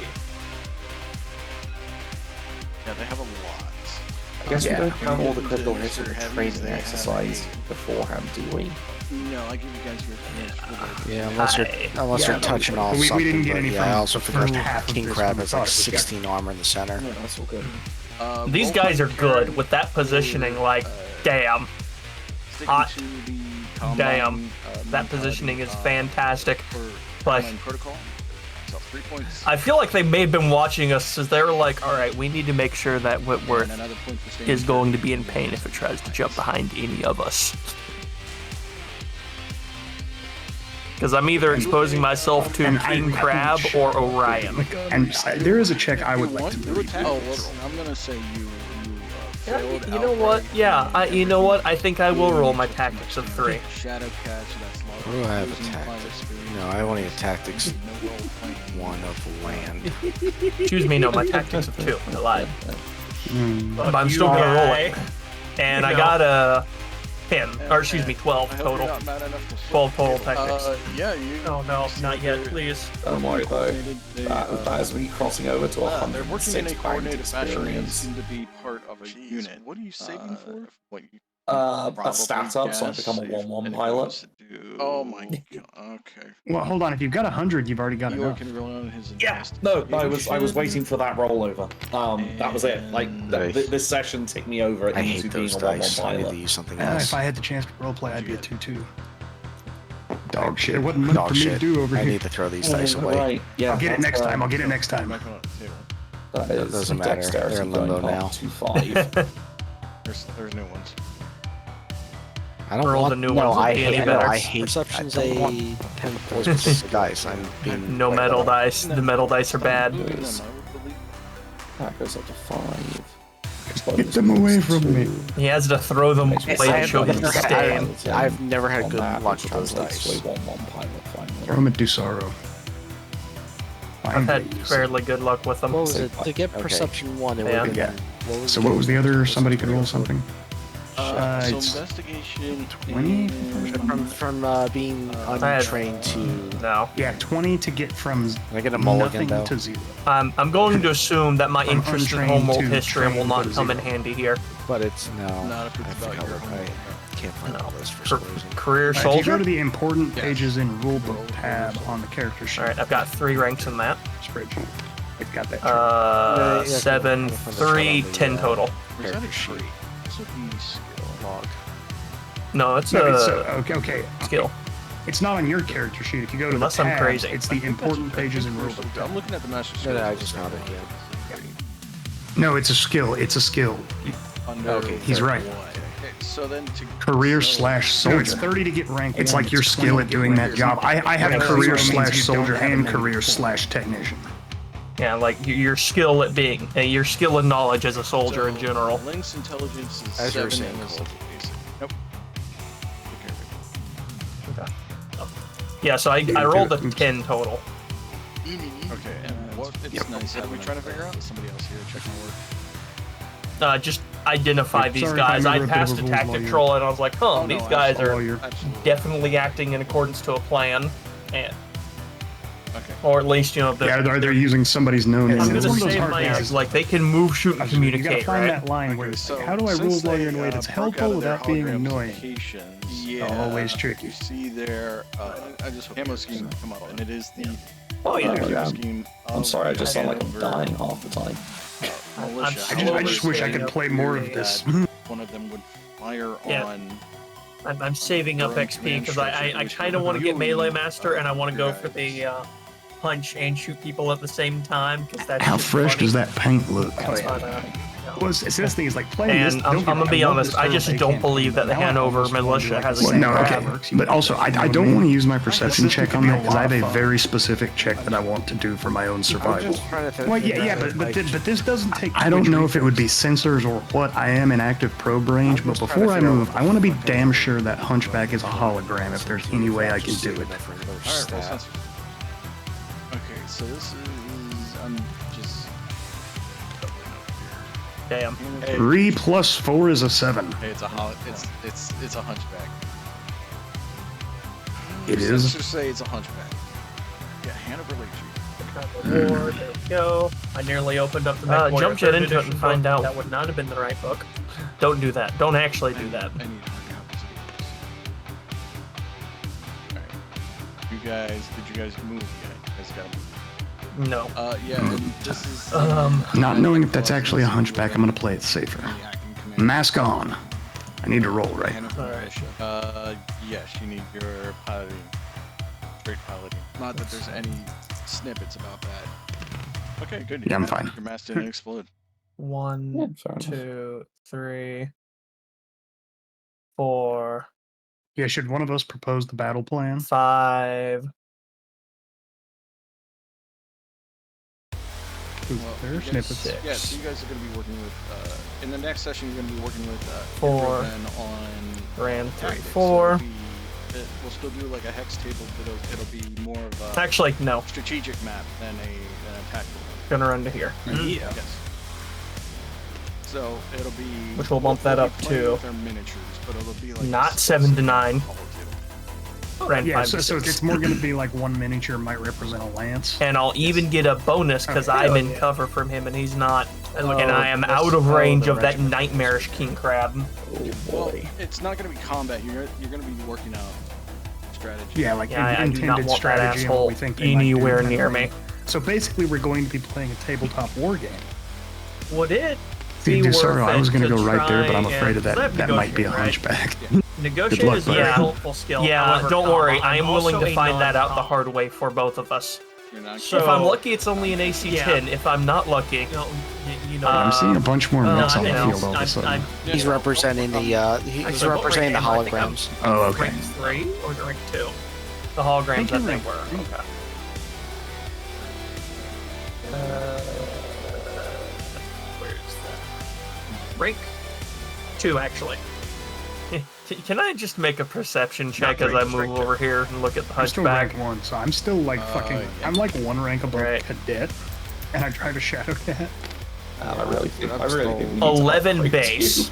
Yeah, they have a lot.
I guess
Yeah.
we don't have all the critical
They're
hits of the
heavy,
training
they have
exercise beforehand, do we?
No, I give you guys your finish.
yeah, unless you're
Yeah,
touching off
we
something.
didn't get
but
any
yeah,
from
I also
the
forgot
first half of
King
this
Crab
one.
has
I
like
thought it was
16 armor in the center.
Yeah, that's all good.
These guys are good with that positioning, like, damn. Hot. Damn. That positioning is fantastic. But
Protocol. So 3 points.
I feel like they may have been watching us as they were like, alright, we need to make sure that
and
Whitworth
another point for staying
is going to be in pain if it tries to jump behind any of us. Because I'm either exposing myself to
And
King Crab or Orion.
And there is a check I would like to
Your
read.
attack. Oh, well, I'm gonna say you
Yeah,
failed
you know what?
outright.
Yeah, you know what? I think I will roll my tactics of 3.
Shadow catch. That's
What do I have a tactics? No, I only have tactics 1 of land.
Excuse me, no, my tactics of 2. I lied.
Mm.
But I'm still gonna roll it. And I got a 10, or excuse me, 12
I hope you're
total.
not mad enough to
12 total tactics.
Yeah, you.
Oh no, not yet, please.
Don't worry though.
They,
That is me crossing over to
they're working in a
106 banked
coordinated fashion and
experience.
seem to be part of a unit. What are you saving for? What you
A
probably
stat up so I
guess
become a
if
1-1
anything
pilot.
else to do. Oh my god. Okay.
Well, hold on. If you've got 100, you've already got
Eeyore
enough.
can roll on his
Yeah,
invest.
no, I was waiting for that rollover. That was it. Like this session ticked me over
I
into
hate
being
those
a 1-1
dice. I need to
pilot.
use something
If
else.
I had the chance to roleplay, I'd be a 2-2. Dog shit. It wasn't meant
Dog
for me to
shit.
do over
I
here.
need to throw these dice away.
Right, yeah.
I'll get it
that's
next
where
time. I'll
I'm
get it next time.
Back on the table.
That
That
is
doesn't matter.
dexterity
They're in limbo
going
now.
up to 5.
There's new ones.
I don't
Roll
want
the new
no.
ones,
I
it'll be any
hate. No,
better.
I hate.
Perception's
I don't want
a
10 points dice. I'm being
No metal dice. The metal dice are bad.
That goes up to 5.
Get them away from me.
He has to throw them away to show his disdain.
I've never had good
On that,
luck
which
with those
translates to
dice.
a 1-1 pilot finally.
Throw him at Dusaro.
I've had fairly good luck with them.
What was it? To get
Okay.
perception 1, it
Yeah.
would be.
Yeah. So what was the other? Somebody could roll something?
So
it's
investigation
20?
From being untrained to.
No.
Yeah, 20 to get from
Can I get a mulligan,
nothing
though?
to 0.
I'm going to assume that my
From
interest in
untrained
homeworld
to
history will
trained
not
to
come in
0.
handy here.
But it's no.
Not if it's
I
about
forgot
your
what
homeworld.
I can't find all this for
Ca-
some reason.
career
If you go
soldier?
to the important
Yes.
pages in rulebook tab on the character sheet
Alright, I've got 3 ranks in that.
spreadsheet, it's got that. chart.
Yeah,
7,
can I find the
3,
chart on the,
10 total.
Or is that a tree? This would be skill log.
No, it's
No, it's,
a
okay.
skill.
It's not on your character sheet. If you go to
Unless
the
I'm
tab,
crazy.
it's the important pages in rulebook
I'm
tab.
looking at the master
No,
skills.
no, I just found it. Yeah.
No, it's a skill. It's a skill.
Under
Okay,
He's right.
one. Okay, so then to
Career
so-
slash soldier. No, it's 30 to get rank. It's like your
It's
skill
20
at doing that job. I have
Okay,
career
so it
slash
means you don't
soldier
have a
and
negative
career
4.
slash technician.
Yeah, like your skill at being, your skill and knowledge as a soldier in
So,
general.
Link's intelligence is
As you were
7
saying,
and is
Cole.
basic. Nope.
Yeah, so I rolled a 10 total.
Okay, and what it's nice. What are we trying to figure out? Somebody else here check my work.
Just identify these
Sorry,
guys.
I'm a
I
bit
passed
of
a
a rules
tactic
lawyer.
troll and I was like,
Oh,
these
no,
guys are
Lawyer.
Absolutely.
definitely acting in accordance to a plan. And,
Okay.
or at least,
Yeah, they're using somebody's known
I'm
name.
gonna
It's one of those
save
hard
my
things.
ads, like they can move, shoot, and
You gotta
communicate,
find
right?
that line where it's
So
like, how do I
since
rules lawyer
they,
in a way that's
broke out
helpful
of their
without being
hologram
annoying?
locations,
Always tricky.
You see their I just hope ammo scheme come up, and it is the
Oh yeah.
yeah.
scheme.
I'm sorry, I just sound like I'm dying half the time.
Militia.
I just wish I could play more of this.
One of them would fire
Yeah.
on.
I'm saving up
Your own
XP because I
command
kind of want to get
structure.
melee master and I want to go
Your
for
guys.
the punch and shoot people at the same time because that's
How
just
fresh
funny.
does that paint look?
But,
Well, it's this thing is like playing this.
and
don't
I'm
get
gonna
me-
be
I love
honest,
this
I
term,
just
they
don't
can't
believe that the
now I
Hanover
almost wanna do
militia
like
has
a
a
well, no,
grab.
okay. But also, I don't want to use my perception check on that because I have a very specific check that I want to do for my own
I'm
survival.
just trying to
Well, yeah, but this doesn't take. I don't know if it would be sensors or what. I am in active probe range, but before I move, I want to be damn sure that Hunchback is a hologram. If there's any way I can do it.
Alright, well, sounds- okay, so this is I'm just.
Damn.
Hey,
3 plus 4 is a 7.
hey, it's a it's a hunchback.
It
Let's
is.
just say it's a hunchback. Yeah, Hanover Lake Tree.
Reward, there we go. I nearly opened up the jump jet into it and find out. That would not have been the right book. Don't do that. Don't actually do that.
I need copies of these. Alright. Did you guys move yet? You guys gotta move.
No.
Yeah, and this is.
Not knowing if that's actually a Hunchback, I'm going to play it safer. Mask on. I need to roll, right?
Yes, you need your piloting. Straight piloting. Not that there's any snippets about that. Okay, good.
Yeah, I'm fine.
Your mask didn't explode.
Yeah,
1,
fair enough.
2, 3, 4,
Yeah, should one of us propose the battle plan?
5.
There
you
are
guys-
snippets.
Yeah, so you guys are going to be working with. In the next session, you're going to be working with.
4.
Then on.
Ran 3,
tactics.
4.
So we'll still do like a hex table, but it'll be more of a
Actually, no.
strategic map than a tactical map.
Gonna run to here.
Yes. So it'll be.
Which will bump that
we'll
up
be playing
to
with our miniatures, but it'll be like
not 7 to 9. Ran
Yeah,
5
so
to 6.
it's more going to be like one miniature might represent a lance.
And I'll even get a bonus because
Okay.
I'm in cover from him and he's not. And I am out of range of that nightmarish king crab.
Well, it's not going to be combat. You're going to be working out strategy.
Yeah, like
Yeah, I do
intended
not want that
strategy and what
asshole
we think they might do
anywhere
kind of
near
thing.
me.
So basically, we're going to be playing a tabletop war game.
Would it
See,
be
Dusaro,
worth
I was
it
going to
to
go right there, but I'm
try
afraid of
and-
that. That might be a
negotiate, right?
hunchback.
Negotiate
luck,
is
buddy.
a
Yeah.
helpful skill. Yeah,
However,
don't worry. I
I'm
am willing
also
to
a
find that out the
non-com.
hard way for both of us.
You're not
So if I'm lucky, it's only an AC-10. If I'm not lucky,
I'm seeing a bunch more mechs on the
no,
field all of a sudden.
He's representing the he's
Actually, what
representing the
rank am I? I think I'm
holograms.
Oh, okay.
rank 3 or rank 2? The holograms, I
you're
think,
rank
were.
3.
Okay. Where's that? Rank 2, actually. Can I just make a perception check as I move over here and look at the
I'm still
hunchback?
rank 1, so I'm still like fucking.
yeah.
I'm like one rank above
Right.
cadet, and I drive a Shadow Cat.
I really think I really think we need to
11
upgrade
base.
you.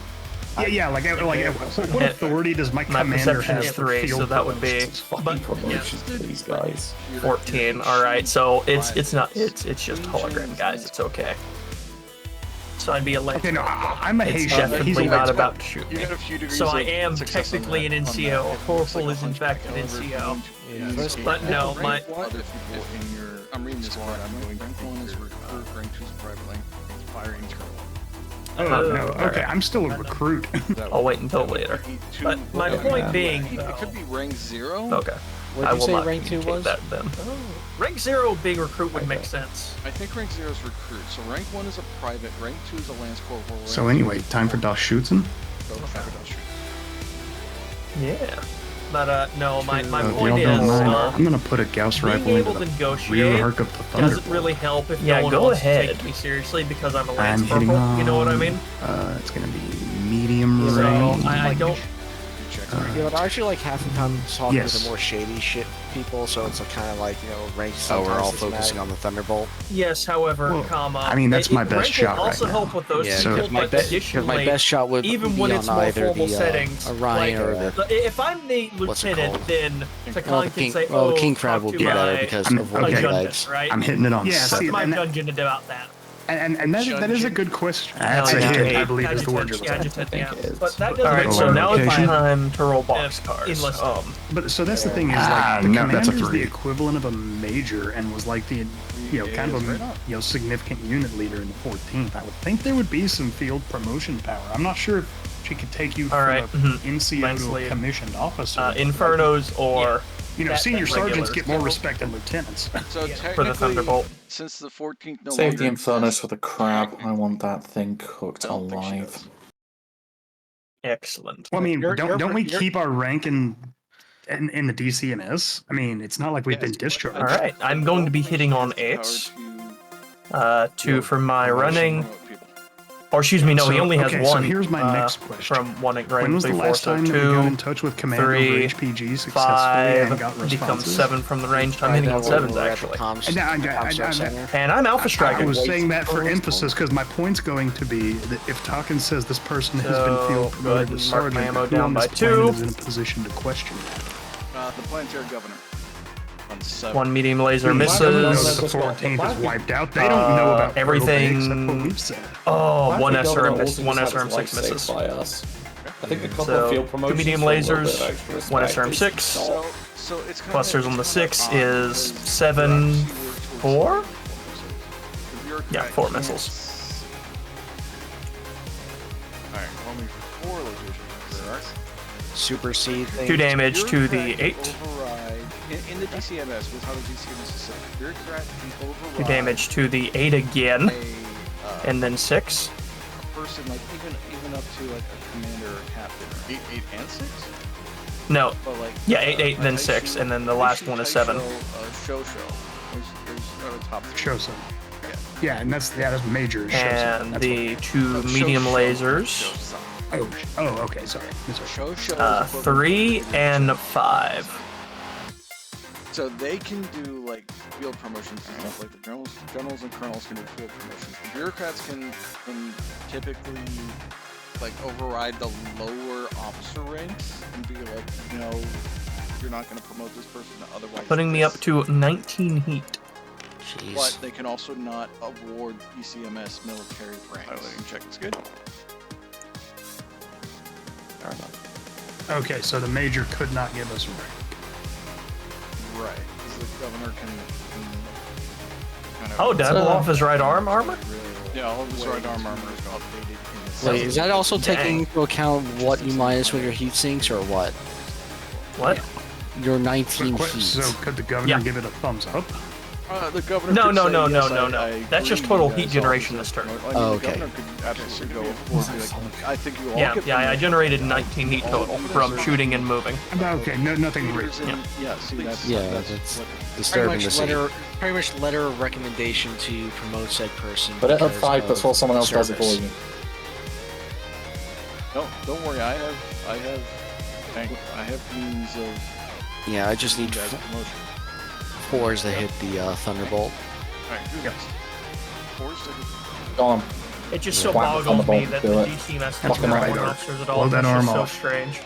Yeah, like what authority does my
My
commander
perception
have
is
for
3,
field
so that would be
posts?
Fucking promotions to these guys.
14. All right, so it's just hologram, guys. It's okay. So I'd be a lance.
Okay, no, I'm a
It's
Heishi. He's
definitely
a
not
lance.
about to shoot
You
me.
got a few degrees
So I
of
am
success on
technically
that-
an
on
NCO.
that.
Horrible
It's
is in
like
fact an
over
NCO.
if you
But no,
rank
my-
one, other people in your. I'm reading this part. I'm going. Rank 1 is recruit. Rank 2 is private. Rank 3 is fire internal.
Oh no, okay,
Alright.
I'm still a recruit.
I'll wait until later. But my point being,
It could be rank 0.
okay,
What
I
did you
will
say
not
rank 2
communicate
was?
that then. Rank 0 being recruit would make sense.
I think rank 0 is recruit. So rank 1 is a private. Rank 2 is a lance corporal. rank
So
3
anyway,
is
time for Das Schützen.
Go for Das Schützen.
Yeah. But no, my
Y'all
point is,
don't mind. I'm gonna put a Gauss
being
rifle into
able to
the rear
negotiate
arc of the
doesn't
Thunderbolt.
really help if
Yeah,
no one
go
wants to
ahead.
take me seriously because I'm a lance
I'm hitting
corporal.
on.
You know what I mean?
It's gonna be medium
So
range.
I don't.
Yeah, but aren't you like half the time talking
Yes.
to the more shady shit people? So it's kind of like, you know, rank.
Oh, we're all
sometimes it's
focusing
mad.
on the Thunderbolt.
Yes, however,
Well,
comma.
I mean, that's my best
rank
shot
will
right
also
now.
help with those
Yeah,
So-
people,
because my,
but
because
additionally,
my best shot would
even
be
when
on
it's more
either
formal
the
settings,
Orion or the.
if I'm the
What's it
lieutenant,
called?
then Takan
Well, the
can
king,
say,
well,
"Oh,
the king
talk
crab will
to
be
my
better because
I'm-
of
okay.
what he
adjutant,"
likes.
right?
I'm hitting it on
That's
seven.
my
And,
Gunjin about that.
and that is a good question. That's
No,
a
yeah,
hit, I
yeah,
believe is the word.
adjutant,
you're looking
adjutant,
I
yeah.
think it is.
But that doesn't
All right,
make
so
Oh,
now it's
location.
time to roll boxcars.
Enlisted.
But so that's the thing is
Ah,
like the
no, that's a
commander's the
3.
equivalent of a major and was like the kind of a significant unit leader in the 14th. I would think there would be some field promotion power. I'm not sure if she could take you
All
from
right,
a
mhm.
NCO
Lance
to a
lead.
commissioned officer.
Infernos or
Senior
that
sergeants
regulars.
get more respect than lieutenants.
So
for the
technically,
Thunderbolt.
since the 14th no
Save
longer
the Infernos
exists,
for the crab. I want that thing cooked
I don't think she
alive.
does.
Excellent.
Well, I mean,
You're-
don't we
you're-
keep our rank in the DCMS? I mean, it's not like we've been discharged.
All right, I'm going to be hitting on 8. 2 for my running. Or excuse me, no, he
So,
only has
okay, so
1.
here's my next question.
From 1 rank
When was the
3, 4,
last
so
time that we got in
2,
touch with Commander
3,
over HPG successfully and got
5 becomes
responses?
7 from the range. I'm hitting on 7s
We're at the
actually.
comms-
I-
comms center.
And I'm Alpha
I
Striker.
was saying that for emphasis because my point's going to be that if Takan says this person has been
So,
field
go
promoted
ahead
to
and mark my
sergeant,
ammo
who
down
on this
by
planet
2.
is in a position to question that?
The planetary governor. On 7.
1 medium laser
They don't know
misses.
that the 14th is wiped out. They don't know about
everything-
except what we've said.
Oh,
Why
1
did the
SRM
governor
misses.
also
1
just have
SRM
his
6
life saved
misses.
by us? I think a couple
So,
of field
2
promotions
medium
for a little
lasers,
bit extra respect
1 SRM
is
6.
not-
So it's kind
Clusters
of,
on the 6
odd
is
because
7,
you actually work towards
4?
the bureaucrat
Yeah, 4
can't-
missiles.
Alright, only 4 locations. Correct.
Supersede thing.
2 damage to the
Bureaucrat
8.
can override in the DCMS with how the DCMS is set. Bureaucrat can override
2 damage to the 8 again. And then 6.
a person like even up to like a commander or captain. 8 and 6.
No.
But like
Yeah, 8, 8, then 6, and then the last one is 7.
Show. There's top 3.
Show some. Yeah, and that's major. Show
And the 2 medium lasers.
Oh, okay, sorry.
Show.
3 and 5.
So they can do like field promotions and stuff like the generals and colonels can do field promotions. The bureaucrats can typically like override the lower officer ranks and be like, you're not going to promote this person otherwise.
Putting me up to 19 heat.
Jeez.
But they can also not award ECMS military ranks. Highlighting check is good.
Okay, so the major could not give us a rank.
Right. Because the governor can kind of...
Oh, did I pull off his right arm armor?
Yeah, all of his right arm armor is updated in this.
Wait, is that also
Dang.
taking into account what you minus with your heat sinks or what?
What?
Your 19 heat.
So could the governor give it a thumbs up?
The governor
No,
could
no,
say,
no,
yes,
no, no.
I
That's just
agree,
total
you
heat
guys
generation
all
this turn.
deserve-
Oh,
The
okay.
governor could absolutely go forward and be like, I think you all
Yeah,
get
yeah, I
permission.
generated 19 heat total from shooting and moving.
Okay, nothing real.
Yeah, see, that's
That's
what-
disturbing to see. Pretty much letter of recommendation to promote said person.
But at
because
5
of
before someone else does it for
service.
you.
No, don't worry. I have means of
Yeah, I just need
you guys promotion.
4s to hit the Thunderbolt.
Alright, who next? 4s to hit.
Go on.
It just so
Whack
boggles me
Thunderbolt,
that
do
the
it.
DCMS
Fuck
doesn't
him
have
right
warrant
off.
officers at all.
Blow that
It's
arm
just so
off.
strange.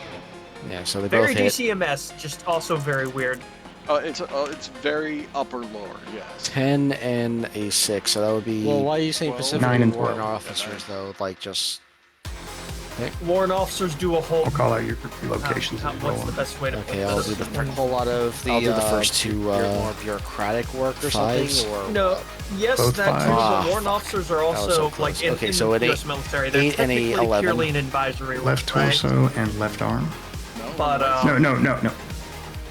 Yeah, so they
Very
both hit.
DCMS, just also very weird.
It's very upper lower, yes.
10 and a 6, so that would be.
Well, why are you saying
12?
specifically
9 and
warrant
12.
officers though? Like just
Warrant officers do a whole.
I'll call out your locations. as you roll
What's the
them.
best way to
Okay,
put
I'll
this?
do the
a whole lot of the
I'll do the first two,
more bureaucratic work or
fives.
something, or
No, yes,
Both
that too,
fives.
but warrant officers are
was so
also
close.
like in,
Okay,
in
so
the
at
U.S. military. They're
8 and a
technically
11.
purely an advisory role,
Left
right?
torso and left arm.
But
No.
Center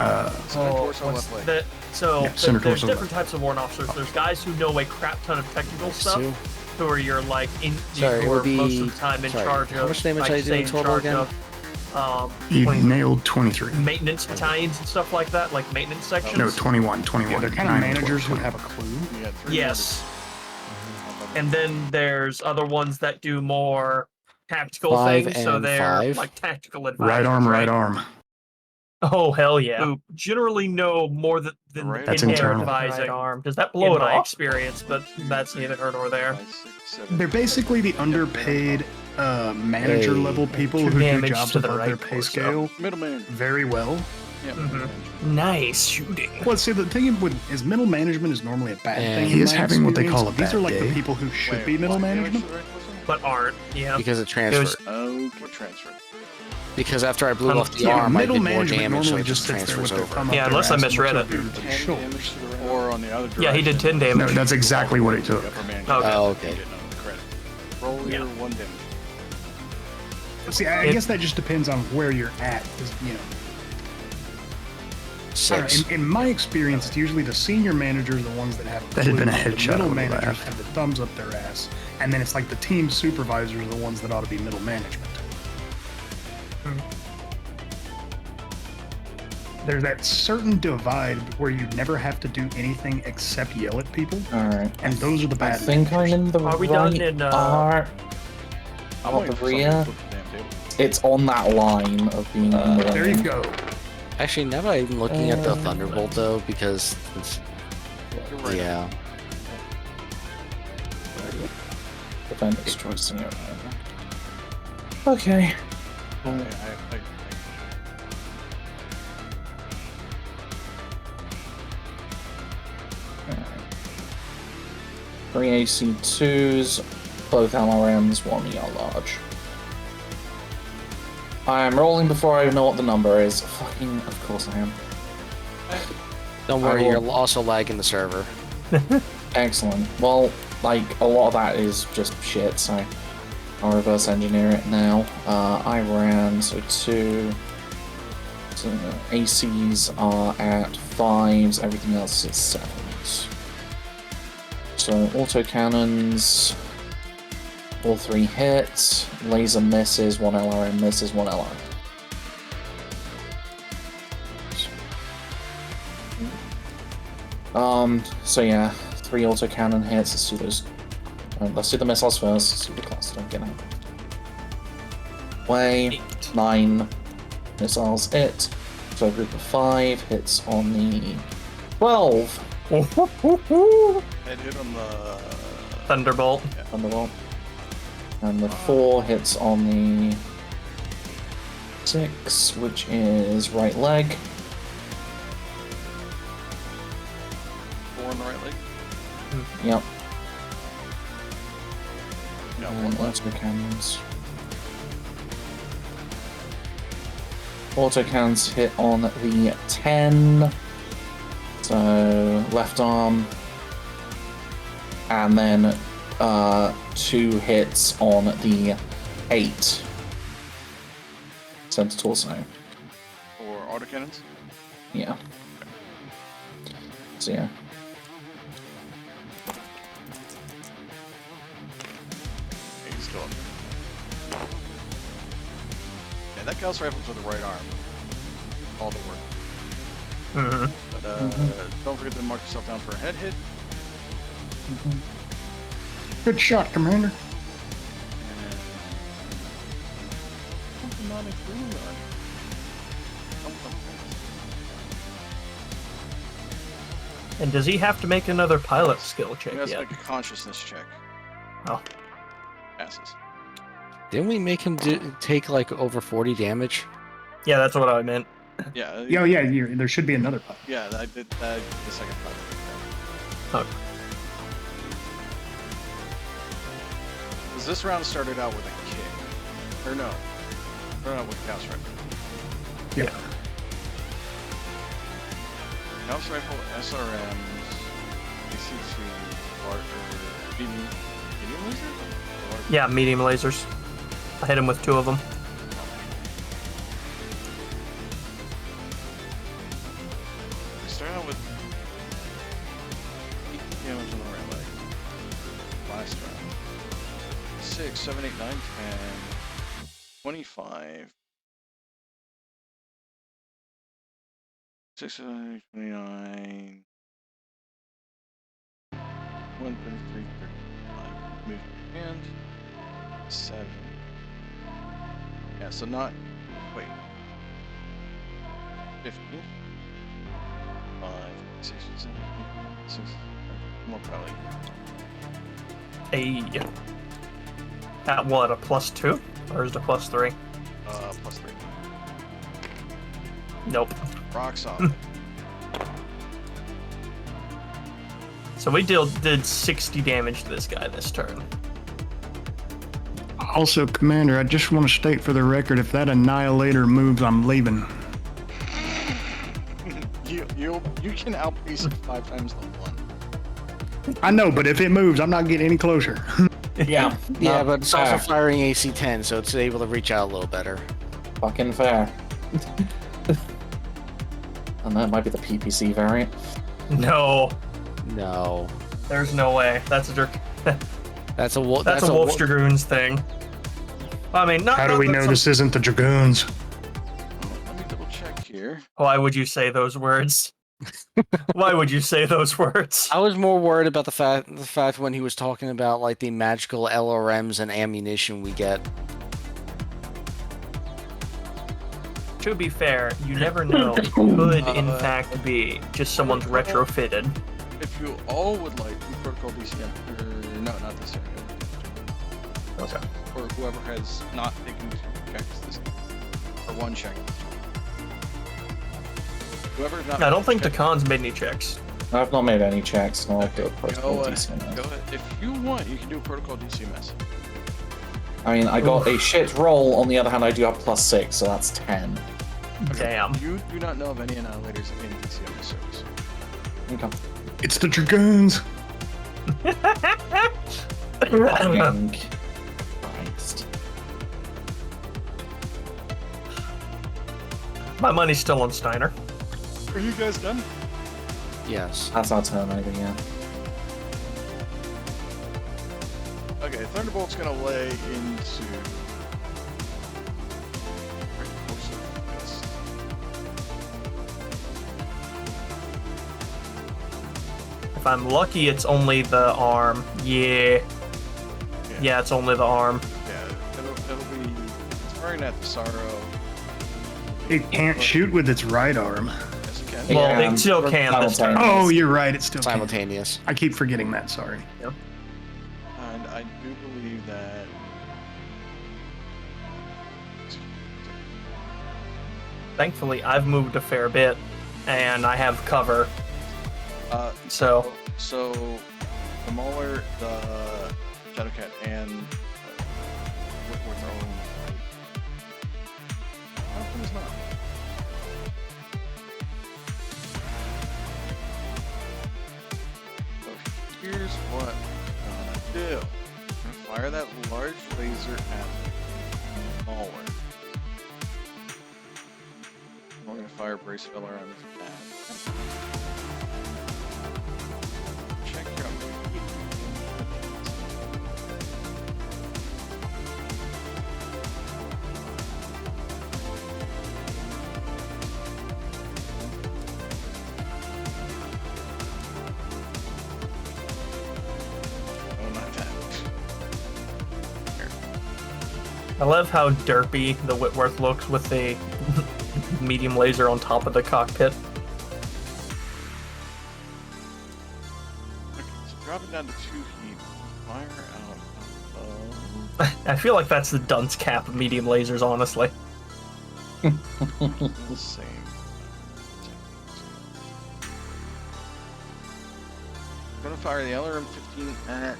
oh,
torso,
what's
left leg.
the- so
Yeah, center
there's
torso,
different types of warrant officers. There's guys who know a crap ton of technical stuff,
Sue.
who are your like
Sorry, it
who are
would be-
most of the time in
sorry,
charge of.
how much damage
like,
I do
say
in total
charge
again?
Of,
You
20
nailed 23.
maintenance battalions and stuff like that, like maintenance sections.
No, 21.
Yeah,
They're kind of
9 and
managers who
12.
have a clue.
You got 3
Yes. And then there's other ones that do more tactical
5
things, so
and
they're
5.
like tactical advisors.
Right arm, right arm.
Oh hell yeah! Who generally know more than
Right
That's
in-air
internal.
advising.
Right arm.
Does that blow
In
it
my
off? Experience, but that's neither here nor there.
5, 6, 7.
They're basically the underpaid manager level people
Two
who do
damage
jobs
to the
above their
right
pay
torso.
scale
Middle man.
very well.
Yeah.
Mm-hmm. Nice shooting.
Well, see, the thing is middle management is normally a bad
And
thing.
he
in
is
my
having what they
experience.
call a
These
bad
are like
day.
the people who should
Wait,
be middle
what damage
management.
to the right torso?
But aren't, yeah.
Because it transferred.
Okay, transfer.
Because after I blew off the
Yeah,
arm, I
middle
did more
management
damage, so
normally
it
just
just
sits there with
transfers
their
over.
thumb up
Yeah,
their
unless I
ass and
misread
looks
it.
up to the
10
shoulder.
damage to the right. Or on the other direction.
Yeah, he did 10 damage.
No, that's exactly what it took.
The upper man
Okay.
gets
Oh, okay.
another credit. Roll
Yeah.
your 1 damage.
See, I guess that just depends on where you're at. 'Cause, you know,
6.
in my experience, it's usually the senior managers, the ones that have. a
That had
clue.
been a
The
headshot, I
middle
would've
managers
laughed.
have the thumbs up their ass, and then it's like the team supervisors are the ones that ought to be middle management. There's that certain divide where you never have to do anything except yell at people,
Alright.
and those are the
I
bad.
think I'm in the
Are we
right
done in,
art.
I'm
Of
waiting
the
for somebody to
rear.
flip the damn table.
It's on that line of being in the
There you
lane.
go.
Actually, now that I'm looking at the Thunderbolt, though, because it's,
You're right.
yeah.
Defender's choice. Yeah. Okay.
I
3 AC2s, both LRMs, 1 ER large. I am rolling before I know what the number is. Fucking, of course I am.
Don't
I
worry,
will-
you're also lagging the server.
Excellent. Well, like, a lot of that is just shit, so I'll reverse engineer it now. I ran, so 2. So ACs are at 5s, everything else is 7s. So autocannons, all 3 hits, laser misses, 1 LRM misses, 1 LRM. So yeah, 3 autocannon hits, let's do those. Let's do the missiles first, let's do the cluster, get out. Way, 9 missiles hit, so a group of 5 hits on the 12.
head hit on the
Thunderbolt.
Thunderbolt. And the 4 hits on the 6, which is right leg.
4 on the right leg.
Yep.
No,
And
1 left.
autocannons. Autocannons hit on the 10. So left arm. And then 2 hits on the 8. Center torso.
Or autocannons.
Yeah. So yeah.
Yeah, he's still up. Yeah, that Gauss rifle for the right arm. All the work.
Mm-hmm.
But don't forget to mark yourself down for a head hit.
Good shot, Commander.
And something not included on.
And does he have to make another pilot skill check
He has to
yet?
make a consciousness check.
Oh.
Passes.
Didn't we make him take like over 40 damage?
Yeah, that's what I meant.
Yeah.
Yeah, there should be another putt.
Yeah, I did that the second time.
Okay.
Because this round started out with a kick. Or no. Started out with Gauss Rifle.
Yeah.
Gauss Rifle, SRMs, ACC, medium laser?
Yeah, medium lasers. I hit him with 2 of them.
We start out with 8 damage on the right leg. Last round. 6, 7, 8, 9, 10, 25. 6, 7, 8, 29. 133, 35. Move your hand. 7. Yeah, so not. Wait. 50. 5, 6, 7, 8, 6. More probably.
Hey. At what, a +2? Or is it a +3?
+3.
Nope.
Rock solid.
So we did 60 damage to this guy this turn.
Also, Commander, I just want to state for the record, if that Annihilator moves, I'm leaving.
You can outpace it 5 times the 1.
I know, but if it moves, I'm not getting any closer.
Yeah.
Yeah,
no,
but it's
fair.
also firing AC 10, so it's able to reach out a little better.
Fucking fair. And that might be the PPC variant.
No.
No.
There's no way. That's a jerk.
That's a wolf.
That's a Wolf's Dragoons thing. I mean, not.
How do we know this isn't the Dragoons?
Let me double check here.
Why would you say those words? Why would you say those words?
I was more worried about the fact when he was talking about like the magical LRMs and ammunition we get.
To be fair, you never know. It could, in fact, be just someone's retrofitted.
If you all would like the Protocol DCM, or no, not this area.
Okay.
Or whoever has not taken 2 checks this game. Or 1 check. Whoever has not
I don't think
checked-
Takan's made any checks.
I've not made any checks, so I'll do a protocol
Go
DCMS.
ahead. If you want, you can do a Protocol DCMS.
I mean, I got a shit roll, on the other hand, I do have +6, so that's 10.
Damn.
You do not know of any annihilators in DCMS service.
Okay.
It's the Dragoons.
Fucking Christ.
My money's still on Steiner.
Are you guys done?
Yes.
That's our turn over, yeah.
Okay, Thunderbolt's gonna lay into.
If I'm lucky, it's only the arm. Yeah. Yeah, it's only the arm.
Yeah, it'll be. It's firing at Dusaro.
It can't shoot with its right arm.
Yes, it can.
Well,
Yeah,
it still can this time.
Oh, you're right. It's still can.
Simultaneous.
I keep forgetting that. Sorry.
And I do believe that.
Thankfully, I've moved a fair bit, and I have cover. So
the Mauler, the Shadowcat, and Whitworth are all. How come it's not? So here's what I'm gonna do. I'm gonna fire that large laser at Mauler. We're gonna fire brace filler on his back. Check your Oh, not that. Here.
I love how derpy the Whitworth looks with the medium laser on top of the cockpit.
Okay, so drop it down to 2 heat. Fire out of
I feel like that's the dunce cap of medium lasers, honestly.
The same. Gonna fire the LRM-15 at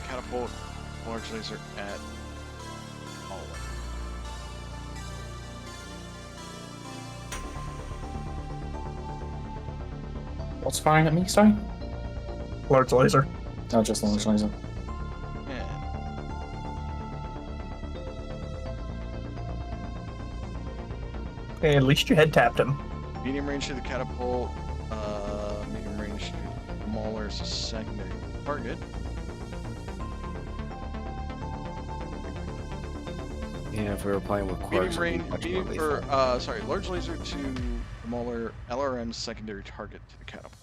Catapult, large laser at Mauler.
What's firing at me, sorry?
Large laser.
No, just large laser.
And
Hey, at least you head tapped him.
medium range to the Catapult, medium range to Mauler is a secondary target.
Yeah, if we were playing with quarks,
Medium
it'd be
range,
much more lethal.
large laser to Mauler, LRM secondary target to the Catapult.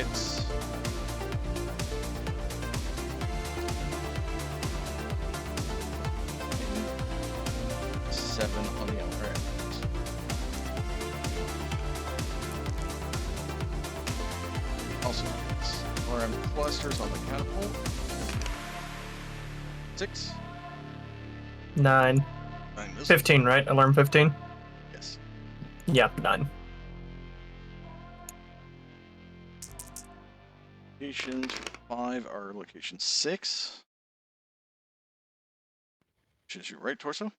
It's 7 on the LRM. Also, it's LRM clusters on the Catapult. 6.
9.
9 misses.
15, right? Alarm 15?
Yes.
Yep, 9.
Locations 5 are location 6. Which is your right torso?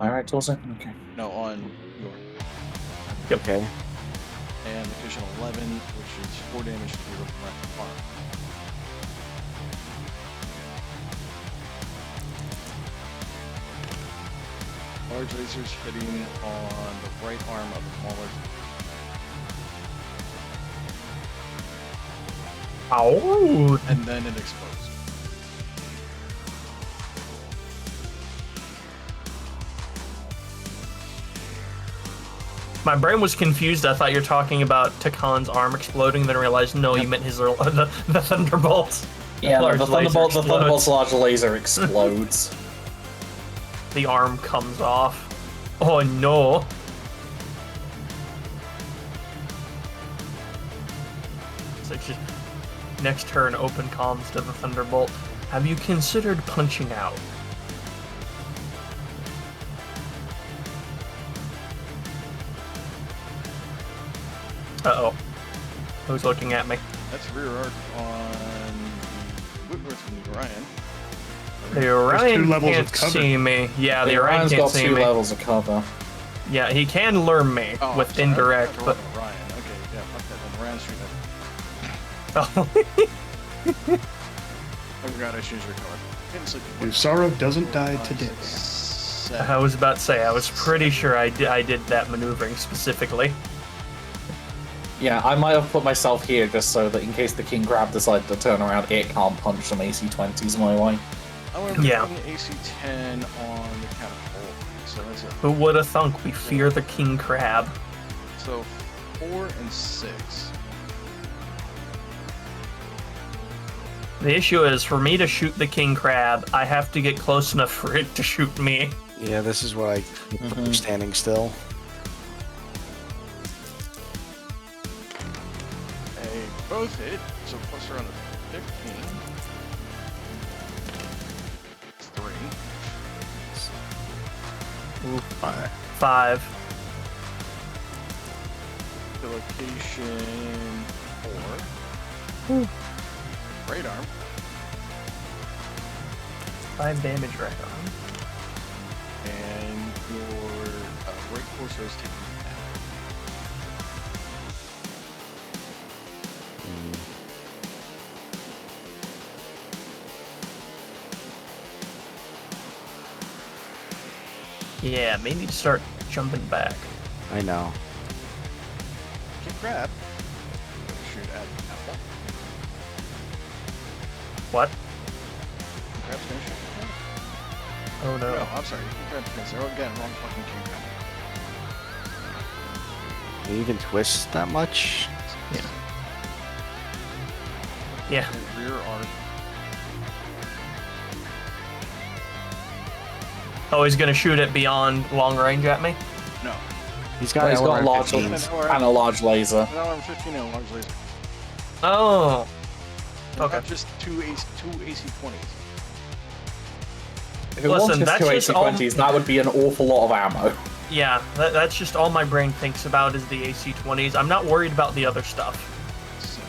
Alright, torso? Okay.
No, on your.
Okay.
And location 11, which is 4 damage to your left arm. Large lasers hitting on the right arm of the Mauler.
Ow!
And then it explodes.
My brain was confused. I thought you were talking about Takan's arm exploding, then realized no, you meant his the Thunderbolt.
Yeah,
Large
the
laser
Thunderbolt's
explodes.
large laser explodes.
The arm comes off. Oh no! So it's just next turn, open comms to the Thunderbolt. Have you considered punching out? Uh-oh. Who's looking at me?
That's rear arc on Whitworth and the Orion.
The Orion
levels of
can't
cover.
see me. Yeah, the
The
Orion
Orion's
can't
got
see
2
me.
levels of cover.
Yeah, he can lure me
Oh,
with
I'm sorry,
indirect,
I
but...
forgot Orion. Okay, yeah, fuck that then. Orion's straight
Oh.
I forgot I changed your color. Getting sleepy.
Dusaro doesn't die today.
7.
I was about to say, I was pretty sure I did that maneuvering specifically.
Yeah, I might have put myself here just so that in case the King Crab decided to turn around, it can't punch some AC-20s my way.
However,
Yeah.
putting AC-10 on the Catapult. So that's it.
Who would have thunk we fear the King Crab?
So 4 and 6.
The issue is, for me to shoot the King Crab, I have to get close enough for it to shoot me.
Yeah, this is what I keep standing still.
They both hit, so plus around a 15. It's 3.
Ooh, 5.
The location 4. Right arm.
5 damage right on.
And your right torso is taking that.
Yeah, maybe start jumping back.
I know.
King Crab. Shoot at Apple.
What?
King Crab's gonna shoot at Apple.
Oh no.
No, I'm sorry. King Crab's gonna zero again. Wrong fucking King Crab.
Can you even twist that much?
Yeah.
And rear arc
Oh, he's gonna shoot it beyond long range at me?
No.
He's got,
He's got a large
15.
and a large laser.
An LRM 15 and a large laser.
Oh.
They're
Okay.
not just two AC-20s.
If it
Listen,
was just
that's
two
just all-
AC-20s, that would be an awful lot of ammo.
Yeah, that's just all my brain thinks about is the AC-20s. I'm not worried about the other stuff.
So,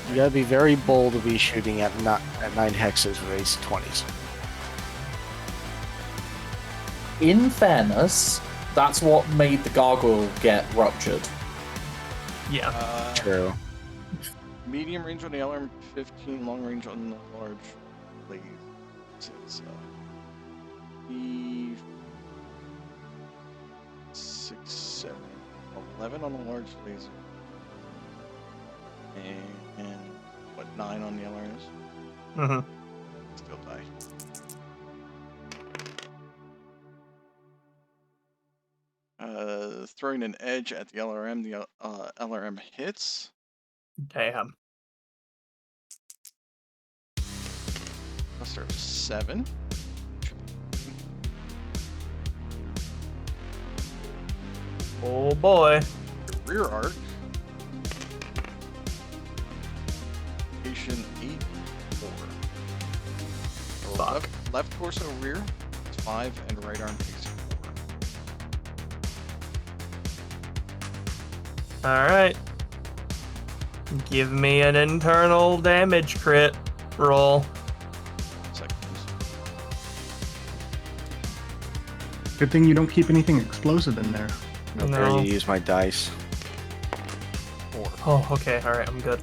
You gotta be very bold to be shooting at 9 hexes with AC-20s.
In fairness, that's what made the gargoyle get ruptured.
Yeah.
True.
Medium range on the LRM 15, long range on the large laser. So it's 6, 7, 11 on the large laser. And what, 9 on the LRMs?
Mm-hmm.
Still die. Throwing an edge at the LRM, the LRM hits.
Damn.
Cluster of 7.
Oh boy.
Rear arc. Location 8, 4.
Fuck.
Left torso rear, it's 5, and right arm takes 4.
Alright. Give me an internal damage crit roll.
Seconds.
Good thing you don't keep anything explosive in there.
I'm
No.
ready to use my dice.
4.
Oh, okay, alright, I'm good.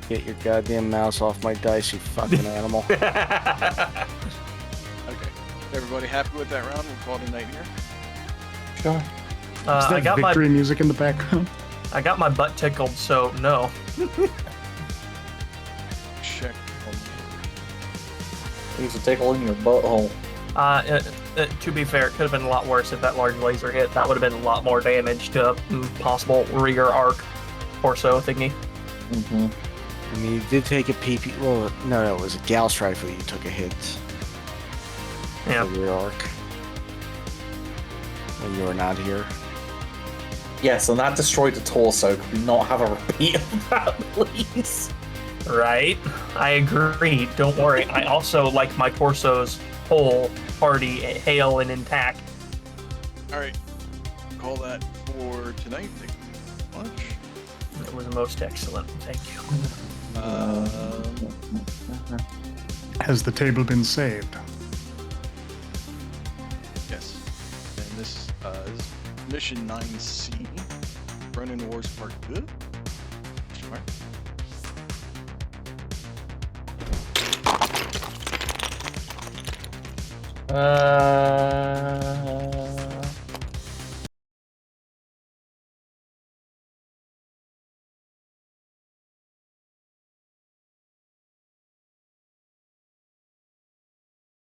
Get your goddamn mouse off my dice, you fucking animal.
Okay. Everybody happy with that round? We'll call it a night here.
Sure.
Is
I
that
got
victory music in the background?
my butt tickled, so no.
Check.
These are tickling your butthole.
To be fair, it could have been a lot worse if that large laser hit. That would have been a lot more damage to possible rear arc torso thingy.
Mm-hmm.
I mean, you did take a PP. Well, no, it was a Gauss rifle. You took a hit.
Yeah.
The rear arc. When you were not here.
Yes, and that destroyed the torso. Could we not have a repeat of that, please?
Right? I agree. Don't worry. I also like my torso's whole party hale and intact.
Alright. Call that for tonight. Thank you so much.
It was most excellent. Thank you.
Has the table been saved?
Yes. And this is Mission 9C. Ronin Wars Part 2. Question mark.